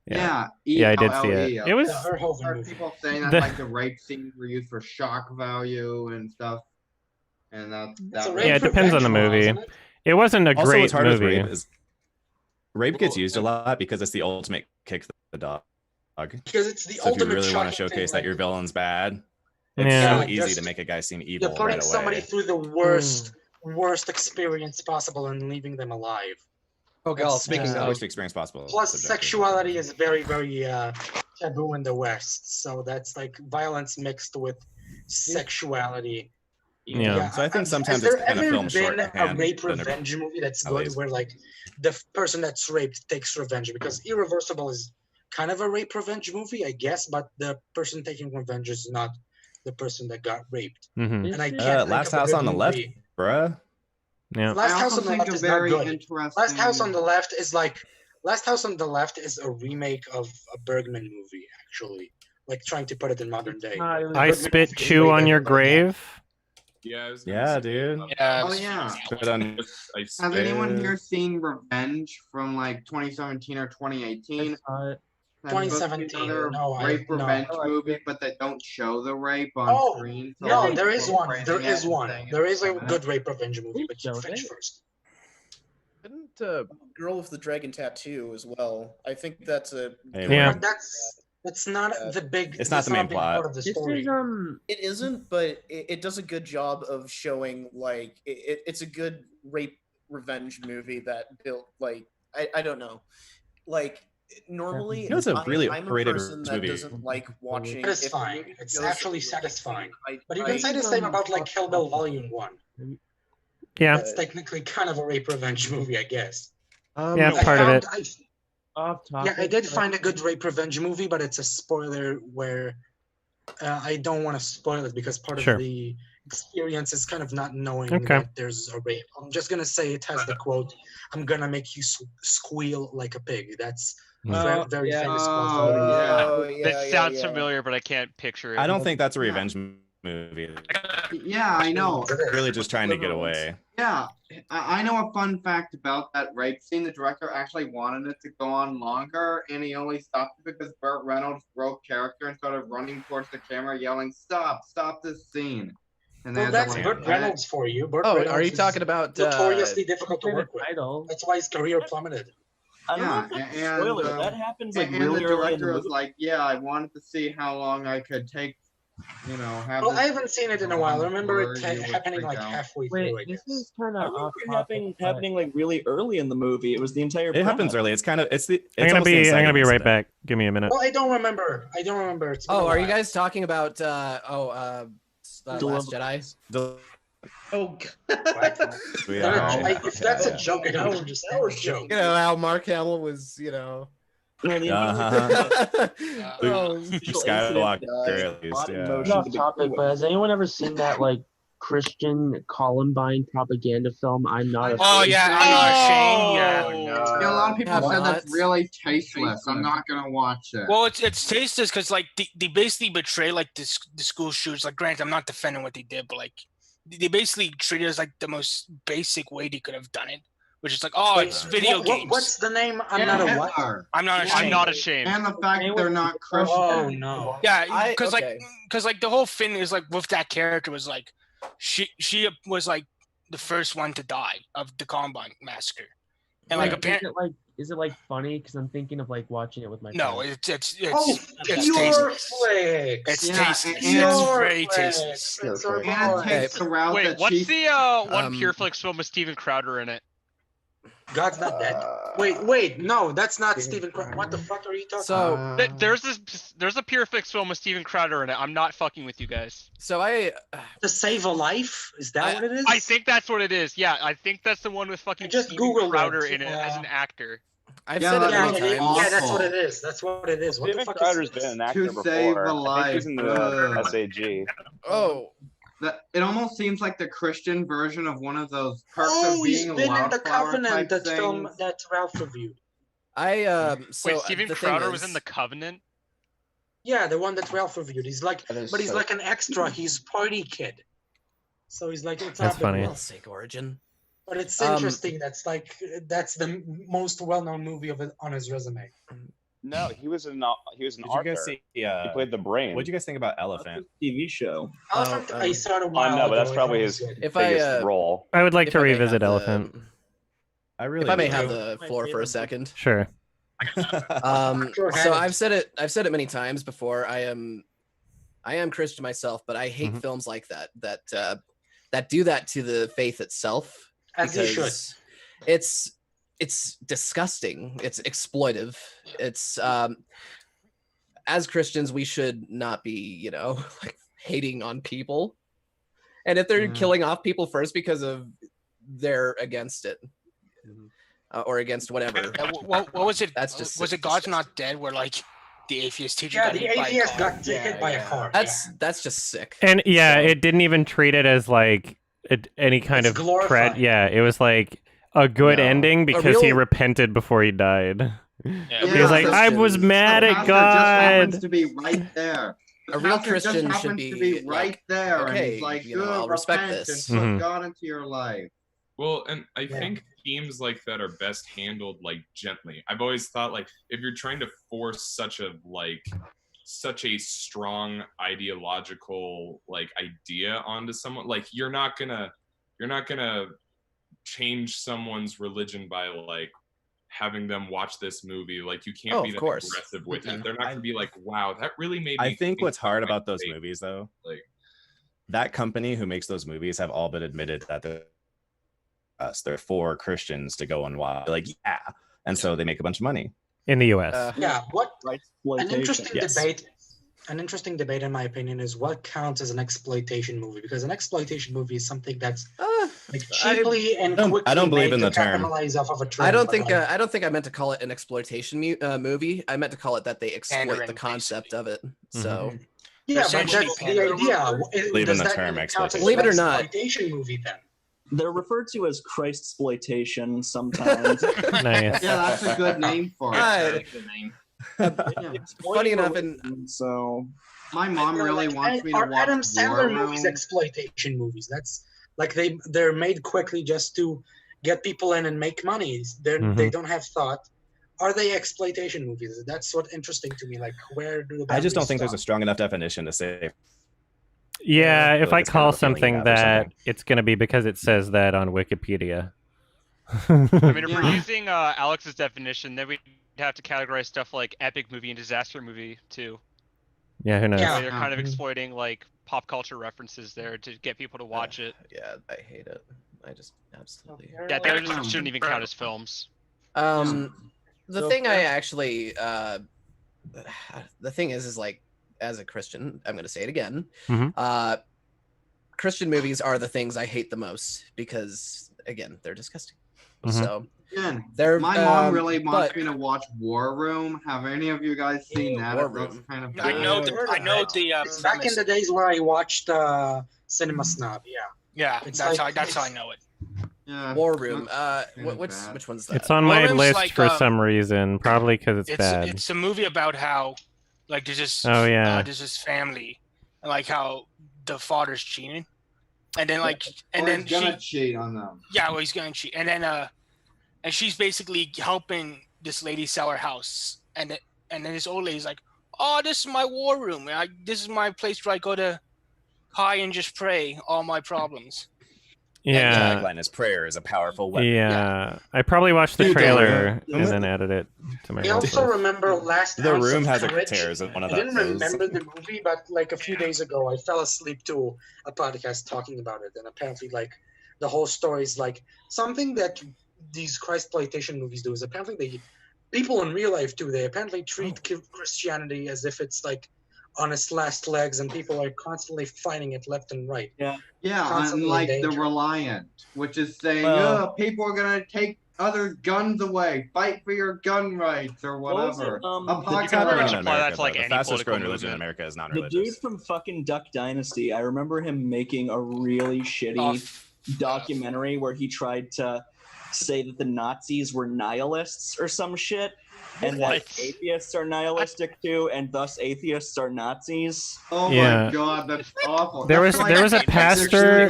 C: Yeah,
A: Yeah, I did see
C: ELLE.
A: it. It was.
C: I've heard people saying that
A: The-
C: like the rape scenes were used for shock value and stuff, and that
A: Yeah, it depends on the movie. It wasn't a
F: Also,
A: great
F: what's hard with
A: movie.
F: rape is rape gets used a lot because it's the ultimate kick the dog.
B: Because it's the
F: So if you
B: ultimate
F: really want to
B: shocking
F: showcase
B: thing,
F: that your villain's bad, it's
A: Yeah.
F: so easy
B: Just-
F: to make a guy seem evil
B: You're putting
F: right
B: somebody
F: away.
B: through the worst experience possible and leaving them alive.
S: oh god, speaking
F: The
S: of,
F: worst experience possible.
B: Plus,
F: subjective.
B: sexuality is very, very taboo in the West. So that's like violence mixed with sexuality.
A: Yeah.
F: So I think
B: Has
F: sometimes
B: there
F: it's kind of
B: ever
F: film
B: been a
F: shorthand
B: rape
F: than a-
B: revenge movie that's
F: at
B: good,
F: least.
B: where like the person that's raped takes revenge? Because Irreversible is kind of a rape revenge movie, I guess, but the person taking revenge is not the person that got raped.
A: Mhm.
B: And I can't think
F: Last
B: of a
F: House
B: good
F: on the Left,
B: movie.
F: bruh.
A: Yeah.
B: Last
C: I
B: House
C: also
B: on the
C: think
B: Left
C: a
B: is not
C: very
B: good.
C: interesting.
B: Last House on the Left is like Last House on the Left is a remake of a Bergman movie, actually. Like trying to put it in modern day.
A: I spit chew on your grave.
O: Yeah,
F: Yeah, dude.
C: Oh yeah.
F: Put on-
C: Has anyone here seen Revenge from like 2017 or 2018? That's supposed to be
B: 2017.
C: another
B: No,
C: rape
B: no.
C: revenge movie, but they don't show the rape on
B: Oh,
C: screen. so
B: no,
C: like,
B: there is one.
C: praising
B: There
C: it
B: is
C: and
B: one.
C: saying
B: There
C: it's
B: is a
C: bad.
B: good rape revenge movie, but you finish first.
R: Didn't Girl with the Dragon Tattoo as well? I think that's a.
A: Yeah.
B: But that's not the big.
F: It's not
B: that's
F: the main
B: a big
F: plot.
B: Part of the story.
R: It isn't, but it does a good job of showing like it's a good rape revenge movie that built like I don't know, like normally
F: You know, it's a really
R: I'm a
F: rated
R: person that
F: movie.
R: doesn't like watching. if a
B: Satisfying.
R: movie
B: It's
R: shows
B: actually
R: something
B: satisfying.
R: I-
B: But you can say the same about like Kill Bill Volume 1.
A: Yeah.
B: That's technically kind of a rape revenge movie, I guess.
A: Yeah,
B: I
A: part of
B: found-
A: it.
E: Off topic.
B: Yeah, I did find a good rape revenge movie, but it's a spoiler where I don't want to spoil it because part
A: Sure.
B: of the experience is kind of not knowing
A: Okay.
B: that there's a rape. I'm just gonna say it has the quote, "I'm gonna make you squeal like a pig." That's a very famous quote.
J: That sounds familiar, but I can't picture it.
F: I don't think that's a revenge movie.
C: Yeah, I know.
F: Really just trying to get away.
C: Yeah, I know a fun fact about that rape scene. The director actually wanted it to go on longer, and he only stopped it because Burt Reynolds broke character and started running towards the camera, yelling, "Stop! Stop this scene!" And
B: Well,
C: they had
B: that's
C: to, like,
B: Burt Reynolds for you. Burt
S: Oh,
B: Reynolds
S: are you
B: is
S: talking about
B: notoriously difficult to work with?
E: Title.
B: That's why his career plummeted.
K: I don't know
C: Yeah,
K: if that's a
C: and
K: spoiler. That happens like
C: and
K: really
C: the
K: early in
C: director
K: the
C: was
K: movie.
C: like, "Yeah, I wanted to see how long I could take, have."
B: Well,
C: this
B: I haven't seen it in a while. I remember it
C: before you would
B: happening
C: freak
B: like
C: out.
B: halfway
E: Wait,
B: through. I
E: this
B: guess.
E: is kind
K: I
E: of
K: remember it happening like really early in the movie. It was the entire.
F: It happens
K: premise.
F: early. It's kind of it's the. It's
A: I'm gonna
F: almost the
A: be
F: inciting
A: right
F: incident.
A: back. Give me a minute.
B: Well, I don't remember. It's been
S: Oh,
B: a
S: are you
B: while.
S: guys talking about Last Jedi?
R: Oh,
B: If that's a joke, I don't understand the joke.
S: You know how Mark Hamill was,
F: Skywalker, at least, yeah.
E: Off topic, but has anyone ever seen that like Christian Columbine propaganda film? I'm not.
D: Oh yeah, I'm not ashamed. Yeah.
C: Yeah, a lot of people
S: Have
C: said
S: not.
C: that's really tasteless. I'm not gonna watch it.
D: Well, it's tasteless because like they basically betray like the school shooters. Like, granted, I'm not defending what they did, but like they basically treated it as like the most basic way they could have done it, which is like, oh, it's video games.
B: What's the name? I'm not a what?
D: I'm not ashamed.
J: I'm not ashamed.
C: And the fact that they're not Christian.
B: Oh no.
D: Yeah, because
S: okay.
D: like the whole thing is like with that character was like she was like the first one to die of the Columbine massacre, and like apparently
E: is it like funny? Because I'm thinking of like watching it with my.
D: no,
E: friends.
D: it's
B: pure
D: tasteless.
B: flicks.
D: It's
C: Yeah,
D: tasteless.
C: and-
D: It's very tasteless.
C: And it takes the route
J: Wait,
C: that
J: what's
C: Chief-
J: the one Pure Flix film with Steven Crowder in it?
B: God's not dead. Wait, no, that's not Stephen Crowder. What the fuck are you talking about?
J: There's a Pure Flix film with Steven Crowder in it. I'm not fucking with you guys.
S: So
B: To save a life? Is that what it is?
J: I think that's what it is. Yeah, I think that's the one with fucking
B: just
J: Steven
B: Googled
J: Crowder
B: it,
J: in it as an actor.
S: I've
C: Yeah,
S: said it
C: yeah,
S: many
C: it is.
S: times.
B: Yeah, that's what it is. That's what it is. What the
I: Steven
B: fuck
I: Crowder's
B: is this?
I: been an actor
C: To save
I: before.
C: a
I: I think he's in the SAG.
S: Oh.
C: It almost seems like the Christian version of one of those perks
B: Oh,
C: of
B: he's
C: being a
B: been in the
C: wildflower
B: Covenant.
C: type
B: That film
C: things.
B: that Ralph reviewed.
S: So
J: Wait, Steven
S: the thing
J: Crowder was
S: is-
J: in the Covenant?
B: Yeah, the one that Ralph reviewed. He's like,
S: That is
B: but he's
S: so-
B: like an extra. He's party kid. So he's like, it's
A: That's
B: not
A: funny.
S: Well, sake origin.
B: But it's
S: Um,
B: interesting. That's the most well-known movie of it on his resume.
I: No, he was an
F: Did you
I: Arthur.
F: guys see?
I: He played the brain.
F: What do you guys think about Elephant?
K: TV show.
B: Elephant, I saw it a while
I: I know, but that's
B: ago.
I: probably
B: It
I: his
B: was good.
S: If I,
I: biggest role.
A: I would like
S: if
A: to
S: I may
A: revisit
S: have the-
A: Elephant.
F: I really.
S: If I may
F: do.
S: have the floor for a second.
A: Sure.
B: Sure,
S: So
B: have it.
S: I've said it many times before. I am Christian myself, but I hate
A: Mhm.
S: films like that do that to the faith itself.
B: As you should.
S: because it's disgusting. It's exploitive. It's as Christians, we should not be, like hating on people. And if they're killing off people first because of they're against it, or against whatever.
D: What was it?
S: That's just
D: was it God's Not Dead, where like the atheist teacher
B: Yeah,
D: got
B: the
D: hit by a
B: atheist
D: car?
B: got hit by a car.
S: That's just sick.
A: And yeah, it didn't even treat it as like any kind
B: It's
A: of
B: glorified.
A: Yeah, it was like a good
S: No.
A: ending because he
S: real-
A: repented before he died.
D: Yeah.
A: He was like, I was mad
C: The
A: at
C: pastor just happens
A: God.
C: to be right there. The
S: A real
C: pastor just
S: Christian should
C: happens to
S: be
C: right
S: like,
C: there, and
S: okay,
C: he's like,
S: you know,
C: "Good,
S: I'll respect
C: repent
S: this."
C: and put
A: Mhm.
C: God into your life."
O: Well, and I think themes like that are best handled like gently. I've always thought like if you're trying to force such a strong ideological like idea onto someone, like you're not gonna change someone's religion by like having them watch this movie. Like you can't
S: Oh,
O: be
S: of
O: that
S: course.
O: aggressive with
S: Mhm.
O: it. They're not gonna be like, wow, that really made me
F: I think what's hard
O: about
F: about those movies, though,
O: like
F: that company who makes those movies have all but admitted that they're for Christians to go and watch. Like, yeah, and so they make a bunch of money
A: In the US.
B: Yeah, an
K: Exploitation.
B: interesting
F: Yes.
B: debate. An interesting debate, in my opinion, is what counts as an exploitation movie. Because an exploitation movie is something that's like cheaply and quickly
F: I don't believe
B: made
F: in
B: to
F: the term.
B: capitalize off of a trend.
S: I don't
B: but,
S: think I meant to call it an exploitation movie. I meant to call it that they exploit
D: Pandering,
S: the concept of it. So
B: Yeah, but
D: essentially
B: that's the idea.
F: Believe in
B: Does
F: the
B: that
F: term
B: even count as
S: Believe it or
B: an
S: not.
B: exploitation movie then?
K: They're referred to as Christsploitation sometimes.
A: Nice.
C: Yeah, that's a good name for it.
S: Right.
P: That's a good name.
S: Funny enough, and
K: so
C: My mom really wants me to
B: Are
C: watch
B: Adam
C: War
B: Sandler
C: Room.
B: movies exploitation movies? That's like they're made quickly just to get people in and make money. They don't have thought. Are they exploitation movies? That's what's interesting to me. Like, where do the
F: I just don't
B: boundaries
F: think there's
B: stop?
F: a strong enough definition to say.
A: Yeah, if
F: like
A: I
F: it's kind
A: call
F: of a feeling you
A: something
F: have or
A: that,
F: something.
A: it's going to be because it says that on Wikipedia.
J: I mean, if we're using Alex's definition, then we'd have to categorize stuff like epic movie and disaster movie too.
A: Yeah, who knows?
J: So they're kind of exploiting like pop culture references there to get people to watch it.
S: Yeah, I hate it. I just absolutely.
J: Yeah, those shouldn't even count as films.
S: The
J: So
S: thing I
J: if-
S: actually, the thing is like, as a Christian, I'm going to say it again.
A: Mhm.
S: Christian movies are the things I hate the most because, again, they're disgusting.
A: Mhm.
S: So
C: Again,
S: they're
C: my mom
S: um,
C: really wants
S: but-
C: me to watch War Room. Have any of you guys seen that?
S: War
C: It looks
S: Room.
C: kind of
D: I know the
B: It's back in the days where I watched Cinema Snob. Yeah.
D: Yeah,
B: It's
D: that's
B: like-
D: how I know it.
C: Yeah.
S: War Room. Which one's that?
A: It's on my
D: Room's
A: list
D: like,
A: for some reason, probably because it's bad.
D: It's a movie about how, like, there's this
A: Oh, yeah.
D: there's this family, and like how the father's cheating, and then like and
C: Or
D: then
C: he's gonna
D: she
C: cheat on them.
D: yeah, well he's gonna cheat, and then and she's basically helping this lady sell her house, and then this old lady's like, oh, this is my war room, this is my place where I go to high and just pray all my problems.
A: Yeah.
F: Tagline is prayer is a powerful weapon.
A: Yeah, I probably watched the
F: Dude,
A: trailer
F: yeah.
A: and then added it to my
B: I
A: watch
B: also
A: list.
B: remember Last
F: The
B: Ounce
F: Room
B: of
F: has a
B: Courage.
F: tear as one of
B: I didn't
F: those.
B: remember the movie, but like a few days ago, I fell asleep to a podcast talking about it, and apparently, like the whole story is like something that these Christploitation movies do is apparently people in real life too. They apparently treat Christianity as if it's like on its last legs, and people are constantly fighting it left and right.
C: Yeah,
B: Constantly in
C: unlike the
B: danger.
C: Reliant, which is saying,
K: Well-
C: people are gonna take other guns away, fight for your gun rights or
K: What was
C: whatever.
K: it,
C: A
K: the
C: podcast
K: dude-
J: pretty much
F: In
J: apply that
F: America,
J: to like
F: though, the
J: any
F: fastest
J: political
F: growing religion in
J: movement.
F: America is
K: The
F: non-religious.
K: dude from fucking Duck Dynasty, I remember him making a really shitty documentary where he tried to say that the Nazis were nihilists or some shit, and that atheists are nihilistic too, and thus atheists are Nazis.
C: Oh
A: Yeah.
C: my god, that's awful.
A: There was
C: That's like-
A: a pastor.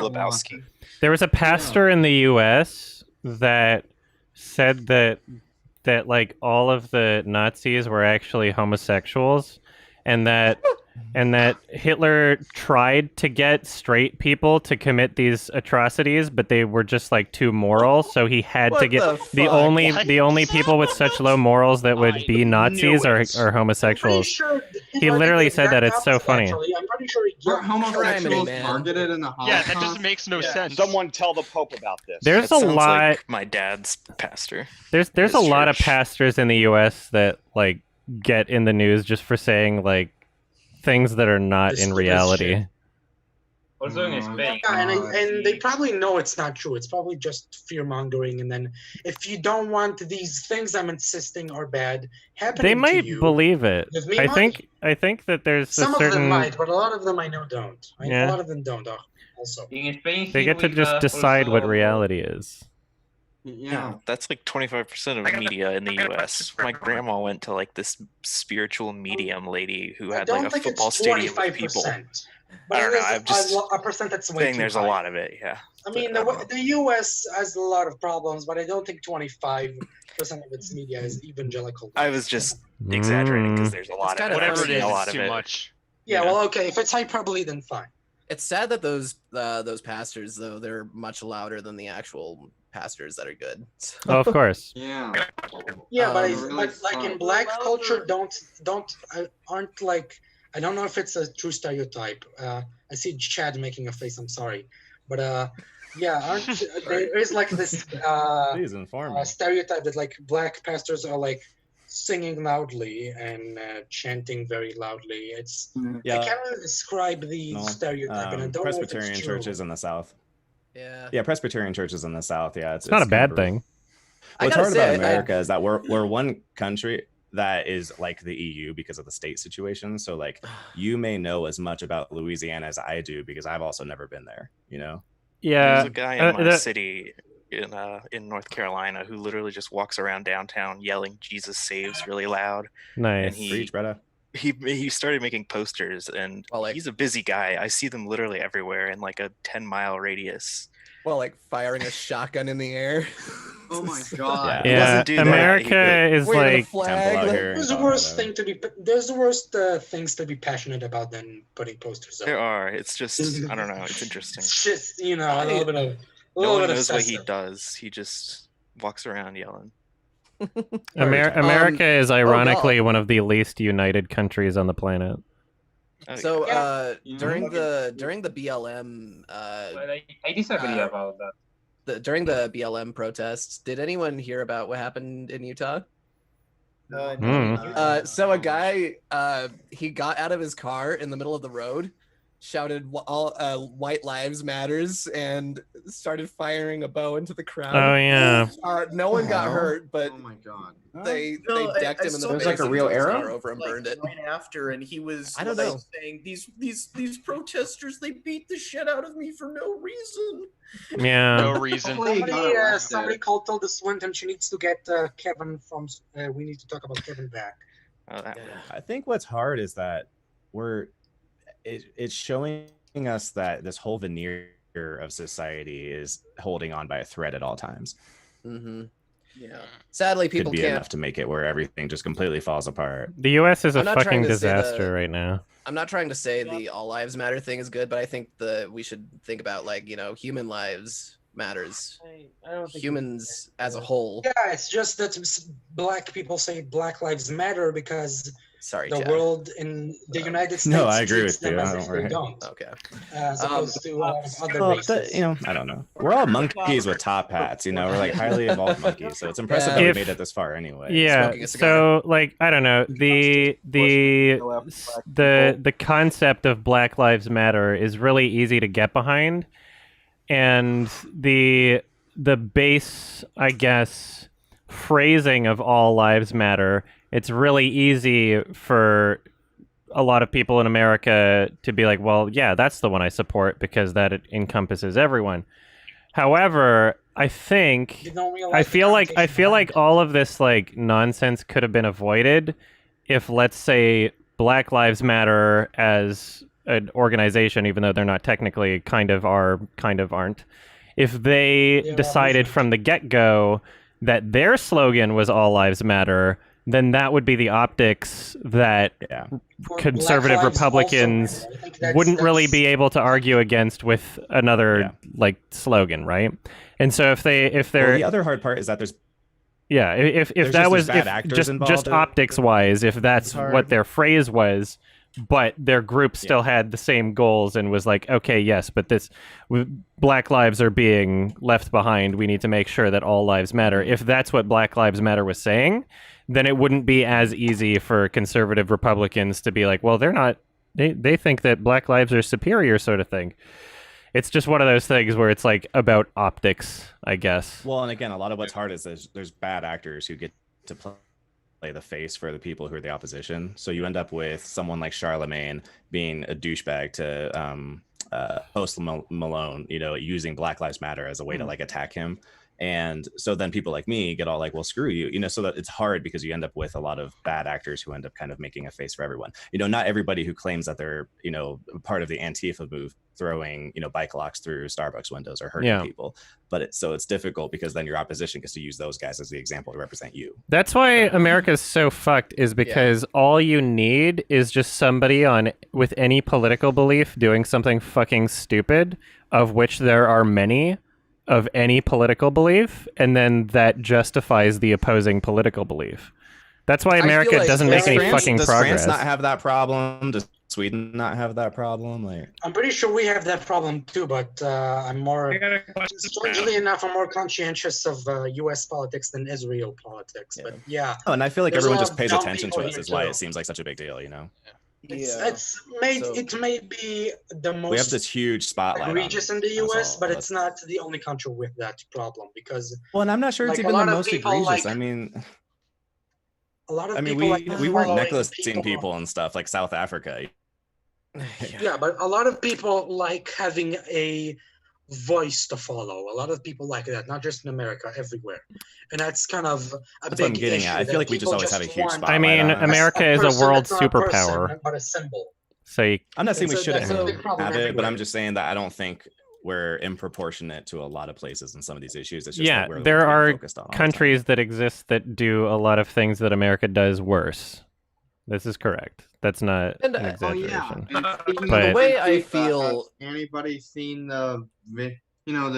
A: There was a pastor in the U.S. that said that like all of the Nazis were actually homosexuals, and that Hitler tried to get straight people to commit these atrocities, but they were just like too moral, so he had to
S: What
A: get
S: the
A: the
S: fuck?
A: only
S: What?
A: the only people with such low morals that would be Nazis are homosexuals. He literally said that. It's so funny.
B: Actually, I'm pretty sure he
C: Were homosexuals
S: man.
C: targeted in the Holocaust?
J: Yeah, that just makes no sense.
I: Someone tell the Pope about this.
A: There's
L: That
A: a
L: sounds
A: lot.
L: like my dad's pastor.
A: There's
L: His
A: a lot of
L: church.
A: pastors in the U.S. that like get in the news just for saying like things that are not
B: The
A: in
B: stupidest
A: reality.
B: shit.
P: Also in Spain.
B: Yeah, and they probably know it's not true. It's probably just fear mongering. And then if you don't want these things I'm insisting are bad happening
A: They might
B: to you,
A: believe it.
B: give me
A: I
B: money.
A: think that there's
B: Some
A: a certain
B: of them might, but a lot of them I know don't.
A: Yeah.
B: A lot of them don't. Also,
P: In Spain,
A: they get to just decide what reality is.
C: Yeah.
L: That's like 25% of media in the U.S. My grandma went to like this spiritual medium lady who
B: I
L: had
B: don't
L: like a
B: think
L: football
B: it's
L: stadium with people.
B: 25%.
L: I
B: But
L: don't
B: it
L: know.
B: is
L: I'm just
B: a percent that's way
L: saying
B: too
L: there's
B: high.
L: a lot of it. Yeah.
B: I mean, the U.S. has a lot of problems, but I don't think 25% of its media is evangelical.
L: I was just exaggerating because there's a lot of
S: kind
L: it.
S: of
L: I've
J: Whatever it
L: seen
J: is,
L: a lot
J: it's
L: of
J: too
L: it.
J: much.
B: Yeah, well, okay. If it's hyperbole, then fine.
S: It's sad that those pastors, though, they're much louder than the actual pastors that are good. So-
A: Oh, of course.
C: Yeah.
B: Yeah, but,
C: really
B: but like in
C: fun.
B: black culture, aren't like, I don't know if it's a true stereotype. I see Chad making a face. I'm sorry, but yeah, there is like this
F: Please inform me.
B: stereotype that like black pastors are like singing loudly and chanting very loudly. It's
F: Yeah.
B: I can't really describe the
F: No,
B: stereotype, and I don't know if
F: Presbyterian
B: it's true.
F: churches in the South.
S: Yeah.
F: Yeah, Presbyterian churches in the South. Yeah,
A: It's not a
F: kind
A: bad
F: of
A: thing.
F: What's
S: gotta
F: hard
S: say,
F: about America is that we're one country. that is like the EU because of the state situation. So like you may know as much about Louisiana as I do because I've also never been there, you know?
A: Yeah.
L: There's a guy in my city in North Carolina who literally just walks around downtown yelling "Jesus saves" really loud.
A: Nice.
L: And he started making posters, and he's a busy guy. I see them literally everywhere in like a 10-mile radius.
S: Well, like firing a shotgun in the air.
C: Oh my god!
A: Yeah, America is like
B: There's the worst thing to be. There's the worst things to be passionate about than putting posters up.
L: There are. It's just I don't know. It's interesting.
B: It's just a little bit of.
L: No one knows what he does. He just walks around yelling.
A: America is ironically one of the least united countries on the planet.
S: So during the BLM
P: I disagree about that.
S: During the BLM protests, did anyone hear about what happened in Utah? So a guy he got out of his car in the middle of the road, shouted "White Lives Matters" and started firing a bow into the crowd.
A: Oh yeah.
S: No one got hurt, but
C: oh my god,
S: they decked him in the face.
K: There's like a real arrow
S: over and burned it.
R: Right after, and he was
S: I don't know.
R: saying these protesters, they beat the shit out of me for no reason.
A: Yeah.
J: No reason.
B: Somebody called Tilda Swinton. She needs to get Kevin from. We need to talk about Kevin back.
F: I think what's hard is that it's showing us that this whole veneer of society is holding on by a thread at all times.
S: Mm-hmm. Yeah. Sadly, people
F: could be
S: can't
F: enough to make it where everything just completely falls apart.
A: The U.S. is a
S: I'm not
A: fucking
S: trying to say
A: disaster right now.
S: I'm not trying to say the all lives matter thing is good, but I think we should think about human lives matters.
E: I don't think
S: humans as a whole.
B: Yeah, it's just that black people say Black Lives Matter because the
S: Chad.
B: world in the United States.
F: No, I agree with
B: treats them
F: you.
B: as if they don't.
S: Okay.
B: As opposed to other races.
F: I don't know. We're all monkeys with top hats. We're like highly evolved monkeys, so it's impressive that we made it this far anyway.
A: Yeah. So I don't know, the concept of Black Lives Matter is really easy to get behind, and the base, I guess, phrasing of all lives matter. It's really easy for a lot of people in America to be like, well, yeah, that's the one I support because that encompasses everyone. However, I feel like all of this nonsense could have been avoided if, let's say, Black Lives Matter as an organization, even though they're not technically, kind of are, kind of aren't, if they decided from the get-go that their slogan was all lives matter, then that would be the optics that conservative Republicans wouldn't really be able to argue against with another slogan, right? And so if they're
F: the other hard part is that there's
A: if that was just optics wise, if that's what their phrase was, but their group still had the same goals and was like, okay, yes, but Black lives are being left behind. We need to make sure that all lives matter. If that's what Black Lives Matter was saying, then it wouldn't be as easy for conservative Republicans to be like, well, they're not, they think that Black lives are superior, sort of thing. It's just one of those things where it's about optics, I guess.
F: Well, and again, a lot of what's hard is there's bad actors who get to play the face for the people who are the opposition. So you end up with someone like Charlemagne being a douchebag to Post Malone, using Black Lives Matter as a way to attack him. And so then people like me get all like, well, screw you, so that it's hard because you end up with a lot of bad actors who end up kind of making a face for everyone. Not everybody who claims that they're, part of the Antifa move throwing, bike locks through Starbucks windows or hurting people. But it's difficult because then your opposition gets to use those guys as the example to represent you.
A: That's why America's so fucked, is because all you need is just somebody with any political belief doing something fucking stupid, of which there are many, of any political belief, and then that justifies the opposing political belief. That's why America doesn't make any fucking progress.
F: Does France not have that problem? Does Sweden not have that problem?
B: I'm pretty sure we have that problem too, but I'm more, strangely enough, I'm more conscientious of U.S. politics than Israel politics. But yeah.
F: Oh, and I feel like everyone just pays attention to us, is why it seems like such a big deal,
B: It may be the most.
F: We have this huge spotlight
B: egregious in the U.S., but it's not the only country with that problem because.
F: Well, and I'm not sure it's even the most egregious. I mean,
B: a lot of
F: I mean,
B: people
F: we weren't
B: following
F: necklacing people and stuff like South Africa.
B: Yeah, but a lot of people like having a voice to follow. A lot of people like that, not just in America, everywhere. And that's kind of a
F: That's
B: big
F: what I'm getting
B: issue.
F: at. I feel
B: that
F: like we just
B: people
F: always have a huge
B: want
F: spotlight
A: I mean,
F: on us.
A: America is a
B: person
A: world
B: that's not a person,
A: superpower.
B: but a symbol.
A: So you,
F: I'm not saying we
B: That's a-
F: shouldn't
B: that's a big problem
F: have it, but
B: everywhere.
F: I'm just saying that I don't think we're improportionate to a lot of places in some of these issues. It's just
A: yeah,
F: that we're the
A: there
F: ones being
A: are
F: focused on all the time.
A: countries that exist that do a lot of things that America does worse. This is correct. That's not
S: And,
A: an
C: Oh yeah.
A: exaggeration.
C: And speaking
A: But-
C: of
S: The way I
C: Antifa,
S: feel-
C: has anybody seen the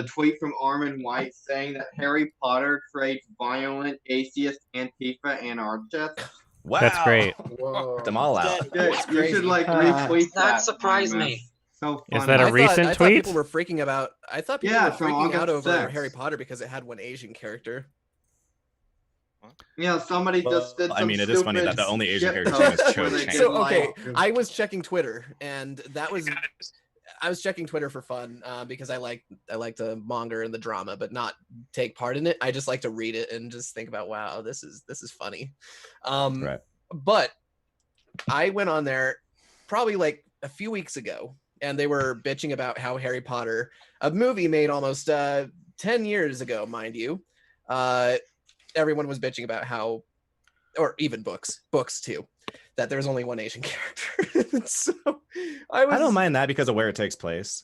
C: tweet from Armin White saying that Harry Potter creates violent atheist Antifa anarchists?
F: Wow.
A: That's great.
C: Whoa.
F: Them all out.
C: Yeah, you
S: crazy.
C: should like retweet
B: That
C: that.
B: surprised
C: Armin.
B: me.
C: So
A: Is
C: funny.
A: that a recent
S: I thought
A: tweet?
S: people were freaking about. I thought people
C: Yeah,
S: were
C: from
S: freaking out
C: August
S: over
C: 6th.
S: Harry Potter because it had one Asian character.
C: Yeah, somebody just did some
F: I mean, it is funny that the
C: stupid
F: only Asian
C: shit
F: character is
C: post
F: Cho
C: where they
F: Chang.
C: did,
S: So okay,
C: like,
S: I was checking Twitter, and that was I was checking Twitter for fun because I like to monger in the drama, but not take part in it. I just like to read it and just think about, wow, this is funny.
F: Right.
S: But I went on there probably like a few weeks ago, and they were bitching about how Harry Potter, a movie made almost 10 years ago, mind you, everyone was bitching about how, or even books too, that there's only one Asian character. So I
F: don't mind that because of where it takes place.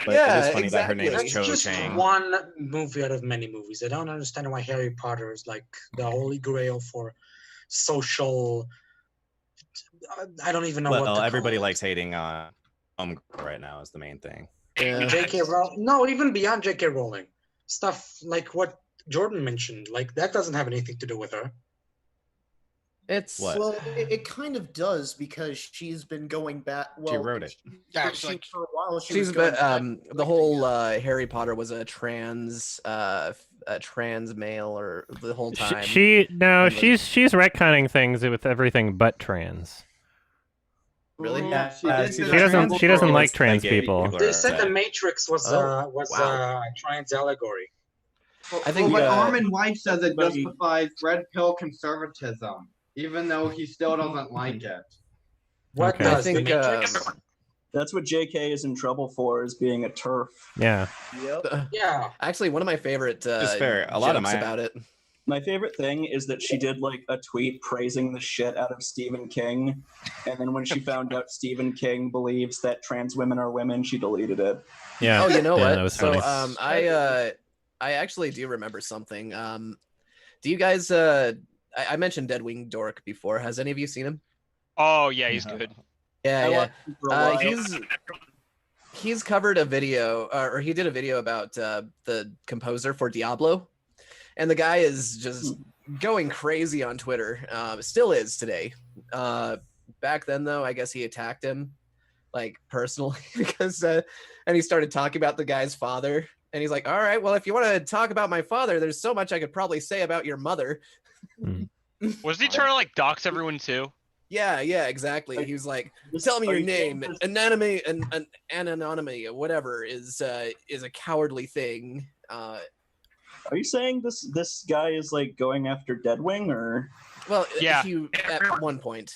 F: But
S: Yeah,
F: it is funny that her name is
B: That's
F: Cho
B: just
F: Chang.
B: one movie out of many movies. I don't understand why Harry Potter is like the holy grail for social. I don't even know what.
F: Well,
B: to
F: everybody
B: call it.
F: likes hating on right now is the main thing.
B: J.K. Rowling. No, even beyond J.K. Rowling, stuff like what Jordan mentioned, like that doesn't have anything to do with her.
S: It's
R: Well, it kind of does because she's been going back. Well,
F: wrote it.
D: Yeah,
R: for a while.
S: she's
R: going back.
S: the whole Harry Potter was a trans male or the whole time.
A: She's retconning things with everything but trans.
S: Really?
C: Yeah,
A: She doesn't like trans people.
B: They said the Matrix was
S: wow.
B: a trans allegory.
S: I think
C: but Armin White says it justifies red pill conservatism, even though he still doesn't like it.
B: What
A: Okay.
B: does
S: I think
B: the Matrix?
K: That's what JK is in trouble for, is being a turf.
A: Yeah.
R: Yep.
B: Yeah.
S: Actually, one of my favorite
F: Just fair. A lot of
S: jokes
F: my
S: about it.
K: My favorite thing is that she did like a tweet praising the shit out of Stephen King, and then when she found out Stephen King believes that trans women are women, she deleted it.
A: Yeah.
S: Oh, you know
A: Yeah,
S: what?
A: that was
S: So
A: funny.
S: I actually do remember something. Do you guys I mentioned Dead Wing Dork before. Has any of you seen him?
J: Oh yeah, he's good.
S: Yeah.
K: For a while.
S: He's covered a video, or he did a video about the composer for Diablo, and the guy is just going crazy on Twitter. Still is today. Back then, though, I guess he attacked him, like personally, because and he started talking about the guy's father, and he's like, "All right, well, if you want to talk about my father, there's so much I could probably say about your mother."
J: Was he trying to like dox everyone too?
S: Yeah, exactly. He was like, "Tell me your name. Anatomy and anonymity, or whatever, is a cowardly thing."
K: Are you saying this guy is like going after Deadwing, or?
S: Well,
J: yeah,
S: at one point.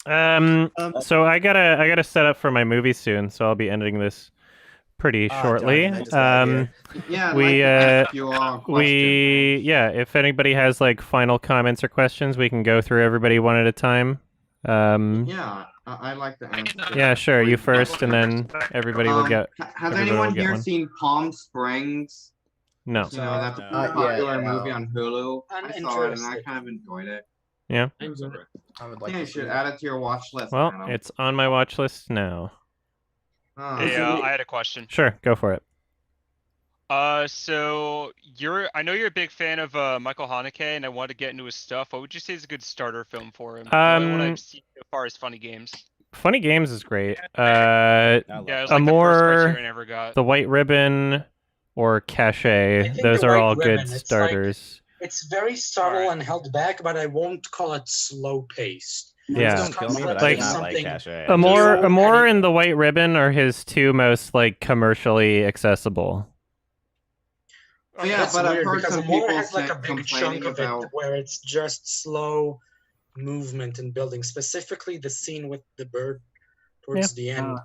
A: So I gotta set up for my movie soon, so I'll be ending this pretty shortly.
C: Yeah,
A: if anybody has like final comments or questions, we can go through everybody one at a time.
C: Yeah, I like to answer.
A: Yeah, sure. You first, and then everybody will get.
C: Has
A: everybody
C: anyone
A: will get
C: here
A: one.
C: seen Palm Springs?
A: No.
C: You know, that's a
K: Not
C: popular
K: yet, no.
C: movie on Hulu. I saw it and I
B: Uninterested.
C: kind of enjoyed it.
A: Yeah.
S: I would like
C: Yeah, you
S: to see
C: should
S: that.
C: add it to your watch list.
A: Well,
C: Adam.
A: it's on my watch list now.
J: Hey, I had a question.
A: Sure, go for it.
J: So I know you're a big fan of Michael Haneke, and I want to get into his stuff. What would you say is a good starter film for him? I want to see so far as Funny Games.
A: Funny Games is great.
J: Yeah, it was like the first Criterion I ever got.
A: The White Ribbon, or Cachet.
B: think
A: Those
B: The
A: are
B: White
A: all
B: Ribbon,
A: good
B: it's like-
A: starters.
B: It's very subtle and held back, but I won't call it slow paced.
A: Yeah.
F: Don't kill me, but I
A: Like-
F: did not like Cachet.
A: Amor and The White Ribbon are his two most like commercially accessible.
C: Oh, yeah,
B: That's
C: but I've
B: weird
C: heard
B: because
C: some
B: Amor
C: people
B: has like a big chunk
C: complaining
B: of
C: about.
B: it where it's just slow movement and building, specifically the scene with the bird towards the end.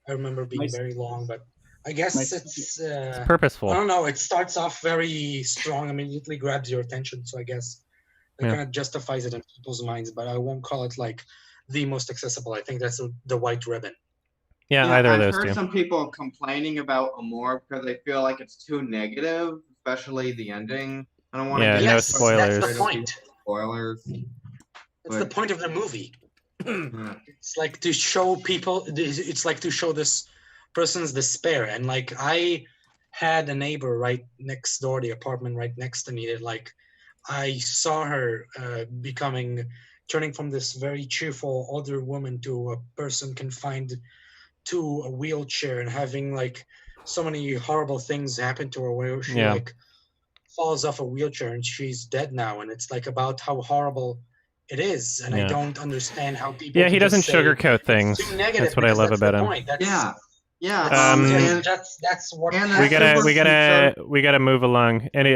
B: I remember being very long, but I guess it's
A: purposeful.
B: I don't know. It starts off very strong, immediately grabs your attention. So I guess that
A: Yeah.
B: kind of justifies it in people's minds. But I won't call it like the most accessible. I think that's the White Ribbon.
A: Yeah, either of
C: I've
A: those
C: heard
A: two.
C: some people complaining about Amore because they feel like it's too negative, especially the ending. I don't want to
A: Yeah,
C: get
A: no
B: That's
A: spoilers.
B: the point.
C: spoilers.
B: That's the point of the movie. It's like to show people. It's like to show this person's despair. And like I had a neighbor right next door, the apartment right next to me. That like I saw her turning from this very cheerful older woman to a person confined to a wheelchair and having like so many horrible things happen to her where she
A: Yeah.
B: like falls off a wheelchair and she's dead now. And it's like about how horrible it is. And I
A: Yeah.
B: don't understand how people
A: Yeah, he
B: can just
A: doesn't
B: say
A: sugarcoat things.
B: it's too negative.
A: That's what I
B: because
A: love
B: that's
A: about
B: the
A: him.
B: point. That's,
C: Yeah.
B: that's what
A: We gotta move along. Any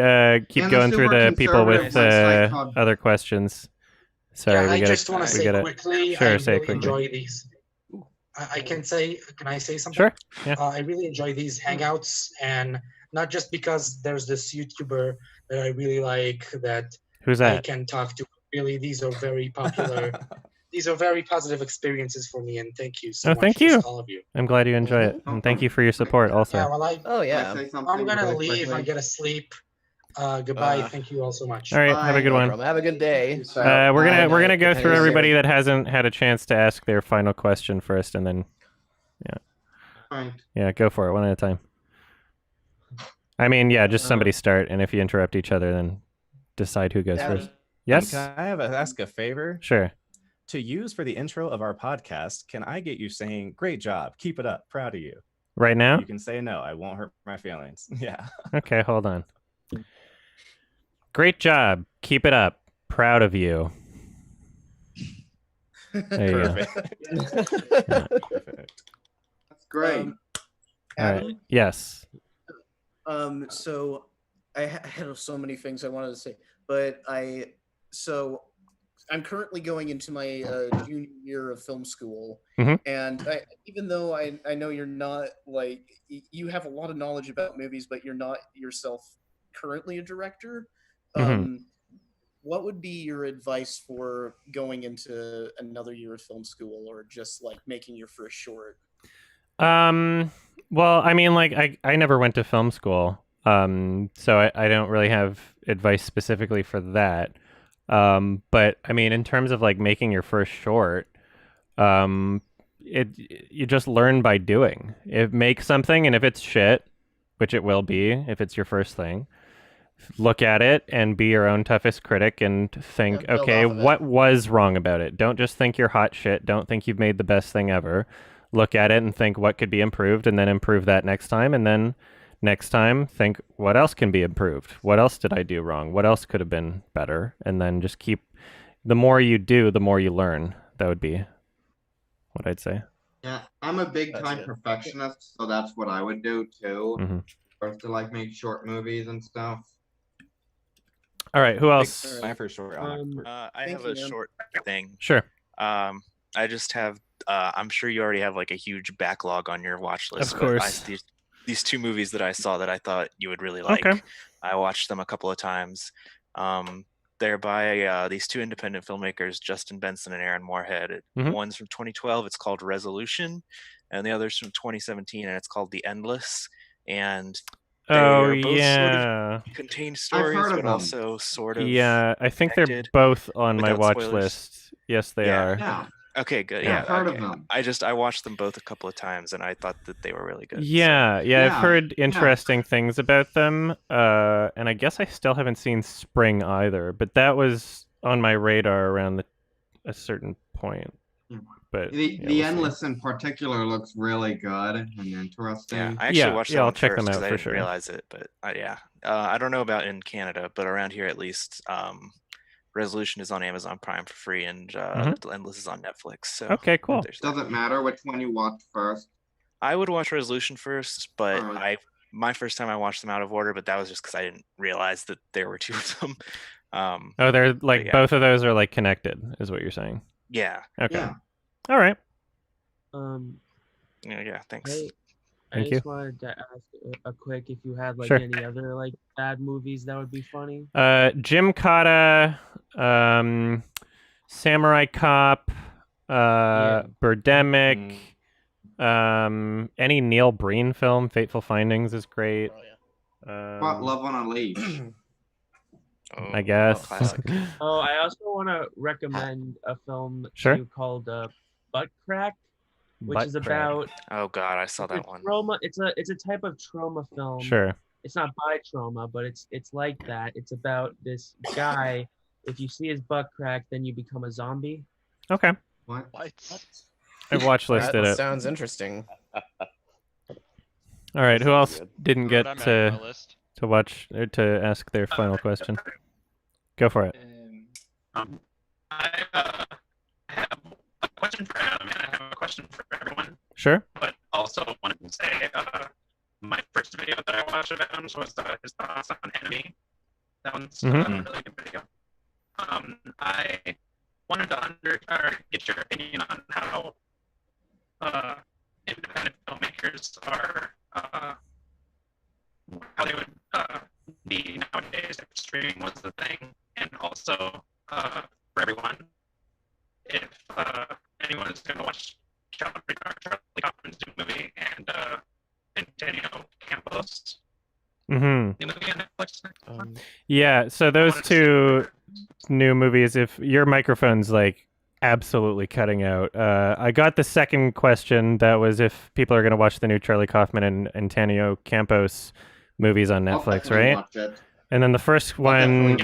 A: keep
C: And the
A: going through the
C: super
A: people with
C: conservative website called-
A: other questions. Sorry,
B: I
A: we gotta.
B: just want to say quickly,
A: Sure,
B: I
A: say
B: really
A: it quickly.
B: enjoy these. Can I say something?
A: Sure. Yeah.
B: I really enjoy these hangouts, and not just because there's this YouTuber that I really like that
A: Who's
B: I
A: that?
B: can talk to. Really, these are very popular. These are very positive experiences for me, and thank you so
A: Oh,
B: much
A: thank
B: to
A: you.
B: all of you.
A: I'm glad you enjoy it, and thank you for your support also.
B: Yeah, well,
Q: yeah.
B: I'm gonna leave. I gotta sleep. Goodbye. Thank you all so much.
A: All right, have a good one.
Q: Have a good day.
A: We're gonna go
Q: Good
A: through
Q: night.
A: everybody that hasn't had a chance to ask their final question first, and then yeah, go for it one at a time. I mean, yeah, just somebody start, and if you interrupt each other, then decide who goes
F: Adam,
A: first. Yes.
F: Can I ask a favor?
A: Sure.
F: To use for the intro of our podcast, can I get you saying, "Great job, keep it up, proud of you"?
A: Right now?
F: You can say no. I won't hurt my feelings. Yeah.
A: Okay, hold on. Great job. Keep it up. Proud of you. There you go.
F: Perfect.
C: That's great.
A: All right. Yes.
R: So I had so many things I wanted to say, but I'm currently going into my junior year of film school, and even though I know you're not like you have a lot of knowledge about movies, but you're not yourself currently a director. What would be your advice for going into another year of film school, or just like making your first short?
A: Well, I mean, like I never went to film school, so I don't really have advice specifically for that. But I mean, in terms of like making your first short, you just learn by doing. Make something, and if it's shit, which it will be if it's your first thing, look at it and be your own toughest critic and think, okay, what was wrong about it? Don't just think you're hot shit. Don't think you've made the best thing ever. Look at it and think what could be improved, and then improve that next time, and then next time think what else can be improved. What else did I do wrong? What else could have been better? And then just keep, the more you do, the more you learn. That would be what I'd say.
C: Yeah, I'm a big time perfectionist, so that's what I would do too. First to like make short movies and stuff.
A: All right, who else?
F: My first short.
L: I have a short thing.
A: Sure.
L: I just have. I'm sure you already have like a huge backlog on your watch list.
A: Of course.
L: But these two movies that I saw that I thought you would really like.
A: Okay.
L: I watched them a couple of times. They're by these two independent filmmakers, Justin Benson and Aaron Moorhead. One's from 2012. It's called Resolution, and the other's from 2017, and it's called The Endless. And they are both sort of contained stories, but also sort of
A: I think they're
L: connected
A: both on my
L: without
A: watch
L: spoilers.
A: list. Yes, they are.
C: Yeah.
L: Okay, good.
C: Yeah,
L: Yeah,
C: I've heard of
L: okay.
C: them.
L: I watched them both a couple of times, and I thought that they were really good.
A: Yeah, I've heard interesting things about them, and I guess I still haven't seen Spring either, but that was on my radar around a certain point. But
C: The Endless in particular looks really good and interesting.
L: Yeah, I actually watched that
A: I'll
L: one
A: check
L: first
A: them out
L: 'cause I
A: for
L: didn't
A: sure.
L: realize it, but I don't know about in Canada, but around here at least, Resolution is on Amazon Prime for free, and The Endless is on Netflix. So
A: Okay, cool.
L: there's that.
C: Doesn't matter which one you watch first.
L: I would watch Resolution first, but my first time I watched them out of order, but that was just because I didn't realize that there were two of them.
A: Oh, they're like
L: yeah.
A: both of those are like connected, is what you're saying.
L: Yeah.
A: Okay.
C: Yeah.
A: All right.
L: Yeah. Thanks.
E: Hey, I
A: Thank
E: just
A: you.
E: wanted to ask a quick if you had like
A: Sure.
E: any other like bad movies that would be funny.
A: Jim Cotta, Samurai Cop, Birdemic, any Neil Breen film, Fateful Findings is great.
C: What, Love on a Leash?
A: I guess.
E: Oh, I also want to recommend a film
A: Sure.
E: to you called Butt Crack, which
A: Butt
E: is
A: Crack.
E: about
L: Oh God, I saw
E: it's a
L: that one.
E: trauma. It's a type of trauma film.
A: Sure.
E: It's not by trauma, but it's like that. It's about this guy. If you see his butt crack, then you become a zombie.
A: Okay.
C: What?
A: I've watch listed
S: That
A: it.
S: sounds interesting.
A: All right. Who else
S: good.
A: didn't get
J: I'm adding my
A: to
J: list.
A: watch or to ask their final question? Go for it.
G: I have a question for Adam, and I have a question for everyone.
A: Sure.
G: But also wanted to say, my first video that I watched of Adam's was his thoughts on Enemy. That one's a really good video. I wanted to get your opinion on how independent filmmakers are, how they would be nowadays if streaming was the thing, and also for everyone, if anyone is going to watch Charlie Kaufman's new movie and Daniel Campos.
A: Mm-hmm.
G: The movie on Netflix.
A: Yeah, so those two new movies, if your microphone's like absolutely cutting out. I got the second question that was if people are going to watch the new Charlie Kaufman and Antonio Campos movies on Netflix, right?
C: Watch it.
A: And then the first one,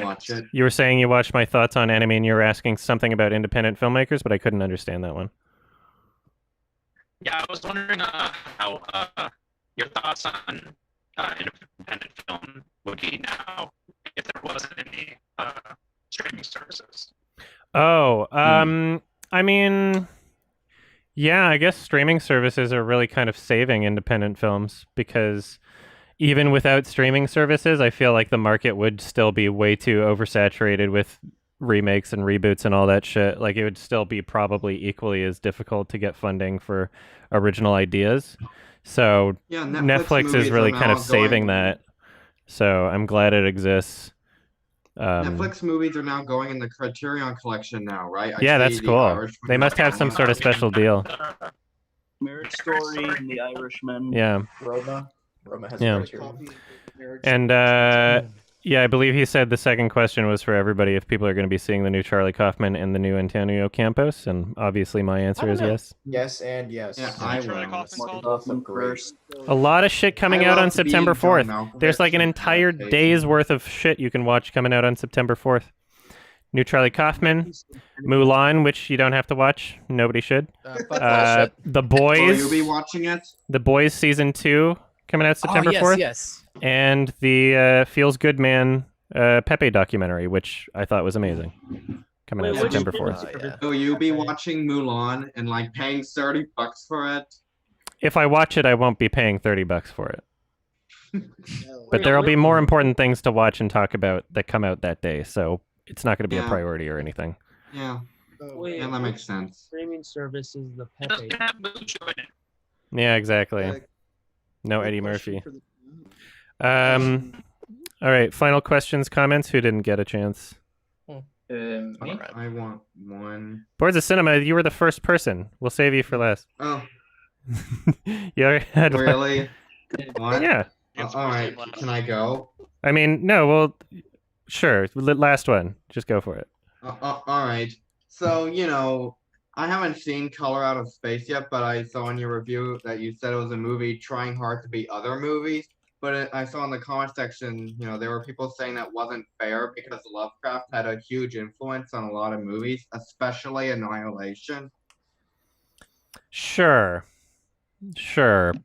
A: you were saying you watched my thoughts on Enemy and you were asking something about independent filmmakers, but I couldn't understand that one.
G: Yeah, I was wondering how your thoughts on independent film would be now if there wasn't any streaming services.
A: Oh, I mean, yeah, I guess streaming services are really kind of saving independent films because even without streaming services, I feel like the market would still be way too oversaturated with remakes and reboots and all that shit. Like it would still be probably equally as difficult to get funding for original ideas. So
C: Yeah,
A: Netflix is
C: movies
A: really
C: are
A: kind of
C: now
A: saving
C: going-
A: that. So I'm glad it exists.
C: Netflix movies are now going in the Criterion collection now, right? I
A: Yeah,
C: see
A: that's
C: The
A: cool.
C: Irishman
A: They must have
C: now.
A: some sort of special deal.
K: Marriage Story and The Irishman.
A: Yeah.
S: Roma has
A: Yeah.
S: Criterion.
A: And yeah, I believe he said the second question was for everybody if people are going to be seeing the new Charlie Kaufman and the new Antonio Campos, and obviously my answer is yes.
T: Yes and yes.
C: Yeah, I will.
A: A lot of shit coming
C: I
A: out
C: love
A: on
C: to be
A: September
C: John
A: 4th.
C: Malkovich
A: There's like an
C: and
A: entire
C: Fantasia.
A: day's worth of shit you can watch coming out on September 4th. New Charlie Kaufman, Mulan, which you don't have to watch. Nobody should. The Boys.
C: Will you be watching it?
A: The Boys season 2 coming out September
S: yes,
A: 4th.
S: yes.
A: And the Feels Good Man Pepe documentary, which I thought was amazing. Coming out September 4th.
C: Will you be watching Mulan and like paying $30 for it?
A: If I watch it, I won't be paying $30 for it. But there will be more important things to watch and talk about that come out that day, so it's not going to be a
C: Yeah.
A: priority or anything.
C: Yeah.
E: Wait,
C: Yeah, that makes sense.
E: Streaming service is the Pepe.
A: Yeah, exactly. No Eddie Murphy. All right, final questions, comments? Who didn't get a chance?
P: Me?
C: I want one.
A: Boards of Cinema, you were the first person. We'll save you for last.
C: Oh.
A: You already had one.
C: Really? What?
A: Yeah.
C: All right. Can I go?
A: I mean, no, well, sure. Last one. Just go for it.
C: All right. So, you know, I haven't seen Color Out of Space yet, but I saw in your review that you said it was a movie trying hard to beat other movies. But I saw in the comment section, you know, there were people saying that wasn't fair because Lovecraft had a huge influence on a lot of movies, especially Annihilation.
A: Sure,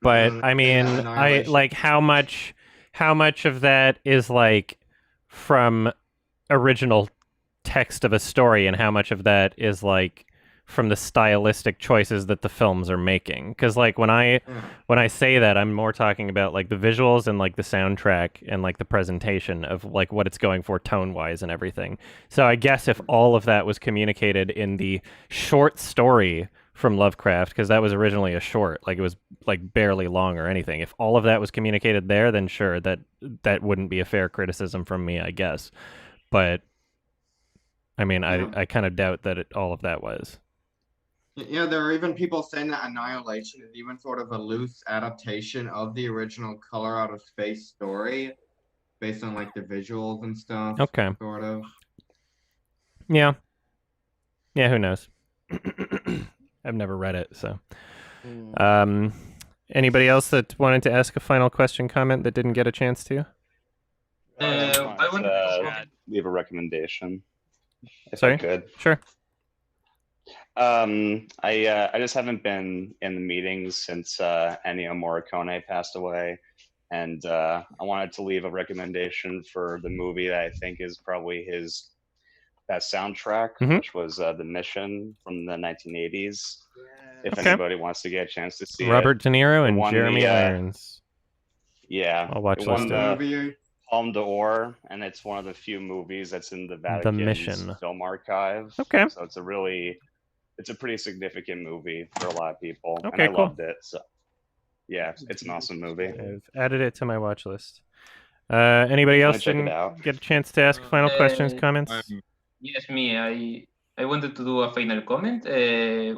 A: but I mean, I
C: Annihilation.
A: like how much of that is like from original text of a story, and how much of that is like from the stylistic choices that the films are making. Because like when I say that, I'm more talking about like the visuals and like the soundtrack and like the presentation of like what it's going for tone wise and everything. So I guess if all of that was communicated in the short story from Lovecraft, because that was originally a short, like it was like barely long or anything. If all of that was communicated there, then sure, that wouldn't be a fair criticism from me, I guess. But I mean, I kind of doubt that all of that was.
C: Yeah, there are even people saying that Annihilation is even sort of a loose adaptation of the original Color Out of Space story, based on like the visuals and stuff.
A: Okay.
C: Sort of.
A: Yeah. Yeah, who knows? I've never read it, so. Anybody else that wanted to ask a final question, comment that didn't get a chance to?
I: I want to leave a recommendation. If
A: Sorry?
I: I could.
A: Sure.
I: I just haven't been in the meetings since Ennio Morricone passed away, and I wanted to leave a recommendation for the movie that I think is probably his best soundtrack, which was The Mission from the 1980s. If anybody wants to get a chance to see
A: Robert
I: it.
A: De Niro and
I: It won
A: Jeremy Irons.
I: Yeah,
A: I'll watch
I: it won
A: this
I: the Palme d'Or, and it's one of the few movies that's in the Vatican's
A: Mission.
I: film archive.
A: Okay.
I: So it's a pretty significant movie for a lot of people, and
A: Okay,
I: I
A: cool.
I: loved it. So yeah, it's an awesome movie.
A: I've added it to my watch list. Anybody else
I: check it
A: didn't
I: out.
A: get a chance to ask final questions, comments?
P: Yes, me. I wanted to do a final comment. I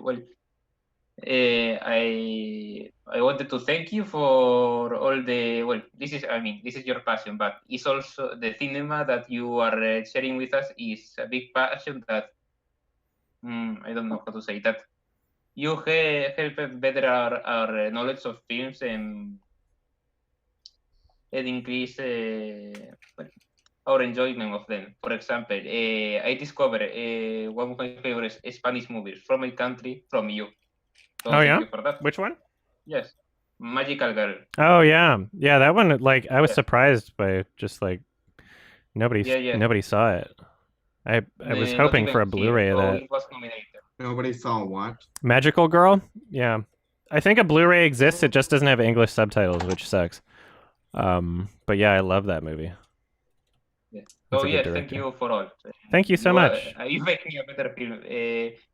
P: wanted to thank you for all the this is your passion, but it's also the cinema that you are sharing with us is a big passion that I don't know how to say that. You help better our knowledge of films and increase our enjoyment of them. For example, I discovered one of my favorite Spanish movies from my country from you. So
A: Oh,
P: thank
A: yeah?
P: you for that.
A: Which one?
P: Yes, Magical Girl.
A: Oh yeah, yeah. That one, like, I was surprised by just like nobody saw it. I was
P: Not
A: hoping
P: even
A: for a
P: here,
A: Blu-ray of
P: so
A: that.
P: it was nominated.
C: Nobody saw what?
A: Magical Girl? Yeah, I think a Blu-ray exists. It just doesn't have English subtitles, which sucks. But yeah, I love that movie.
P: Yeah.
A: That's
P: So
A: a good
P: yes,
A: director.
P: thank you for all.
A: Thank you so much.
P: You make me a better film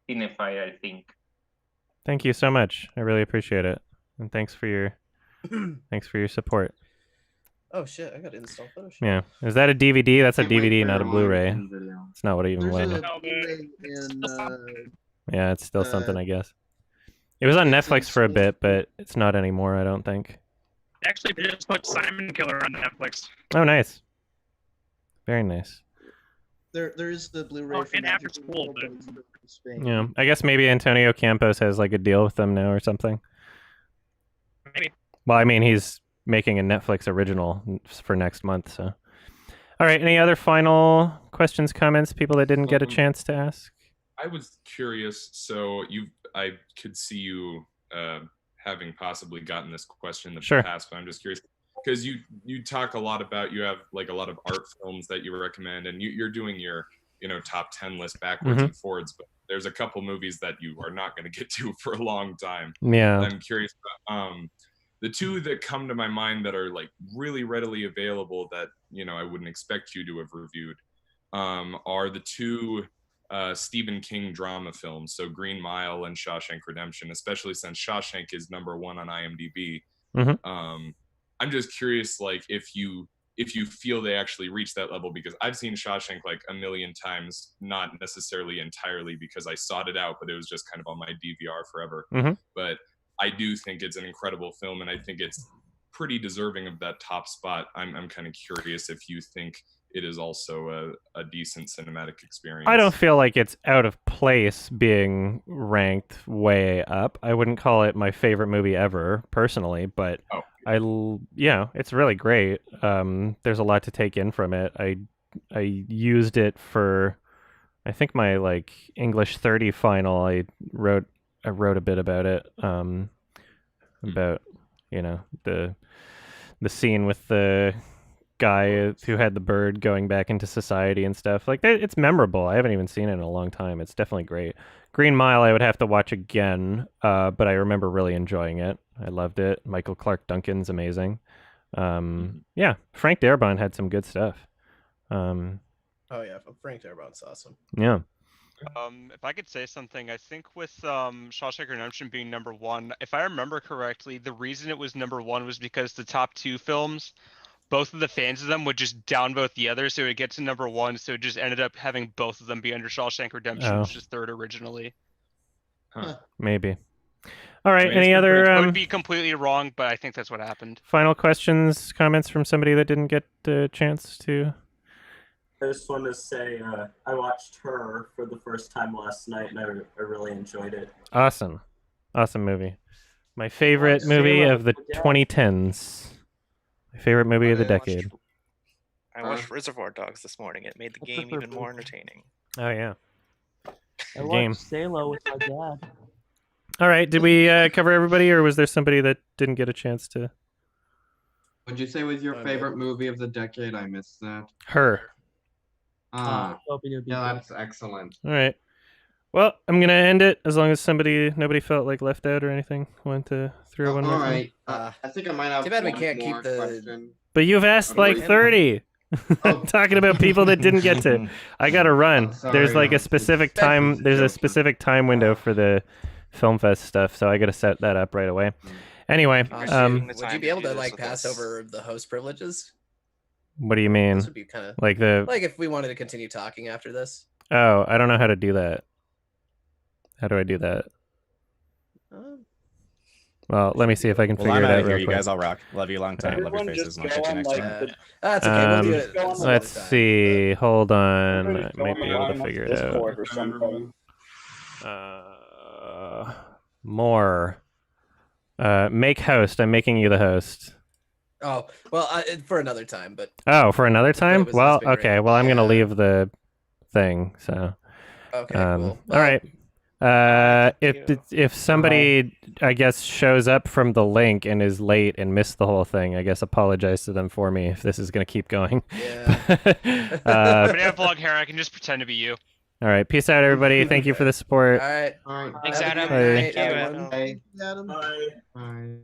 P: cinephile, I think.
A: Thank you so much. I really appreciate it, and thanks for your support.
S: Oh shit! I got to install Photoshop.
A: Yeah, is that a DVD? That's a
C: Can't wait
A: DVD,
C: for
A: not a
C: your
A: Blu-ray.
C: audition video.
A: It's not what it even was.
R: There's a Blu-ray in
A: Yeah, it's still something, I guess. It was on Netflix for a bit, but it's not anymore, I don't think.
G: Actually, they just put Simon Killer on Netflix.
A: Oh, nice. Very nice.
R: there is the Blu-ray for
G: and after
R: Magic
G: school,
R: World,
G: but-
R: but it's in Spain.
A: Yeah, I guess maybe Antonio Campos has like a deal with them now or something.
G: Maybe.
A: Well, I mean, he's making a Netflix original for next month, so. All right, any other final questions, comments, people that didn't get a chance to ask?
O: I was curious. So I could see you having possibly gotten this question in the
A: Sure.
O: past, but I'm just curious because you talk a lot about, you have like a lot of art films that you recommend, and you're doing your top 10 list backwards and forwards, but there's a couple movies that you are not going to get to for a long time.
A: Yeah.
O: I'm curious about the two that come to my mind that are like really readily available that I wouldn't expect you to have reviewed are the two Stephen King drama films, so Green Mile and Shawshank Redemption, especially since Shawshank is #1 on IMDb. I'm just curious, like, if you feel they actually reach that level, because I've seen Shawshank like a million times, not necessarily entirely because I sought it out, but it was just kind of on my DVR forever. But I do think it's an incredible film, and I think it's pretty deserving of that top spot. I'm kind of curious if you think it is also a decent cinematic experience.
A: I don't feel like it's out of place being ranked way up. I wouldn't call it my favorite movie ever, personally, but it's really great. There's a lot to take in from it. I used it for, I think, my like English 30 final. I wrote a bit about it, about the scene with the guy who had the bird going back into society and stuff. Like, it's memorable. I haven't even seen it in a long time. It's definitely great. Green Mile I would have to watch again, but I remember really enjoying it. I loved it. Michael Clark Duncan's amazing. Yeah, Frank Darabont had some good stuff.
S: Oh yeah, Frank Darabont's awesome.
A: Yeah.
J: If I could say something, I think with Shawshank Redemption being number one, if I remember correctly, the reason it was number one was because the top two films, both of the fans of them would just downvote the others, so it would get to number one. So it just ended up having both of them be under Shawshank Redemption, which is third originally.
A: Maybe. All right. Any other?
J: I would be completely wrong, but I think that's what happened.
A: Final questions, comments from somebody that didn't get a chance to.
K: I just want to say I watched Her for the first time last night, and I really enjoyed it.
A: Awesome movie. My favorite movie of the 2010s. My favorite movie of the decade.
L: I watched Reservoir Dogs this morning. It made the game even more entertaining.
A: Oh yeah.
E: I
A: Good game.
E: watched Salo with my dad.
A: All right. Did we cover everybody, or was there somebody that didn't get a chance to?
C: What'd you say was your favorite movie of the decade? I missed that.
A: Her.
C: Yeah, that's excellent.
A: All right. Well, I'm gonna end it as long as nobody felt like left out or anything. Want to throw one more?
C: All right. I think I might have.
S: Too bad we
C: one
S: can't
C: more
S: keep the.
C: question.
A: But you've asked like 30. Talking about people that didn't get to. I gotta run. There's like a specific time. There's a specific time window for the Film Fest stuff, so I gotta set that up right away. Anyway,
S: would you be able to like pass over the host privileges?
A: What do you mean?
S: This would be kind of
A: like
S: if we wanted to continue talking after this.
A: Oh, I don't know how to do that. How do I do that? Well, let me see if I can figure it out real quick.
F: You guys all rock. Love you long time. Love your faces. And I'll catch you next time.
S: That's okay. We'll do it.
A: Let's see. Hold on. I might be able to figure it out. More. Make host. I'm making you the host.
S: Oh, well, for another time, but...
A: Oh, for another time? Well, okay. Well, I'm going to leave the thing, so...
S: Okay, cool.
A: All right. If somebody, I guess, shows up from the link and is late and missed the whole thing, I guess apologize to them for me if this is going to keep going.
J: Yeah. If I have vlog hair, I can just pretend to be you.
A: All right. Peace out, everybody. Thank you for the support.
S: All right.
P: Thanks, Adam.
A: Bye.
P: Thank you, Adam.
C: Bye.
R: Adam.
C: Bye.